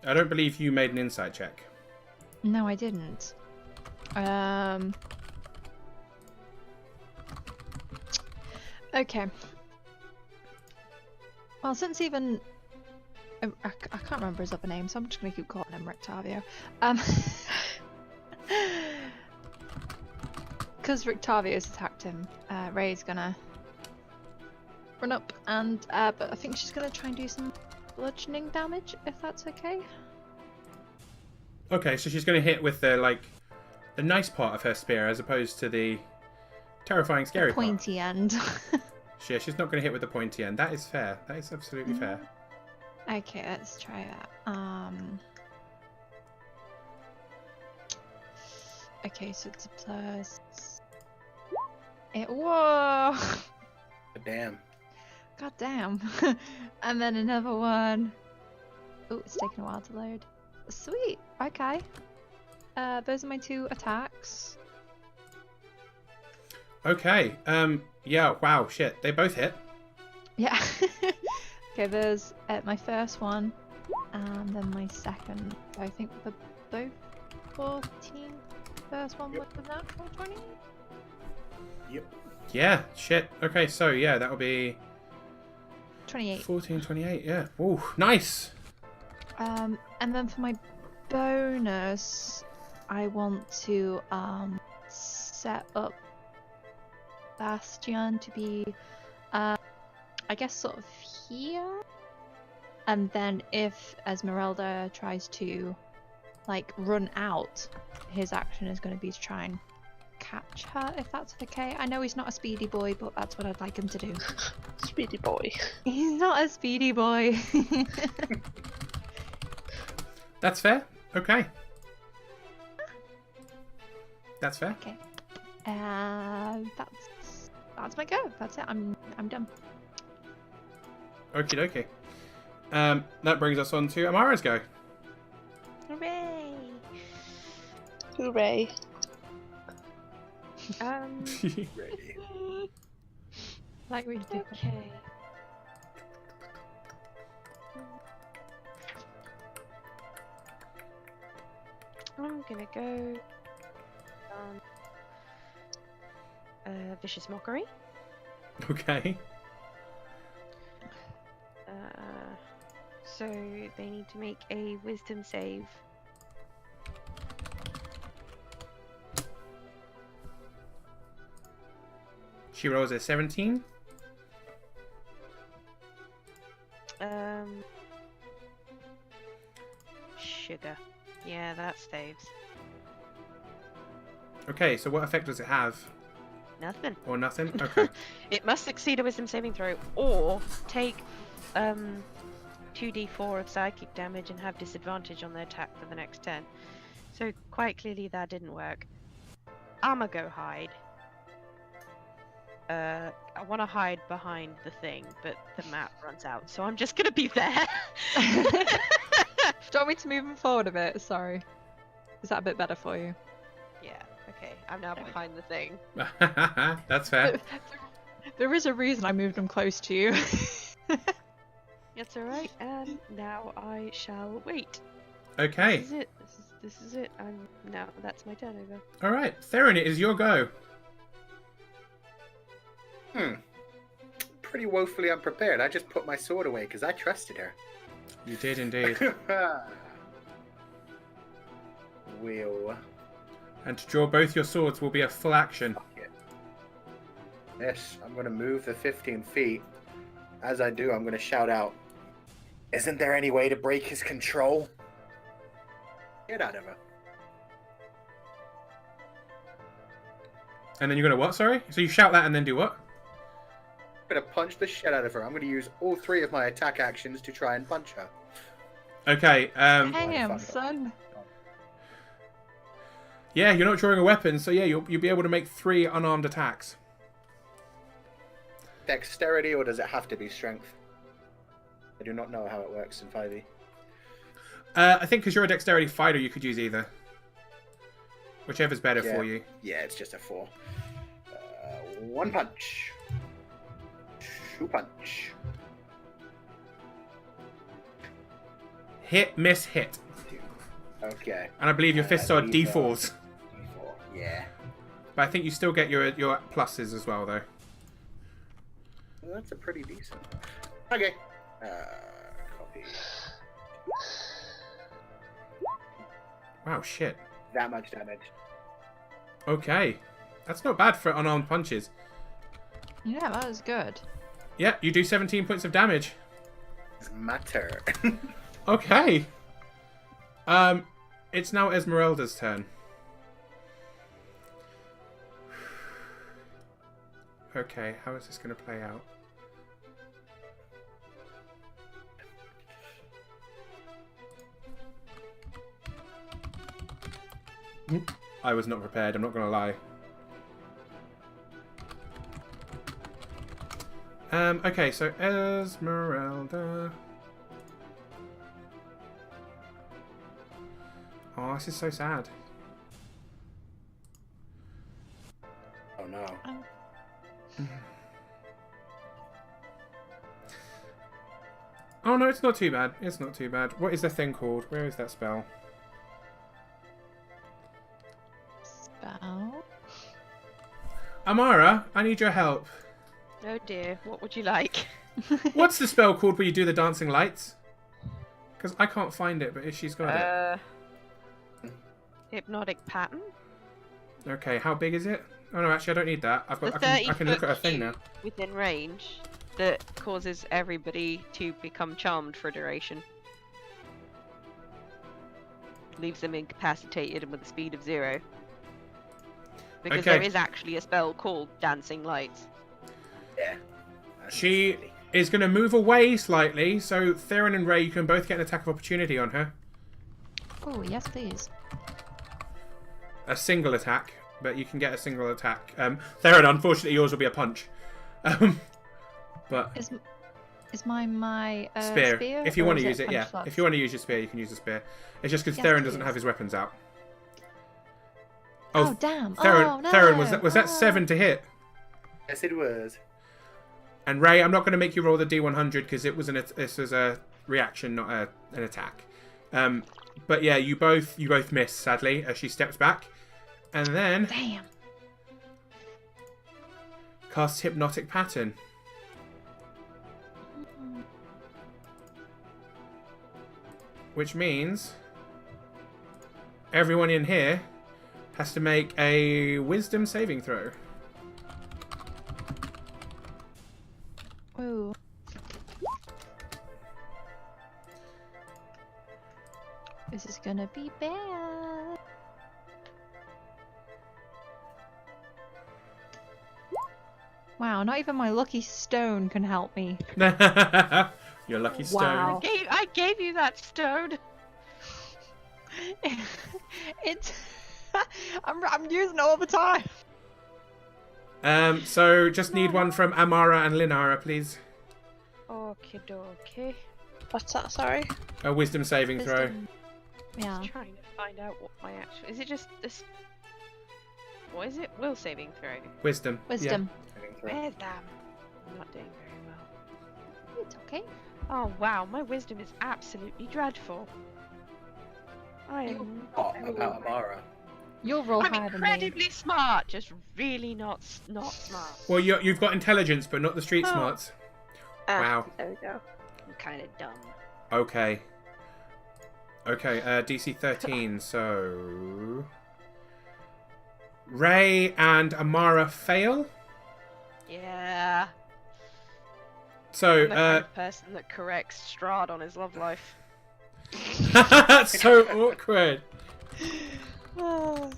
I don't believe you made an insight check. No, I didn't. Okay. Well, since even I can't remember his other name, so I'm just gonna keep calling him Rictavio. because Rictavia's attacked him, Ray's gonna run up and, but I think she's gonna try and do some bludgeoning damage, if that's okay. Okay, so she's going to hit with the nice part of her spear as opposed to the terrifying, scary The pointy end. Yeah, she's not going to hit with the pointy end. That is fair. That is absolutely fair. Okay, let's try that. Okay, so it's a plus. Whoa! Damn. God damn. And then another one. Oh, it's taking a while to load. Sweet. Okay. Those are my 2 attacks. Okay. Yeah. Wow. Shit. They both hit. Yeah. Okay, there's my first one, and then my second. I think they're both 14. First one was the natural 20. Yep. Yeah. Shit. Okay. So yeah, that'll be 28. 14, 28. Yeah. Ooh. Nice. And then for my bonus, I want to set up Bastion to be, I guess, sort of here. And then if Esmeralda tries to, like, run out, his action is going to be to try and catch her, if that's okay. I know he's not a speedy boy, but that's what I'd like him to do. Speedy boy. He's not a speedy boy. That's fair. Okay. That's fair. Okay. That's my go. That's it. I'm done. Okie dokie. That brings us on to Amara's go. Hooray! Hooray. Ready. Like we did. Okay. I'm gonna go Vicious Mockery. Okay. So they need to make a Wisdom save. She rolls a 17. Sugar. Yeah, that saves. Okay, so what effect does it have? Nothing. Or nothing? Okay. It must succeed a Wisdom saving throw, or take 2d4 of psychic damage and have disadvantage on their attack for the next 10. So quite clearly that didn't work. I'ma go hide. I want to hide behind the thing, but the map runs out, so I'm just gonna be there. Do you want me to move him forward a bit? Sorry. Is that a bit better for you? Yeah. Okay. I'm now behind the thing. That's fair. There is a reason I moved him close to you. That's all right. And now I shall wait. Okay. This is it. This is it. Now that's my turn over. All right. Theron, it is your go. Pretty woefully unprepared. I just put my sword away because I trusted her. You did indeed. Will. And to draw both your swords will be a full action. Yes, I'm going to move the 15 feet. As I do, I'm going to shout out, "Isn't there any way to break his control?" Get out of her. And then you're going to what, sorry? So you shout that and then do what? I'm going to punch the shit out of her. I'm going to use all 3 of my attack actions to try and punch her. Okay. Damn, son. Yeah, you're not drawing a weapon, so yeah, you'll be able to make 3 unarmed attacks. Dexterity, or does it have to be strength? I do not know how it works in 5e. I think because you're a dexterity fighter, you could use either. Whichever's better for you. Yeah, it's just a 4. 1 punch. 2 punch. Hit, miss, hit. Okay. And I believe your fists are these are D4s. D4. Yeah. But I think you still get your pluses as well, though. Well, that's a pretty decent. Okay. Copy. Wow, shit. That much damage. Okay. That's not bad for unarmed punches. Yeah, that was good. Yeah, you do 17 points of damage. It's my turn. Okay. It's now Esmeralda's turn. Okay, how is this going to play out? I was not prepared, I'm not going to lie. Okay, so Esmeralda. Oh, this is so sad. Oh no. Oh no, it's not too bad. It's not too bad. What is the thing called? Where is that spell? Spell. Amara, I need your help. Oh dear, what would you like? What's the spell called where you do the dancing lights? Because I can't find it, but she's got it. Hypnotic pattern? Okay, how big is it? Oh no, actually I don't need that. I've got. The I can look at a 30-foot thing now. cube within range that causes everybody to become charmed for a duration. Leaves them incapacitated and with a speed of 0. Because Okay. there is actually a spell called Dancing Lights. Yeah. That's She silly. is going to move away slightly, so Theron and Ray, you can both get an attack of opportunity on her. Oh, yes, please. A single attack, but you can get a single attack. Theron, unfortunately, yours will be a punch. But Is mine my spear. If you or want is to use it, punch yeah. slots? If you want to use your spear, you can use the spear. It's just because Yes, Theron doesn't please. have his weapons out. Oh, damn. Theron, Oh, no. Theron, was that Oh. 7 to hit? Yes, it was. And Ray, I'm not going to make you roll the D100 because this was a reaction, not an attack. But yeah, you both miss sadly as she steps back, and then Damn. casts hypnotic pattern. Which means everyone in here has to make a wisdom saving throw. Ooh. This is gonna be bad. Wow, not even my lucky stone can help me. Your lucky stone. Wow. I gave you that stone! It's I'm using it all the time. So just need one from Amara and Linara, please. Okie dokie. What's that? Sorry. A wisdom saving throw. Wisdom. Yeah. Just trying to find out what my actual. Is it just this? What is it? Will saving throw. Wisdom. Wisdom. Where's that? I'm not doing very well. It's okay. Oh wow, my wisdom is absolutely dreadful. I am. Oh, about Amara. You'll roll I'm higher than me. incredibly smart, just really not smart. Well, you've got intelligence, but not the street Oh. smarts. Ah, Wow. There we go. I'm kind of dumb. Okay. Okay, DC 13, so... Ray and Amara fail. Yeah. So, I'm the kind of person that corrects Strahd on his love life. that's so awkward. So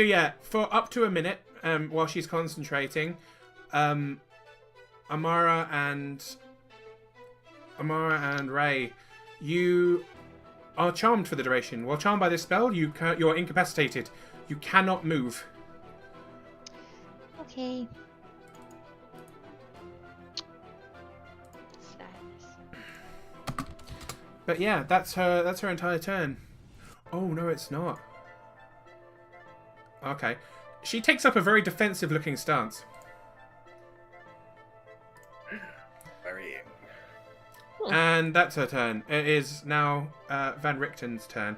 yeah, for up to a minute, while she's concentrating, Amara and Ray, you are charmed for the duration. While charmed by this spell, you're incapacitated. You cannot move. Okay. Sadness. But yeah, that's her entire turn. Oh no, it's not. Okay. She takes up a very defensive looking stance. Very. And that's her turn. It is now Van Richten's turn.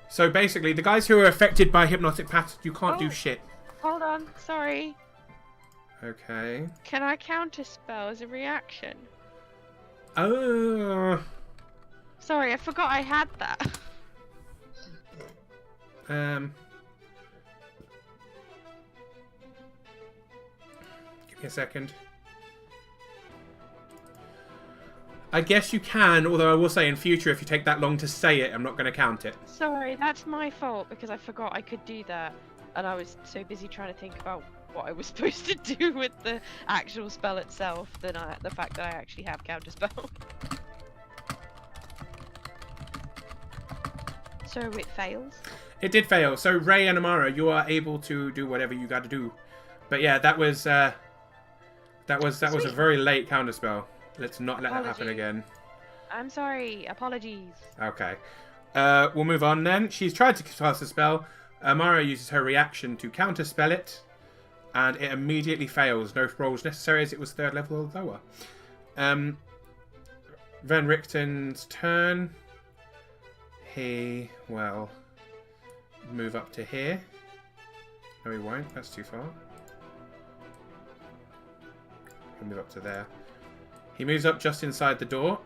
So basically, the guys who are affected by hypnotic pattern, you can't do Oh. shit. Hold on, sorry. Okay. Can I counter spell as a reaction? Oh. Sorry, I forgot I had that. a second. I guess you can, although I will say in future, if you take that long to say it, I'm not going to count it. Sorry, that's my fault because I forgot I could do that, and I was so busy trying to think about what I was supposed to do with the actual spell itself than the fact that I actually have counterspell. So it fails. It did fail. So Ray and Amara, you are able to do whatever you got to do. But yeah, that was a very late counterspell. Let's not let that happen again. I'm sorry. Apologies. Okay. We'll move on then. She's tried to cast a spell. Amara uses her reaction to counterspell it, and it immediately fails. No rolls necessary as it was 3rd level or lower. Van Richten's turn. He will move up to here. No, he won't. That's too far. He'll move up to there. He moves up just inside the door.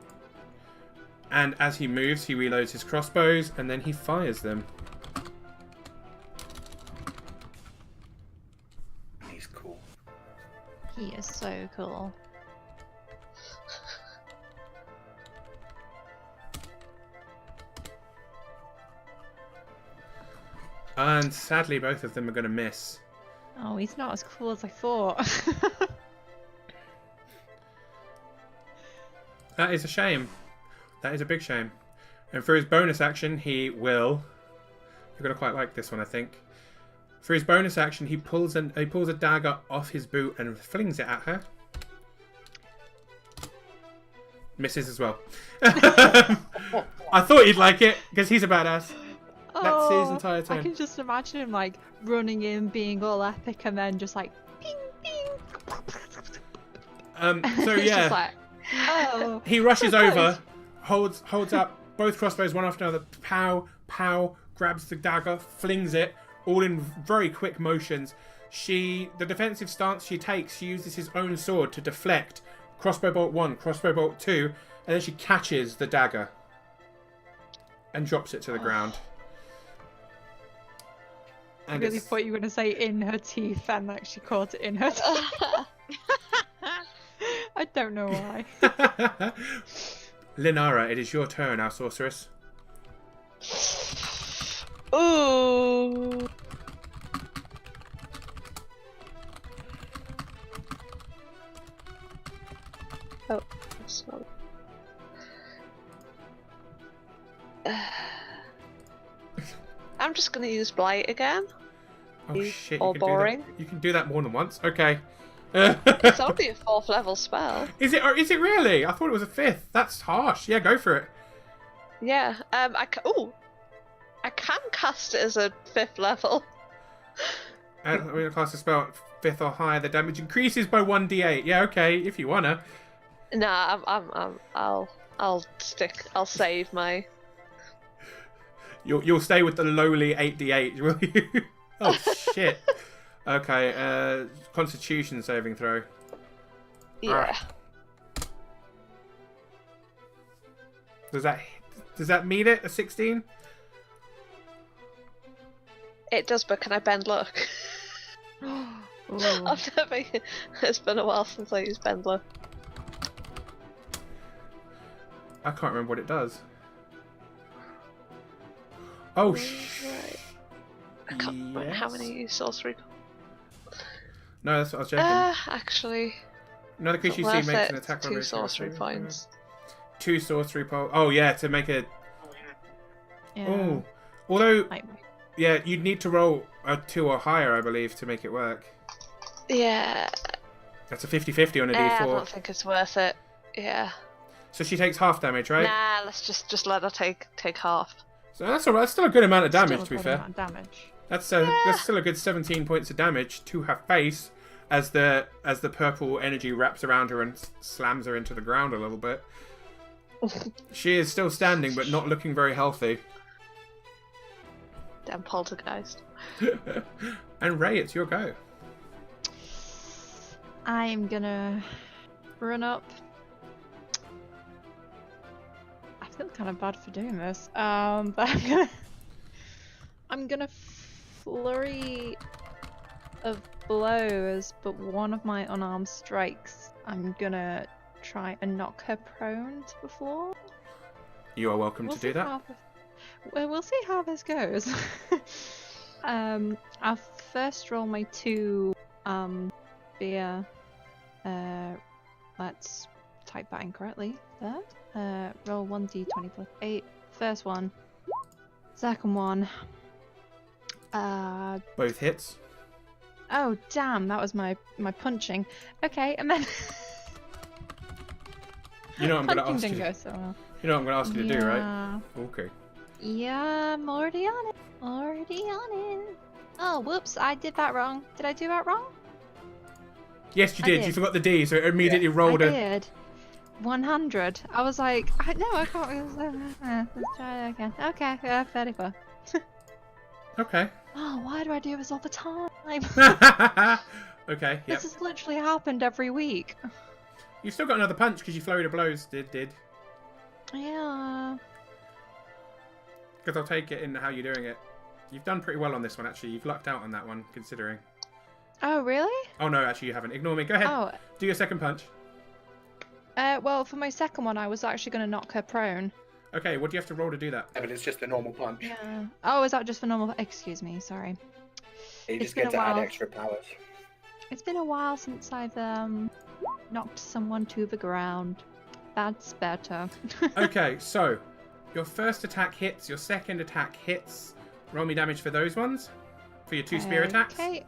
And as he moves, he reloads his crossbows and then he fires them. He's cool. He is so cool. And sadly, both of them are going to miss. Oh, he's not as cool as I thought. That is a shame. That is a big shame. And for his bonus action, he will... You're going to quite like this one, I think. For his bonus action, he pulls a dagger off his boot and flings it at her. Misses as well. I thought he'd like it, because he's a badass. That's his entire turn. I can just imagine him like running in, being all epic, and then just like ping, ping. So It's yeah, just like, oh. he rushes over, holds up both crossbows one after another. Pow, pow, grabs the dagger, flings it, all in very quick motions. The defensive stance she takes, she uses his own sword to deflect crossbow bolt 1, crossbow bolt 2, and then she catches the dagger and drops it to the ground. I And really thought you were going to say in her teeth and like she caught it in her teeth. I don't know why. Linara, it is your turn, our sorceress. Ooh. Oh, that's not... I'm just gonna use Blight again. Oh shit! All you can boring. Do that. You can do that more than once. Okay. It's only a 4th level spell. Is it? Or is it really? I thought it was a 5th. That's harsh. Yeah, go for it. Yeah. I can cast it as a 5th level. We're gonna cast a spell at 5th or higher. The damage increases by 1d8. Yeah, okay. If you wanna. Nah, I'll save my. You'll stay with the lowly 8d8, will you? Oh shit. Okay. Constitution saving throw. Yeah. Does that meet it? A 16? It does, but can I bend luck? It's been a while since I used bend luck. I can't remember what it does. Oh Right. I can't remember how many sorcery. No, that's what I was joking. Actually. Another creature you see worth makes an it. attack 2 roll. sorcery points. 2 sorcery points. Oh yeah, to make a. Yeah. Oh, although Like, yeah, you'd need to roll a 2 or higher, I believe, to make it work. Yeah. That's a 50-50 on a I d4. don't think it's worth it. Yeah. So she takes half damage, right? Nah, let's just let her take half. So that's alright. That's still a good amount of damage, still to be a good fair. amount of damage. That's still a good 17 points of damage to her face as the purple energy wraps around her and slams her into the ground a little bit. She is still standing, but not looking very healthy. Damn poltergeist. And Ray, it's your go. I'm gonna run up. I feel kind of bad for doing this, but I'm gonna flurry of blows, but one of my unarmed strikes, I'm gonna try and knock her prone to the floor. You are welcome to do that. Well, we'll see how this goes. I'll first roll my 2 spear. Let's type that incorrectly. There. Roll 1d20 plus 8. First one. Second one. Both hits. Oh damn! That was my punching. Okay, and then. You know what I'm gonna punching ask didn't you. go so well. You know what I'm gonna ask you to do, right? Yeah. Okay. Yeah, I'm already on it. Already on it. Oh, whoops! I did that wrong. Did I do that wrong? Yes, you I did. did. You forgot the D, so it immediately rolled I a. did. 100. I was like, no, I can't. Let's try it again. Okay, 34. Okay. Oh, why do I do this all the time? Okay. Yep. This has literally happened every week. You still got another punch because you flurried of blows. Did. Yeah. Because I'll take it in how you're doing it. You've done pretty well on this one, actually. You've lucked out on that one, considering. Oh, really? Oh no, actually you haven't. Ignore me. Go ahead. Oh. Do your second punch. Well, for my second one, I was actually going to knock her prone. Okay, what do you have to roll to do that? Yeah, but it's just a normal punch. Yeah. Oh, is that just for normal? Excuse me, sorry. You It's just been get a to add while. extra powers. It's been a while since I've knocked someone to the ground. That's better. Okay, so your first attack hits, your second attack hits. Roll me damage for those ones. For your 2 spear attacks. Okay.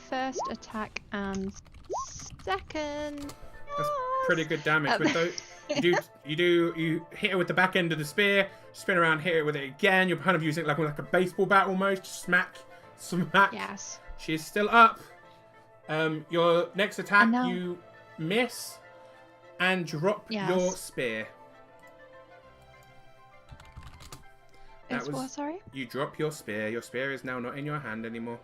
First attack and second. That's pretty good damage with those. You hit her with the back end of the spear, spin around, hit her with it again. You're kind of using it like a baseball bat almost. Smack. Yes. She's still up. Your next attack, know. you miss and drop Yes. your spear. That It's what, sorry? You drop your spear. Your spear is now not in your hand anymore.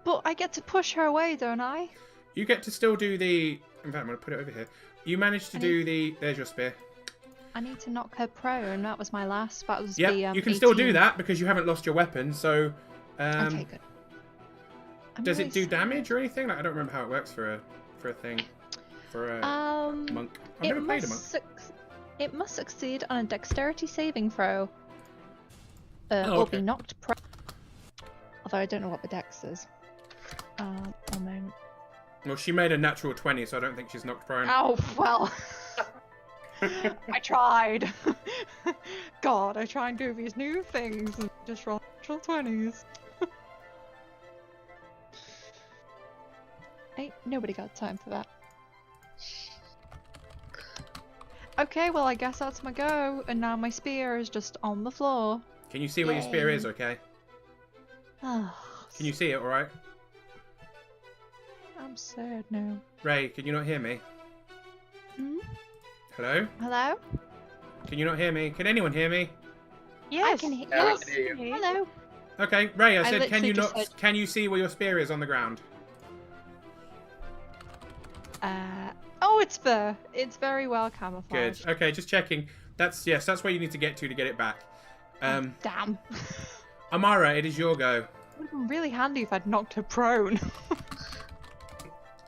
But I get to push her away, don't I? You get to still do the. In fact, I'm going to put it over here. You managed to I do the. There's your spear. I need to knock her prone. That was my last. That was Yeah, the. you can still do 18. that because you haven't lost your weapon. So, Okay, good. I'm does really it do sorry. damage or anything? Like, I don't remember how it works for a thing, for a monk. I've never played a monk. It must succeed on a dexterity saving throw. Or okay. be knocked prone. Although I don't know what the dex is. One moment. Well, she made a natural 20, so I don't think she's knocked prone. Oh, well. I tried. God, I try and do these new things and just roll natural 20s. Ain't nobody got time for that. Okay, well, I guess that's my go, and now my spear is just on the floor. Can you see where your spear Yay. is? Okay. Oh, Can you see it? All right. I'm sad now. Ray, can you not hear me? Hmm? Hello? Hello? Can you not hear me? Can anyone hear me? Yes. I can hear. Yeah, we Yes. can hear you. Hello. Okay, Ray, I I said, can literally you just not? heard- Can you see where your spear is on the ground? Oh, it's there. It's very well Good. camouflaged. Okay, just checking. That's where you need to get it back. Damn. Amara, it is your go. Would have been really handy if I'd knocked her prone.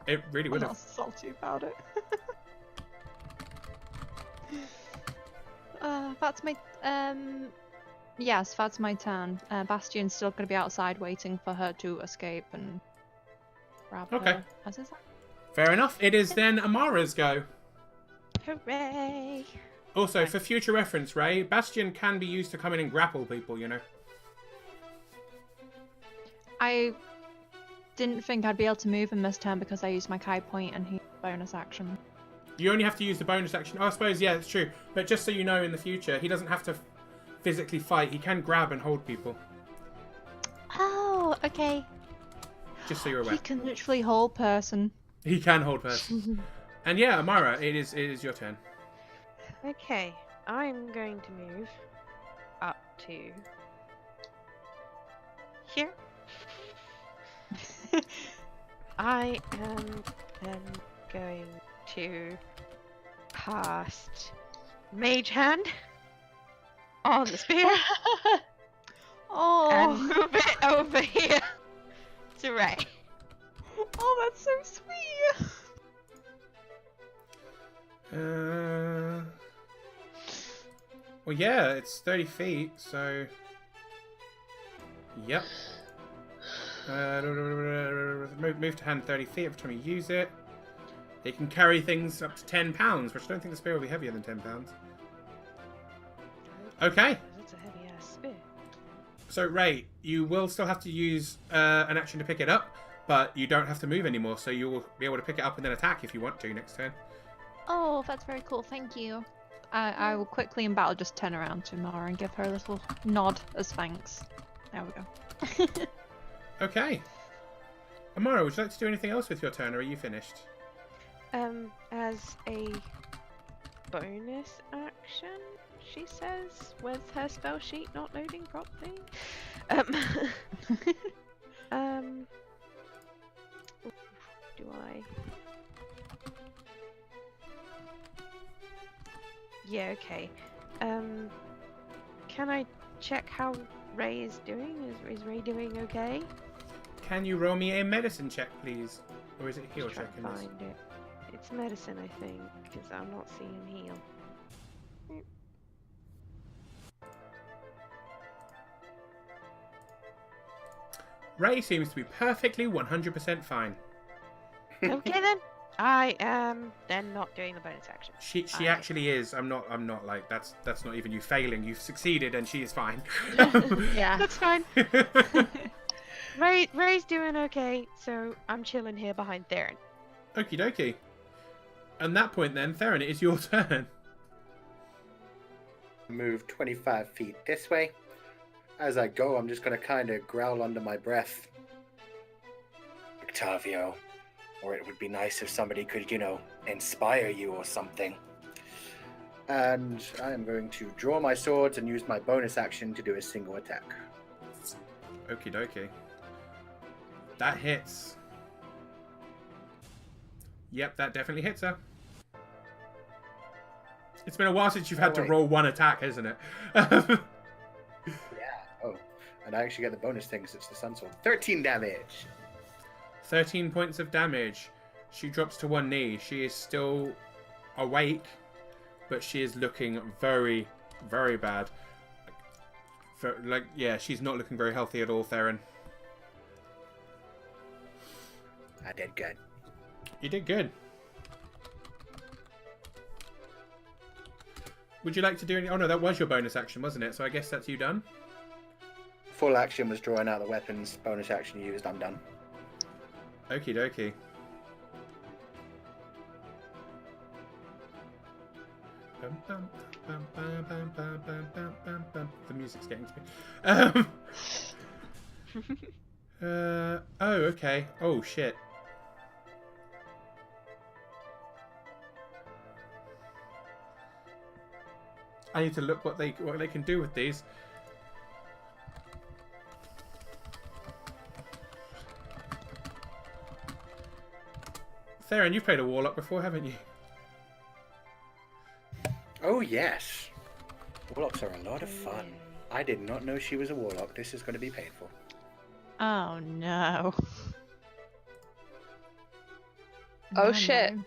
It really I'm would not have. salty about it. That's my yes, that's my turn. Bastion's still gonna be outside waiting for her to escape and grab Okay. her. As is that? Fair enough. It is then Amara's go. Hooray. Also, for future reference, Ray, Bastion can be used to come in and grapple people, you know. I didn't think I'd be able to move him this turn because I used my Kai point and he bonus action. You only have to use the bonus action. Oh, I suppose, yeah, it's true. But just so you know in the future, he doesn't have to physically fight. He can grab and hold people. Oh, okay. Just so you're aware. He can literally hold person. He can hold person. And yeah, Amara, it is your turn. Okay, I'm going to move up to here. I am then going to cast Mage Hand on the spear Oh. and move it over here. Ray. Oh, that's so sweet. Well, yeah, it's 30 feet, so. Yep. Move to hand 30 feet every time you use it. It can carry things up to 10 pounds, which I don't think the spear will be heavier than 10 pounds. Okay. That's a heavy ass spear. So, Ray, you will still have to use an action to pick it up, but you don't have to move anymore, so you will be able to pick it up and then attack if you want to next turn. Oh, that's very cool. Thank you. I will quickly in battle just turn around to Mara and give her a little nod as thanks. There we go. Okay. Amara, would you like to do anything else with your turn, or are you finished? As a bonus action, she says, with her spell sheet not loading properly. Do I? Yeah, okay. Can I check how Ray is doing? Is Ray doing okay? Can you roll me a medicine check, please? Or is it heal Just trying check to in this? find it. It's medicine, I think, because I'm not seeing heal. Ray seems to be perfectly 100% fine. Okay then. I am then not doing the bonus action. She actually is. I'm not like that's not even you failing. You've succeeded and she is fine. Yeah. That's fine. Ray's doing okay, so I'm chilling here behind Theron. Okie dokie. At that point then, Theron, it is your turn. Move 25 feet this way. As I go, I'm just going to kind of growl under my breath. Octavio. Or it would be nice if somebody could, inspire you or something. And I am going to draw my swords and use my bonus action to do a single attack. Okie dokie. That hits. Yep, that definitely hits her. It's been a while since you've had to wait. roll one attack, hasn't it? Yeah. Oh, and I actually get the bonus thing because it's the sun sword. 13 damage. 13 points of damage. She drops to one knee. She is still awake, but she is looking very, very bad. She's not looking very healthy at all, Theron. I did good. You did good. Would you like to do any... Oh, no, that was your bonus action, wasn't it? So I guess that's you done? Full action was drawing out the weapons. Bonus action used. I'm done. Okie dokie. The music's getting to me. Oh, okay. Oh, shit. I need to look what they can do with these. Theron, you've played a warlock before, haven't you? Oh, yes. Warlocks are a lot of fun. I did not know she was a warlock. This is going to be painful. Oh no. Oh, No, shit. no.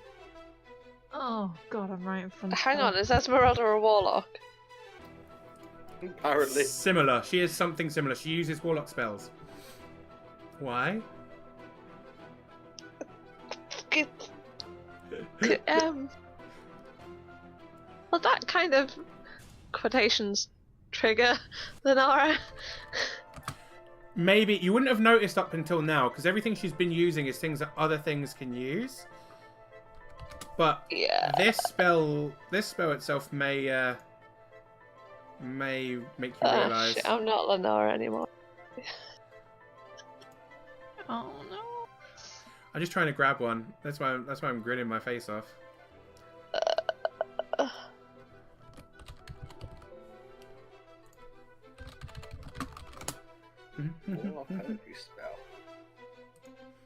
Oh god, I'm right in front of Hang her. on, is Esmeralda a warlock? Apparently. Similar. She is something similar. She uses warlock spells. Why? Well, that kind of quotations trigger Lenara. Maybe you wouldn't have noticed up until now because everything she's been using is things that other things can use. But Yeah. this spell itself may make you realise. Shit, I'm not Lenara anymore. Oh no. I'm just trying to grab one. That's why I'm grinning my face off. Warlock energy spell.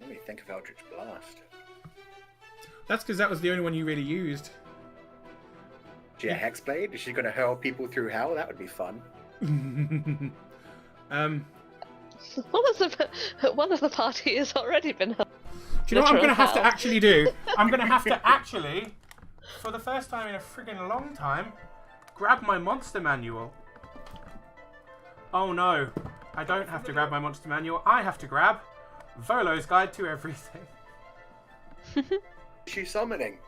Let me think of Eldritch Blast. That's because that was the only one you really used. She a Hexblade? Is she going to hurl people through hell? That would be fun. One of the party has already been held. Do you know what I'm going to Literal have to hell. actually do? I'm going to have to actually, for the first time in a friggin' long time, grab my monster manual. Oh no, I don't have to grab my monster manual. I have to grab Volo's Guide to Everything. She's summoning.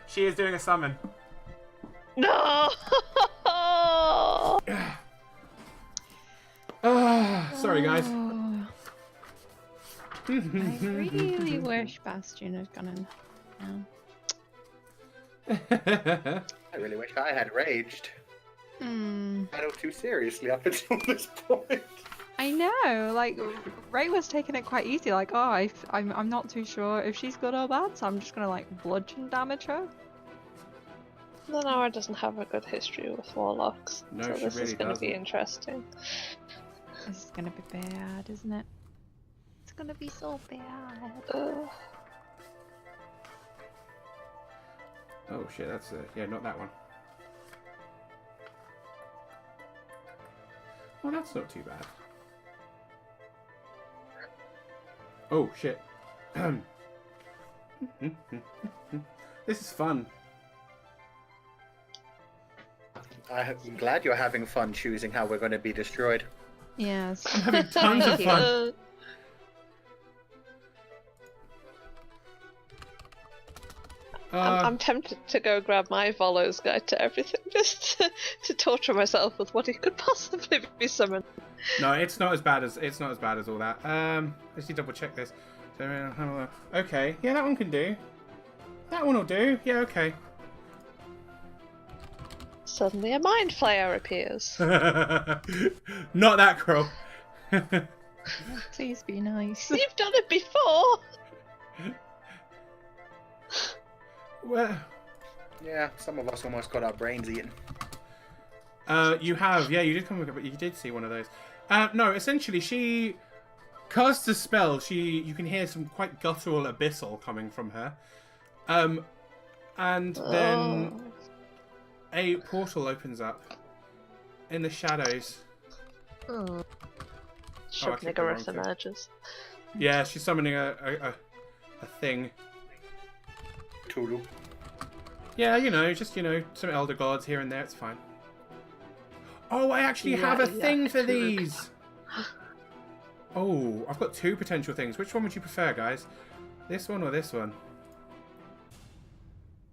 She is doing a summon. No. Sorry, guys. I really wish Bastion had gone in. No. I really wish I had raged. Hmm. I don't too seriously up until this point. I know, like Ray was taking it quite easy. Like, oh, I'm not too sure if she's good or bad, so I'm just gonna like bludgeon damage her. Lenora doesn't have a good history with warlocks, No, so she this is really going to be doesn't. interesting. This is gonna be bad, isn't it? It's gonna be so bad. Oh shit, that's it. Yeah, not that one. Well, that's not too bad. Oh shit. This is fun. I'm glad you're having fun choosing how we're going to be destroyed. Yes. I'm having tons of fun. I'm tempted to go grab my Volo's Guide to Everything just to torture myself with what he could possibly be summoned. No, it's not as bad as all that. Let's double check this. Okay, yeah, that one can do. That one will do. Yeah, okay. Suddenly a mind flayer appears. Not that crow. Please be nice. You've done it before! Well, Yeah, some of us almost got our brains eaten. you have, yeah, you did come, but you did see one of those. No, essentially, she casts a spell. You can hear some quite guttural abyssal coming from her. And then a portal opens up in the shadows. Shub-Niggereth emerges. Yeah, she's summoning a thing. Toodle. Yeah, just some elder gods here and there. It's fine. Oh, I actually have a thing for these. Oh, I've got two potential things. Which one would you prefer, guys? This one or this one?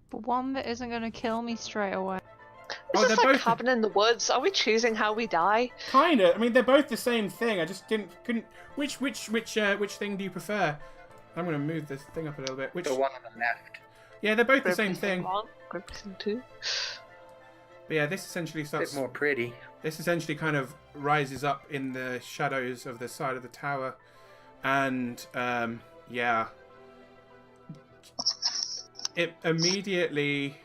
But one that isn't gonna kill me straight away. Is this they're like both Cabin in the Woods? Are we choosing how we die? Kinda. I mean, they're both the same thing. I just couldn't. Which thing do you prefer? I'm gonna move this thing up a little bit. Which? The one on the left. Yeah, they're both the same thing. One, Griffin 2. But yeah, this essentially A starts. bit more pretty. This essentially kind of rises up in the shadows of the side of the tower, and yeah, it immediately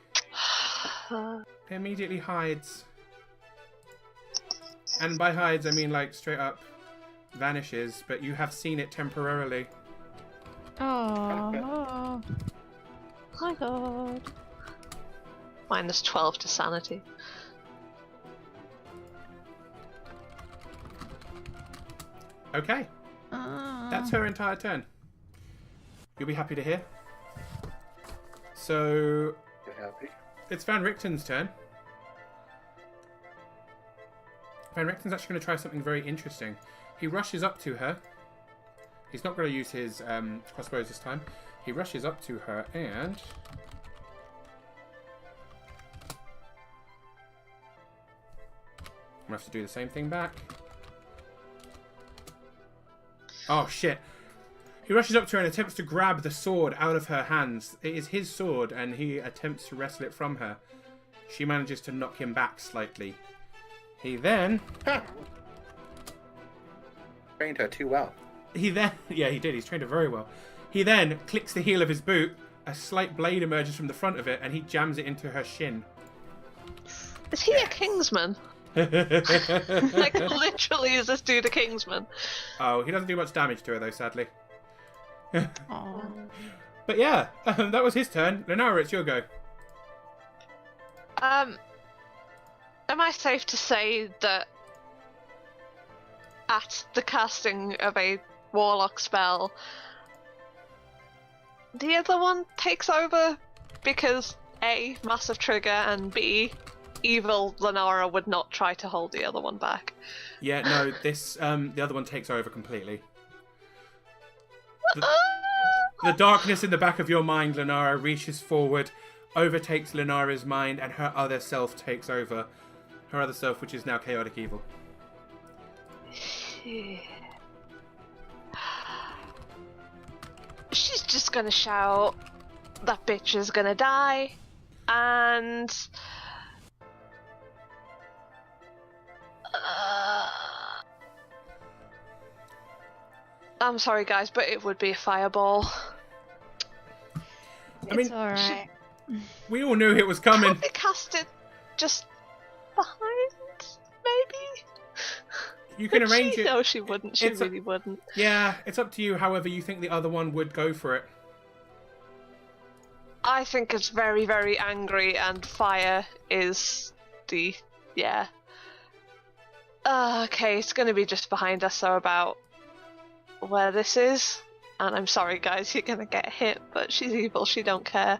hides. And by hides, I mean like straight up vanishes. But you have seen it temporarily. Oh. My god. Minus 12 to sanity. Okay, that's her entire turn. You'll be happy to hear. So You're happy? it's Van Richten's turn. Van Richten's actually going to try something very interesting. He rushes up to her. He's not going to use his crossbows this time. He rushes up to her and... I'm going to have to do the same thing back. Oh, shit. He rushes up to her and attempts to grab the sword out of her hands. It is his sword, and he attempts to wrestle it from her. She manages to knock him back slightly. He then... Trained her too well. Yeah, he did. He's trained her very well. He then clicks the heel of his boot. A slight blade emerges from the front of it, and he jams it into her shin. Is he a Kingsman? Like, literally, is this dude a Kingsman? Oh, he doesn't do much damage to her, though, sadly. Aw. But yeah, that was his turn. Lenara, it's your go. Am I safe to say that at the casting of a warlock spell, the other one takes over because A, massive trigger, and B, evil Lenara would not try to hold the other one back. Yeah, no, this the other one takes over completely. The darkness in the back of your mind, Lenara, reaches forward, overtakes Lenara's mind, and her other self takes over. Her other self, which is now chaotic evil. She's just gonna shout, that bitch is gonna die, and... I'm sorry guys, but it would be a fireball. It's alright. We all knew it was coming. Can't we cast it just behind, maybe? You can arrange it. No, she wouldn't. She It's really wouldn't. Yeah, it's up to you. However, you think the other one would go for it. I think it's very, very angry, and fire is the... yeah. Okay, it's gonna be just behind us, so about where this is. And I'm sorry guys, you're gonna get hit, but she's evil, she don't care.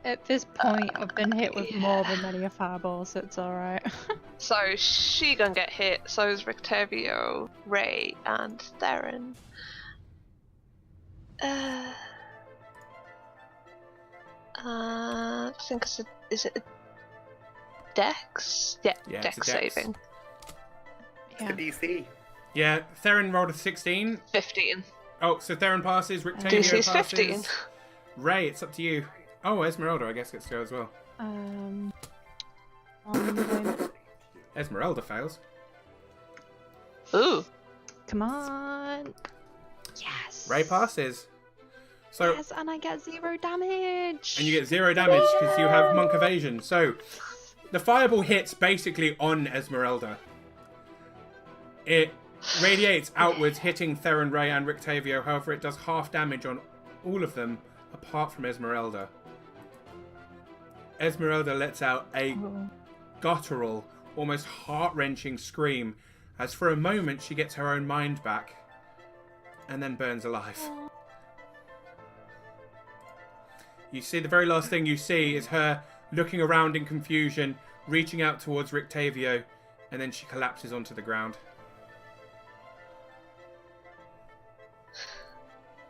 At this point, I've been hit with more than many a fireball, so it's alright. So she gonna get hit, so is Rictavio, Ray, and Theron. I think is it a Dex? Yeah, Yeah, Dex it's a Dex. saving. Yeah. The DC. Yeah, Theron rolled a 16. 15. Oh, so Theron passes, Rictavio DC's passes. 15. Ray, it's up to you. Oh, Esmeralda, I guess, gets to go as well. I'm Esmeralda fails. Ooh. Come on. Yes. Ray passes. So, Yes, and I get 0 damage. and you get 0 damage because you have Monk Evasion. So, the fireball hits basically on Esmeralda. It radiates outwards, hitting Theron, Ray, and Rictavio. However, it does half damage on all of them, apart from Esmeralda. Esmeralda lets out a guttural, almost heart-wrenching scream, as for a moment she gets her own mind back, and then burns alive. You see, the very last thing you see is her looking around in confusion, reaching out towards Rictavio, and then she collapses onto the ground.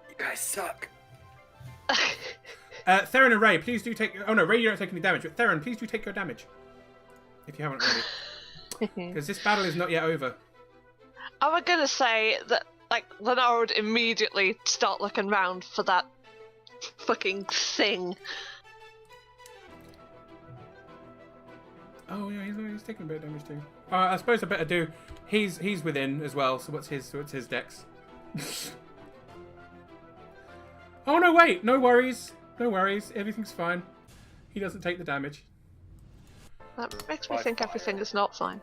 You guys suck. Theron and Ray, please do take... Oh no, Ray, you don't take any damage, but Theron, please do take your damage. If you haven't already. Because this battle is not yet over. I was gonna say that, like, Lenora would immediately start looking round for that fucking thing. Oh yeah, he's taking a bit of damage too. I suppose I better do... He's within as well, so what's his dex? Oh no, wait! No worries. No worries. Everything's fine. He doesn't take the damage. That makes me By think fire. everything is not fine.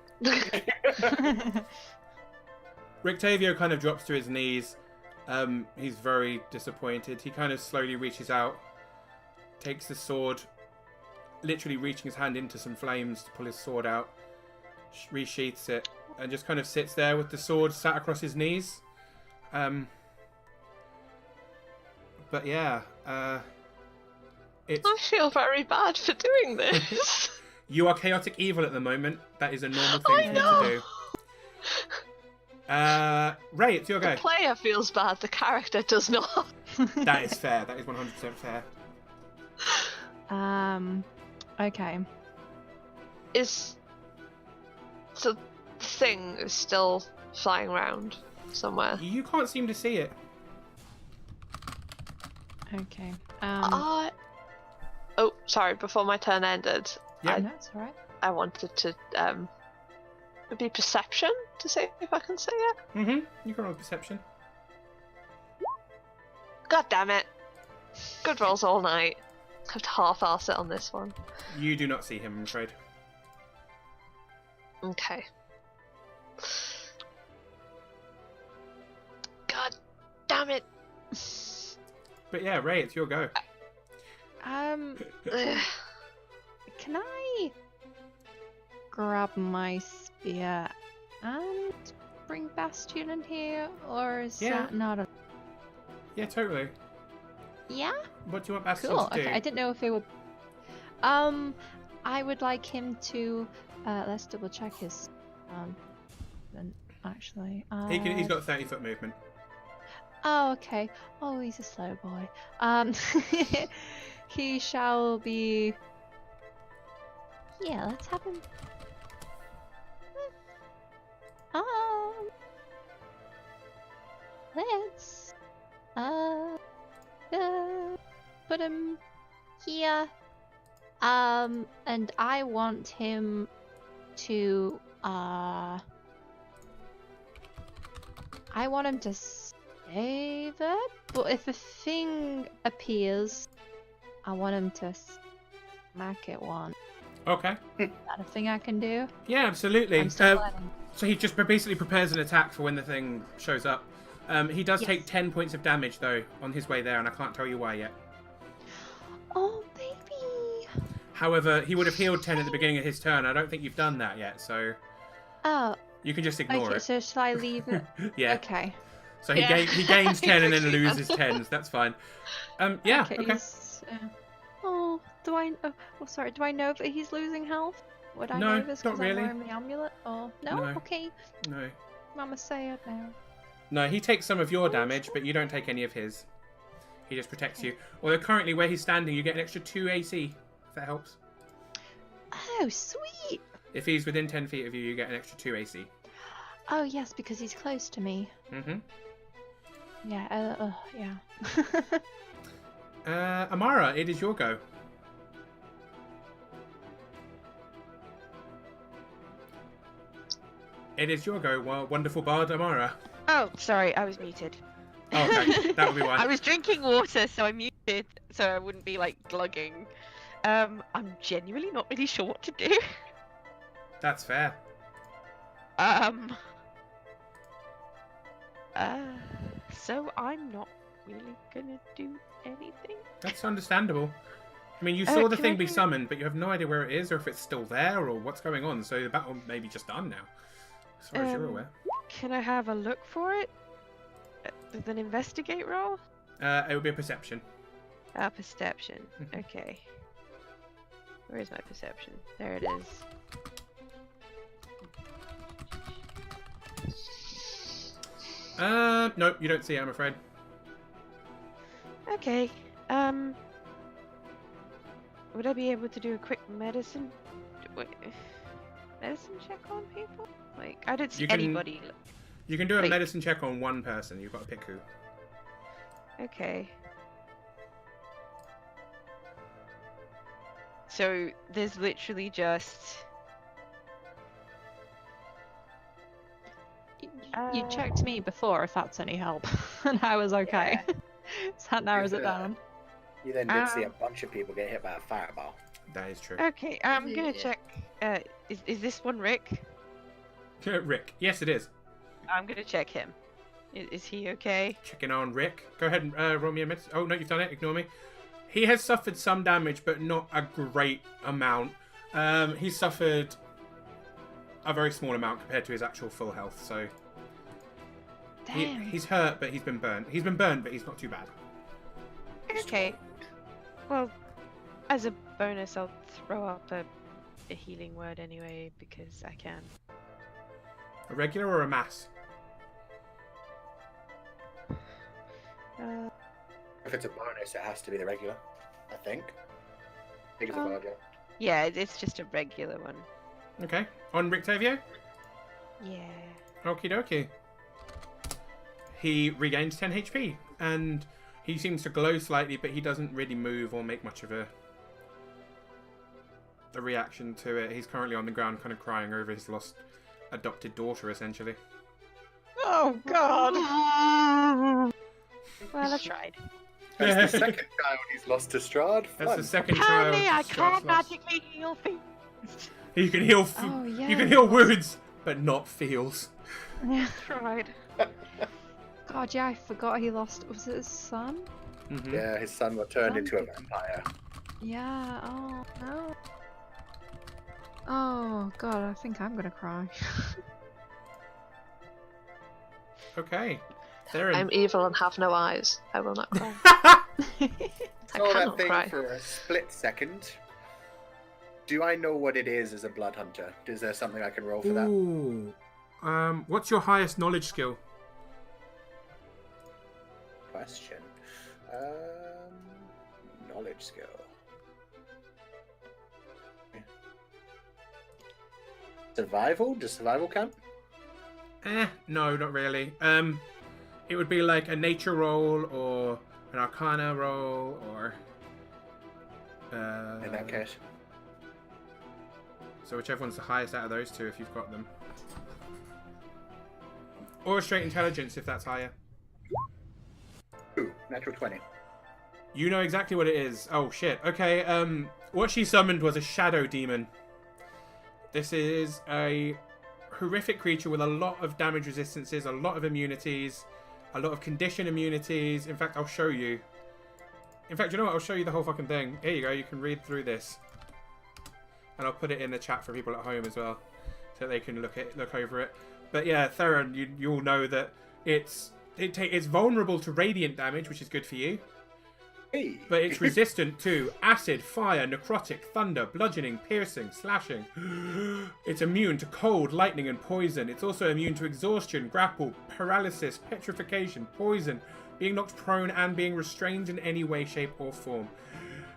Rictavio kind of drops to his knees. He's very disappointed. He kind of slowly reaches out, takes the sword, literally reaching his hand into some flames to pull his sword out, resheaths it, and just kind of sits there with the sword sat across his knees. But yeah, it's... I feel very bad for doing this. You are chaotic evil at the moment. That is a normal thing I for know. you to do. Ray, it's your The go. player feels bad, the character does not. That is fair. That is 100% fair. Okay. So the thing is still flying around somewhere. You can't seem to see it. Okay. Oh, sorry, before my turn ended, Yeah. No, it's alright. I wanted to be perception to see if I can see it. Mm-hmm. You can roll perception. God damn it. Good rolls all night. I have to half-arse it on this one. You do not see him, I'm afraid. Okay. God damn it. But yeah, Ray, it's your go. Ugh. Can I grab my spear and bring Bastion in here, or is Yeah. that not a... Yeah, totally. Yeah? What do you want Bastion Cool. to do? Okay, I didn't know if it would... I would like him to... let's double check his... then, actually. He's got 30-foot movement. Oh, okay. Oh, he's a slow boy. He shall be... Yeah, let's have him... Let's... put him here. And I want him to, I want him to stay there, but if a thing appears, I want him to smack it one. Okay. Is that a thing I can do? Yeah, absolutely. I'm still learning. So he just basically prepares an attack for when the thing shows up. He does Yes. take 10 points of damage, though, on his way there, and I can't tell you why yet. Oh, baby! However, he would have healed 10 at the beginning of his turn. I don't think you've done that yet, so Oh, you can just ignore okay, it. so shall I leave it? Yeah. Okay. So he, Yeah. he gains 10 and then Actually, loses 10s. That's fine. Yeah, okay. he's, oh, do I... Oh, sorry, do I know that he's losing health? Would I No, know this not because really. I'm wearing the amulet? Or... No? No. Okay. No. Mama say it now. No, he takes some of your damage, but you don't take any of his. He just protects you. Although currently, where he's standing, you get an extra 2 AC, if that helps. Oh, sweet! If he's within 10 feet of you, you get an extra 2 AC. Oh, yes, because he's close to me. Mm-hmm. Yeah, yeah. Amara, it is your go. It is your go, wonderful bard Amara. Oh, sorry, I was muted. Oh, okay, that would be why. I was drinking water, so I muted, so I wouldn't be like glugging. I'm genuinely not really sure what to do. That's fair. So I'm not really gonna do anything. That's understandable. I mean, you saw the can thing I be do- summoned, but you have no idea where it is, or if it's still there, or what's going on. So the battle may be just done now, as far as you're aware. Can I have a look for it? With an investigate roll? It would be a perception. Perception. Mhm. Okay. Where is my perception? There it is. Nope, you don't see it, I'm afraid. Okay. Would I be able to do a quick medicine? Wait, medicine check on people? Like, I don't see You can- anybody. You can do a Wait. medicine check on one person. You've got to pick who. Okay. So there's literally just. You checked me before, if that's any help, and I was okay. So that narrows it down. You then did see a bunch of people get hit by a fireball. That is true. Okay, I'm gonna Yeah. check. Is this one Rick? Rick. Yes, it is. I'm gonna check him. Is he okay? Checking on Rick. Go ahead and roll me a medicine. Oh, no, you've done it. Ignore me. He has suffered some damage, but not a great amount. He's suffered a very small amount compared to his actual full health, so... Damn. He's hurt, but he's been burnt. He's been burnt, but he's not too bad. Okay. Well, as a bonus, I'll throw up a healing word anyway because I can. A regular or a mass? If it's a bonus, it has to be the regular, I think. I think it's a Oh. bard, yeah. Yeah, it's just a regular one. Okay. On Rictavio? Yeah. Okie dokie. He regains 10 HP, and he seems to glow slightly, but he doesn't really move or make much of a reaction to it. He's currently on the ground kind of crying over his lost adopted daughter, essentially. Oh God. Well, I tried. That's the second child he's lost to Strahd. That's Fun. the second child. Apparently, I Strahd's can't lost. magically heal things. You can heal. Oh, yeah. You can heal wounds, but not feels. Yeah. Tried. God, yeah, I forgot he lost. Was it his son? Mm-hmm. Yeah, his son got turned into a vampire. Yeah. Oh no. Oh God, I think I'm gonna cry. Okay. Theron. I'm evil and have no eyes. I will not cry. I Saw that cannot thing cry. for a split second. Do I know what it is as a blood hunter? Is there something I can roll for that? Ooh. What's your highest knowledge skill? Question. Knowledge skill. Survival? Does survival count? No, not really. It would be like a nature roll or an arcana roll or... In that case. So whichever one's the highest out of those two if you've got them. Or a straight intelligence if that's higher. Ooh, natural 20. You know exactly what it is. Oh shit. Okay, what she summoned was a shadow demon. This is a horrific creature with a lot of damage resistances, a lot of immunities, a lot of condition immunities. In fact, I'll show you. In fact, you know what? I'll show you the whole fucking thing. Here you go. You can read through this. And I'll put it in the chat for people at home as well, so they can look over it. But yeah, Theron, you'll know that it's vulnerable to radiant damage, which is good for you. Hey. But it's resistant to acid, fire, necrotic, thunder, bludgeoning, piercing, slashing. It's immune to cold, lightning, and poison. It's also immune to exhaustion, grapple, paralysis, petrification, poison, being knocked prone, and being restrained in any way, shape, or form.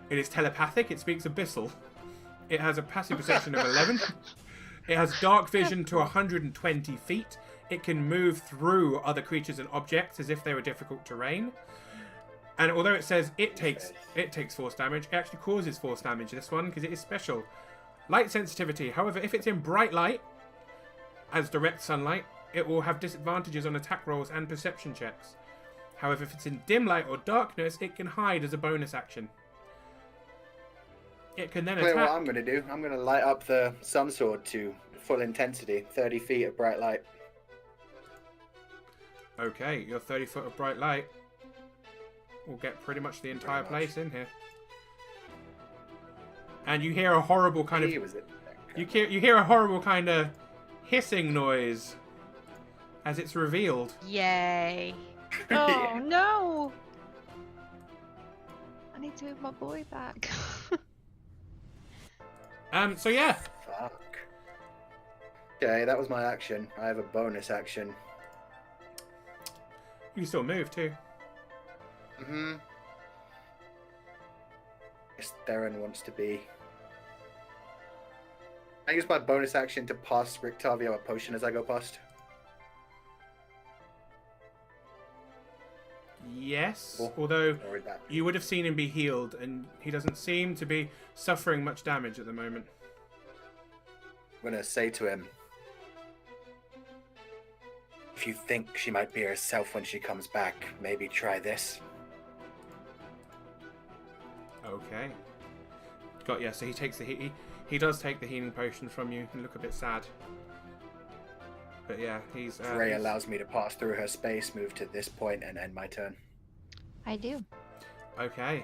It is telepathic. It speaks Abyssal. It has a passive perception of 11. It has dark vision to 120 feet. It can move through other creatures and objects as if they were difficult terrain. And although it says it takes force damage, it actually causes force damage, this one, because it is special. Light sensitivity. However, if it's in bright light, as direct sunlight, it will have disadvantages on attack rolls and perception checks. However, if it's in dim light or darkness, it can hide as a bonus action. It can then Tell you attack. what I'm going to do. I'm going to light up the sun sword to full intensity, 30 feet of bright light. Okay, your 30 foot of bright light will get pretty much the entire place in here. And you hear a horrible kind of... You hear a horrible kind of hissing noise as it's revealed. Yay. Oh Yeah. no! I need to move my boy back. So yeah. Fuck. Okay, that was my action. I have a bonus action. You can still move too. Mm-hmm. Yes, Theron wants to be... I use my bonus action to pass Rictavio a potion as I go past. Yes, Cool. although I'll read that. you would have seen him be healed, and he doesn't seem to be suffering much damage at the moment. I'm gonna say to him, if you think she might be herself when she comes back, maybe try this. Okay. Got ya. So he takes the he does take the healing potion from you. You look a bit sad. But yeah, he's... Ray allows me to pass through her space, move to this point, and end my turn. I do. Okay.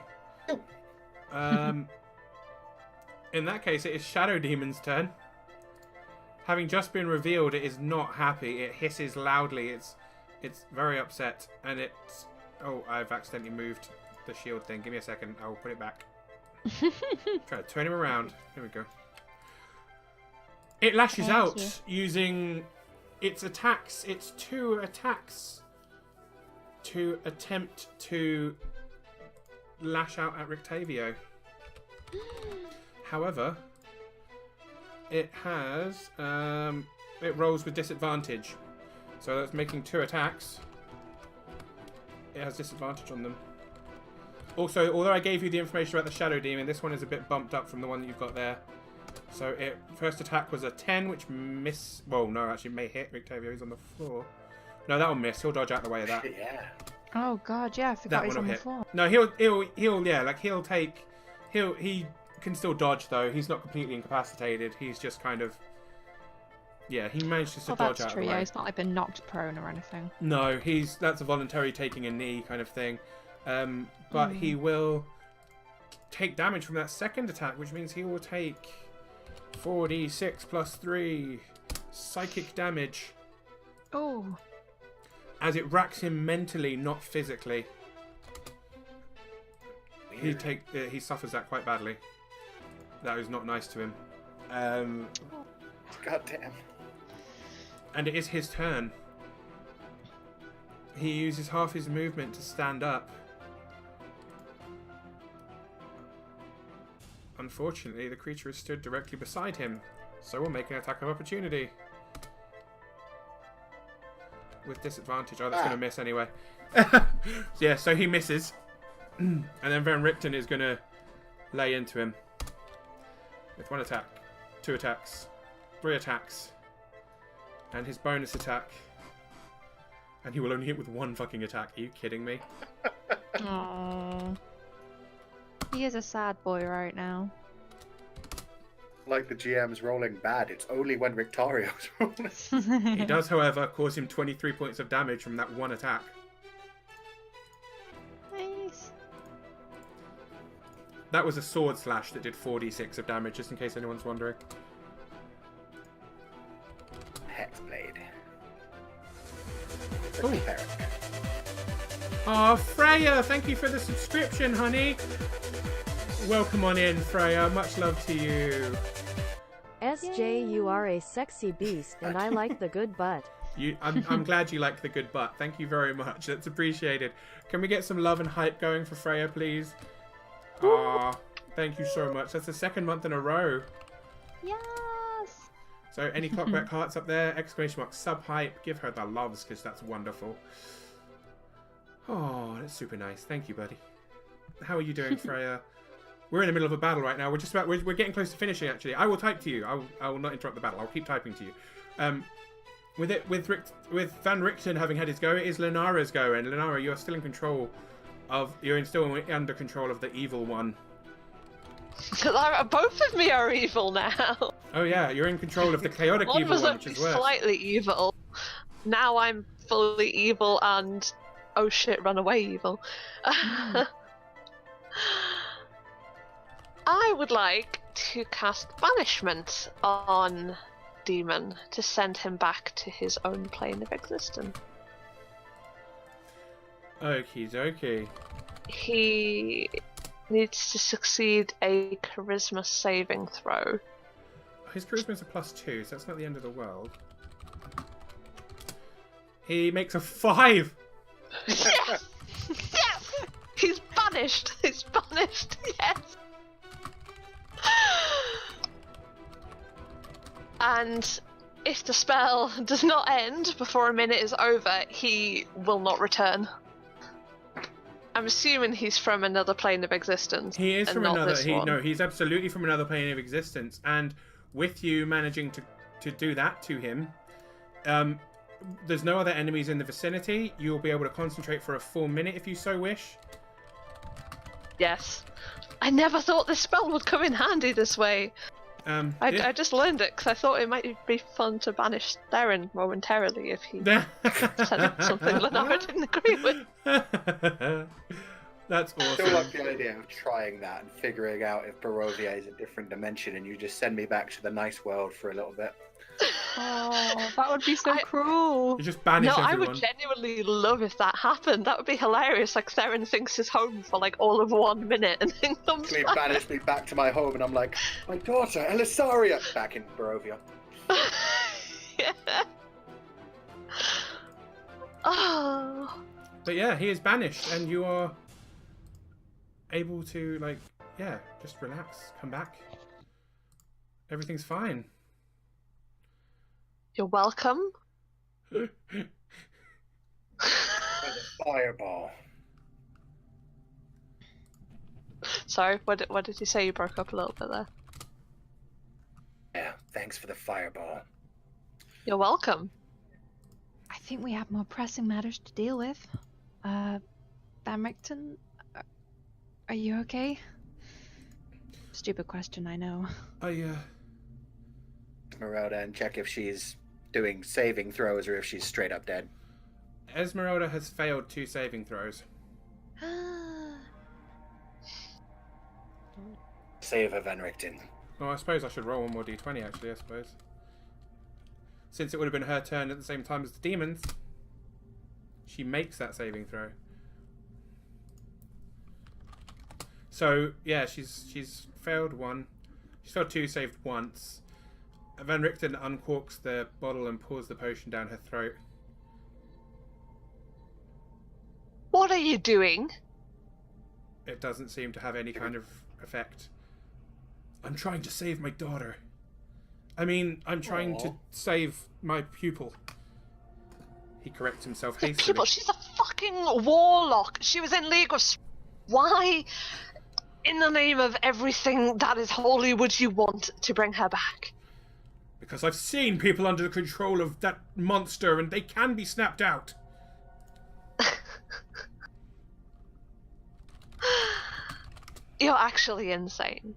In that case, it is Shadow Demon's turn. Having just been revealed, it is not happy. It hisses loudly. It's very upset, and it's... Oh, I've accidentally moved the shield thing. Give me a second. I'll put it back. Try to turn him around. There we go. It lashes Thank out using its attacks. It's 2 attacks to attempt to lash out at Rictavio. However, it has it rolls with disadvantage, so that's making 2 attacks. It has disadvantage on them. Also, although I gave you the information about the Shadow Demon, this one is a bit bumped up from the one that you've got there. So it first attack was a 10, which miss. Well, no, actually may hit Rictavio. He's on the floor. No, that'll miss. He'll dodge out the way of that. Yeah. Oh god, yeah, I forgot That he's one on will the hit. floor. No, he can still dodge though. He's not completely incapacitated. He's just kind of. Yeah, he manages to Oh, dodge that's out true. of the Yeah, way. he's not like been knocked prone or anything. No, that's a voluntary taking a knee kind of thing. But he will take damage from that second attack, which means he will take 4d6 plus 3 psychic damage. Oh. as it racks him mentally, not physically. Weird. He suffers that quite badly. That is not nice to him. God damn. And it is his turn. He uses half his movement to stand up. Unfortunately, the creature is stood directly beside him, so we'll make an attack of opportunity. With disadvantage. Oh, that's going to miss anyway. Yeah, so he misses. And then Van Richten is going to lay into him. With 1 attack, 2 attacks, 3 attacks. And his bonus attack. And he will only hit with 1 fucking attack. Are you kidding me? Aww. He is a sad boy right now. Like the GM's rolling bad, it's only when Rictario's rolling. He does, however, cause him 23 points of damage from that 1 attack. Nice. That was a sword slash that did 4d6 of damage, just in case anyone's wondering. Hexblade. Ooh. Oh, Freya, thank you for the subscription, honey. Welcome on in, Freya. Much love to you. SJ, you are a sexy beast, and I like the good butt. I'm glad you like the good butt. Thank you very much. That's appreciated. Can we get some love and hype going for Freya, please? Ah, thank you so much. That's the 2nd month in a row. Yes. So any clockwork hearts up there? Exclamation mark sub hype. Give her the loves because that's wonderful. Oh, that's super nice. Thank you, buddy. How are you doing, Freya? We're in the middle of a battle right now. We're getting close to finishing. Actually, I will type to you. I will not interrupt the battle. I'll keep typing to you. With Van Richten having had his go, it is Lenara's go, and Lenara, you are still in control of. Still under control of the evil one. Both of me are evil now. Oh yeah, you're in control of the chaotic One evil was one, only which is worse. slightly evil. Now I'm fully evil and oh shit, run away evil. I would like to cast Banishment on Demon to send him back to his own plane of existence. Okie dokie. He needs to succeed a charisma saving throw. His charisma's a +2, so that's not the end of the world. He makes a 5! Yes! Yes! He's banished! He's banished! Yes! And if the spell does not end before a minute is over, he will not return. I'm assuming he's from another plane of existence. He is and from not another. this one. No, he's absolutely from another plane of existence. And with you managing to do that to him, there's no other enemies in the vicinity. You'll be able to concentrate for a full minute if you so wish. Yes. I never thought this spell would come in handy this way. I just learned it because I thought it might be fun to banish Theron momentarily if he said something Lenara didn't agree with. That's I awesome. still like the idea of trying that and figuring out if Barovia is a different dimension and you just send me back to the nice world for a little bit. Oh, that would be so cruel. You just banish No, I everyone. would genuinely love if that happened. That would be hilarious. Like Theron thinks his home for like all of 1 minute and then comes He back. banished me back to my home and I'm like, my daughter, Elisaria, back in Barovia. Yeah. Oh. But yeah, he is banished, and you are able to, like, yeah, just relax, come back. Everything's fine. You're welcome. With a fireball. Sorry, what did you say? You broke up a little bit there. Yeah, thanks for the fireball. You're welcome. I think we have more pressing matters to deal with. Van Richten, are you okay? Stupid question, I know. Esmeralda and check if she's doing saving throws or if she's straight up dead. Esmeralda has failed 2 saving throws. Save her, Van Richten. Well, I suppose I should roll one more d20, actually, I suppose. Since it would have been her turn at the same time as the demons. She makes that saving throw. So yeah, she's failed one. She's failed two, saved once. Van Richten uncorks the bottle and pours the potion down her throat. What are you doing? It doesn't seem to have any kind of effect. I'm trying to save my daughter. I mean, I'm trying to save my pupil. He corrects himself hastily. Pupil, she's a fucking warlock. She was in league with... Why, in the name of everything that is holy, would you want to bring her back? Because I've seen people under the control of that monster and they can be snapped out. You're actually insane.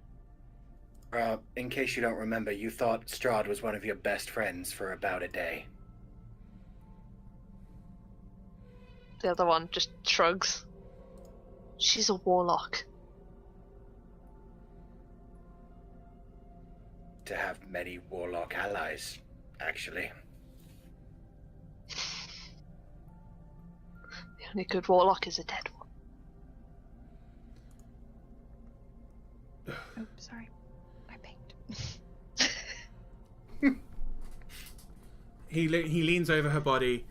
In case you don't remember, you thought Strahd was one of your best friends for about a day. The other one just shrugs. She's a warlock. To have many warlock allies, actually. The only good warlock is a dead one. Oh, sorry. I pinged. He leans over her body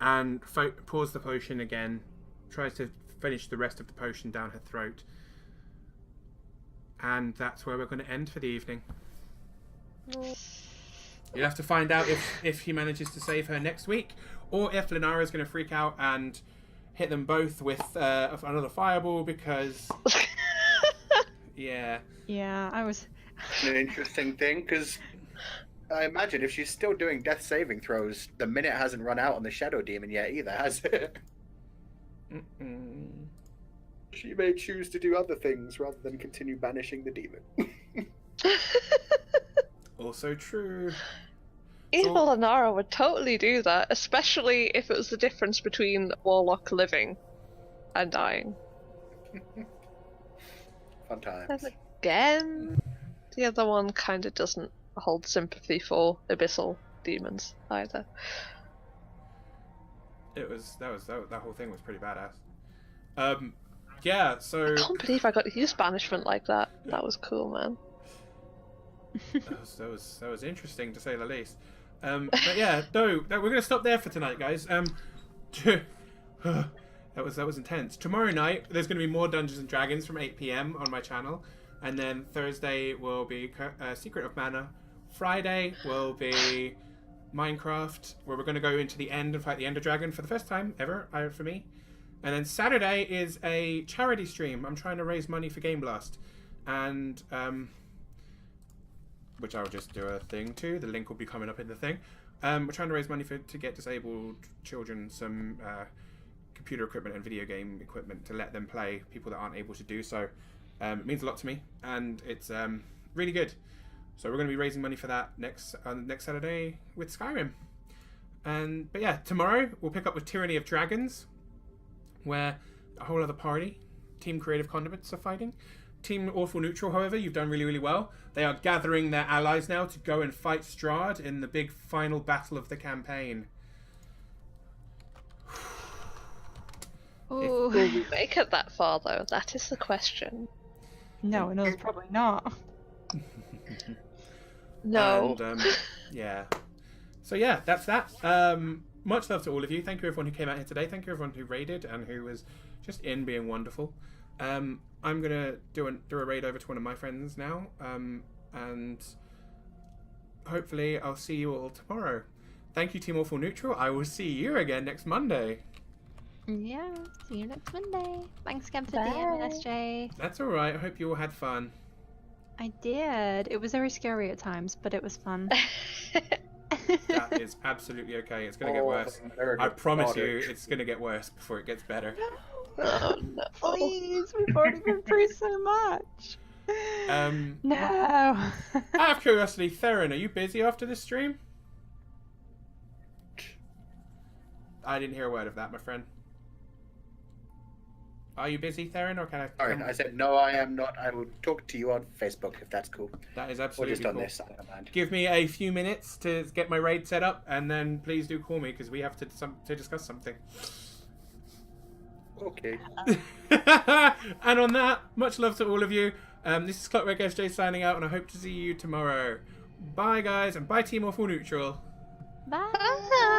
and pours the potion again. Tries to finish the rest of the potion down her throat. And that's where we're going to end for the evening. You'll have to find out if he manages to save her next week, or if Lenara's going to freak out and hit them both with another fireball because... Yeah. Yeah, I was... An interesting thing, because I imagine if she's still doing death saving throws, the minute hasn't run out on the Shadow Demon yet either, has it? She may choose to do other things rather than continue banishing the demon. Also true. Evil Lenara would totally do that, especially if it was the difference between Warlock living and dying. Fun times. And again, the other one kind of doesn't hold sympathy for abyssal demons either. That whole thing was pretty badass. Yeah, so I can't believe I got to use banishment like that. That was cool, man. that was interesting to say the least. But yeah, no, we're gonna stop there for tonight, guys. That was intense. Tomorrow night there's gonna be more Dungeons and Dragons from 8 PM on my channel, and then Thursday will be Secret of Mana. Friday will be Minecraft, where we're gonna go into the end and fight the Ender Dragon for the first time ever for me. And then Saturday is a charity stream. I'm trying to raise money for Game Blast, and which I'll just do a thing too. The link will be coming up in the thing. We're trying to raise money to get disabled children some computer equipment and video game equipment to let them play, people that aren't able to do so. It means a lot to me, and it's really good. So we're going to be raising money for that next Saturday with Skyrim. But yeah, tomorrow we'll pick up with Tyranny of Dragons, where a whole other party, Team Creative Condiments, are fighting. Team Awful Neutral, however, you've done really, really well. They are gathering their allies now to go and fight Strahd in the big final battle of the campaign. Will we make it that far, though? That is the question. No, probably not. No. And, yeah. So yeah, that's that. Much love to all of you. Thank you everyone who came out here today. Thank you everyone who raided and who was just in being wonderful. I'm gonna do a raid over to one of my friends now, and hopefully I'll see you all tomorrow. Thank you, Team Awful Neutral. I will see you again next Monday. Yeah, see you next Monday. Thanks again for DMing, SJ. That's all right. I hope you all had fun. I did. It was very scary at times, but it was fun. That is absolutely okay. It's gonna get worse. I promise you, it's gonna get worse before it gets better. Oh, no. Please, we've already been through so much. No. Out of curiosity, Theron, are you busy after this stream? I didn't hear a word of that, my friend. Are you busy, Theron, or can I... Sorry, I said, no, I am not. I will talk to you on Facebook, if that's cool. That is Or absolutely just on cool. this, I don't mind. Give me a few minutes to get my raid set up, and then please do call me, because we have to discuss something. Okay. And on that, much love to all of you. This is Clockwork SJ signing out, and I hope to see you tomorrow. Bye, guys, and bye, Team Awful Neutral. Bye. Bye.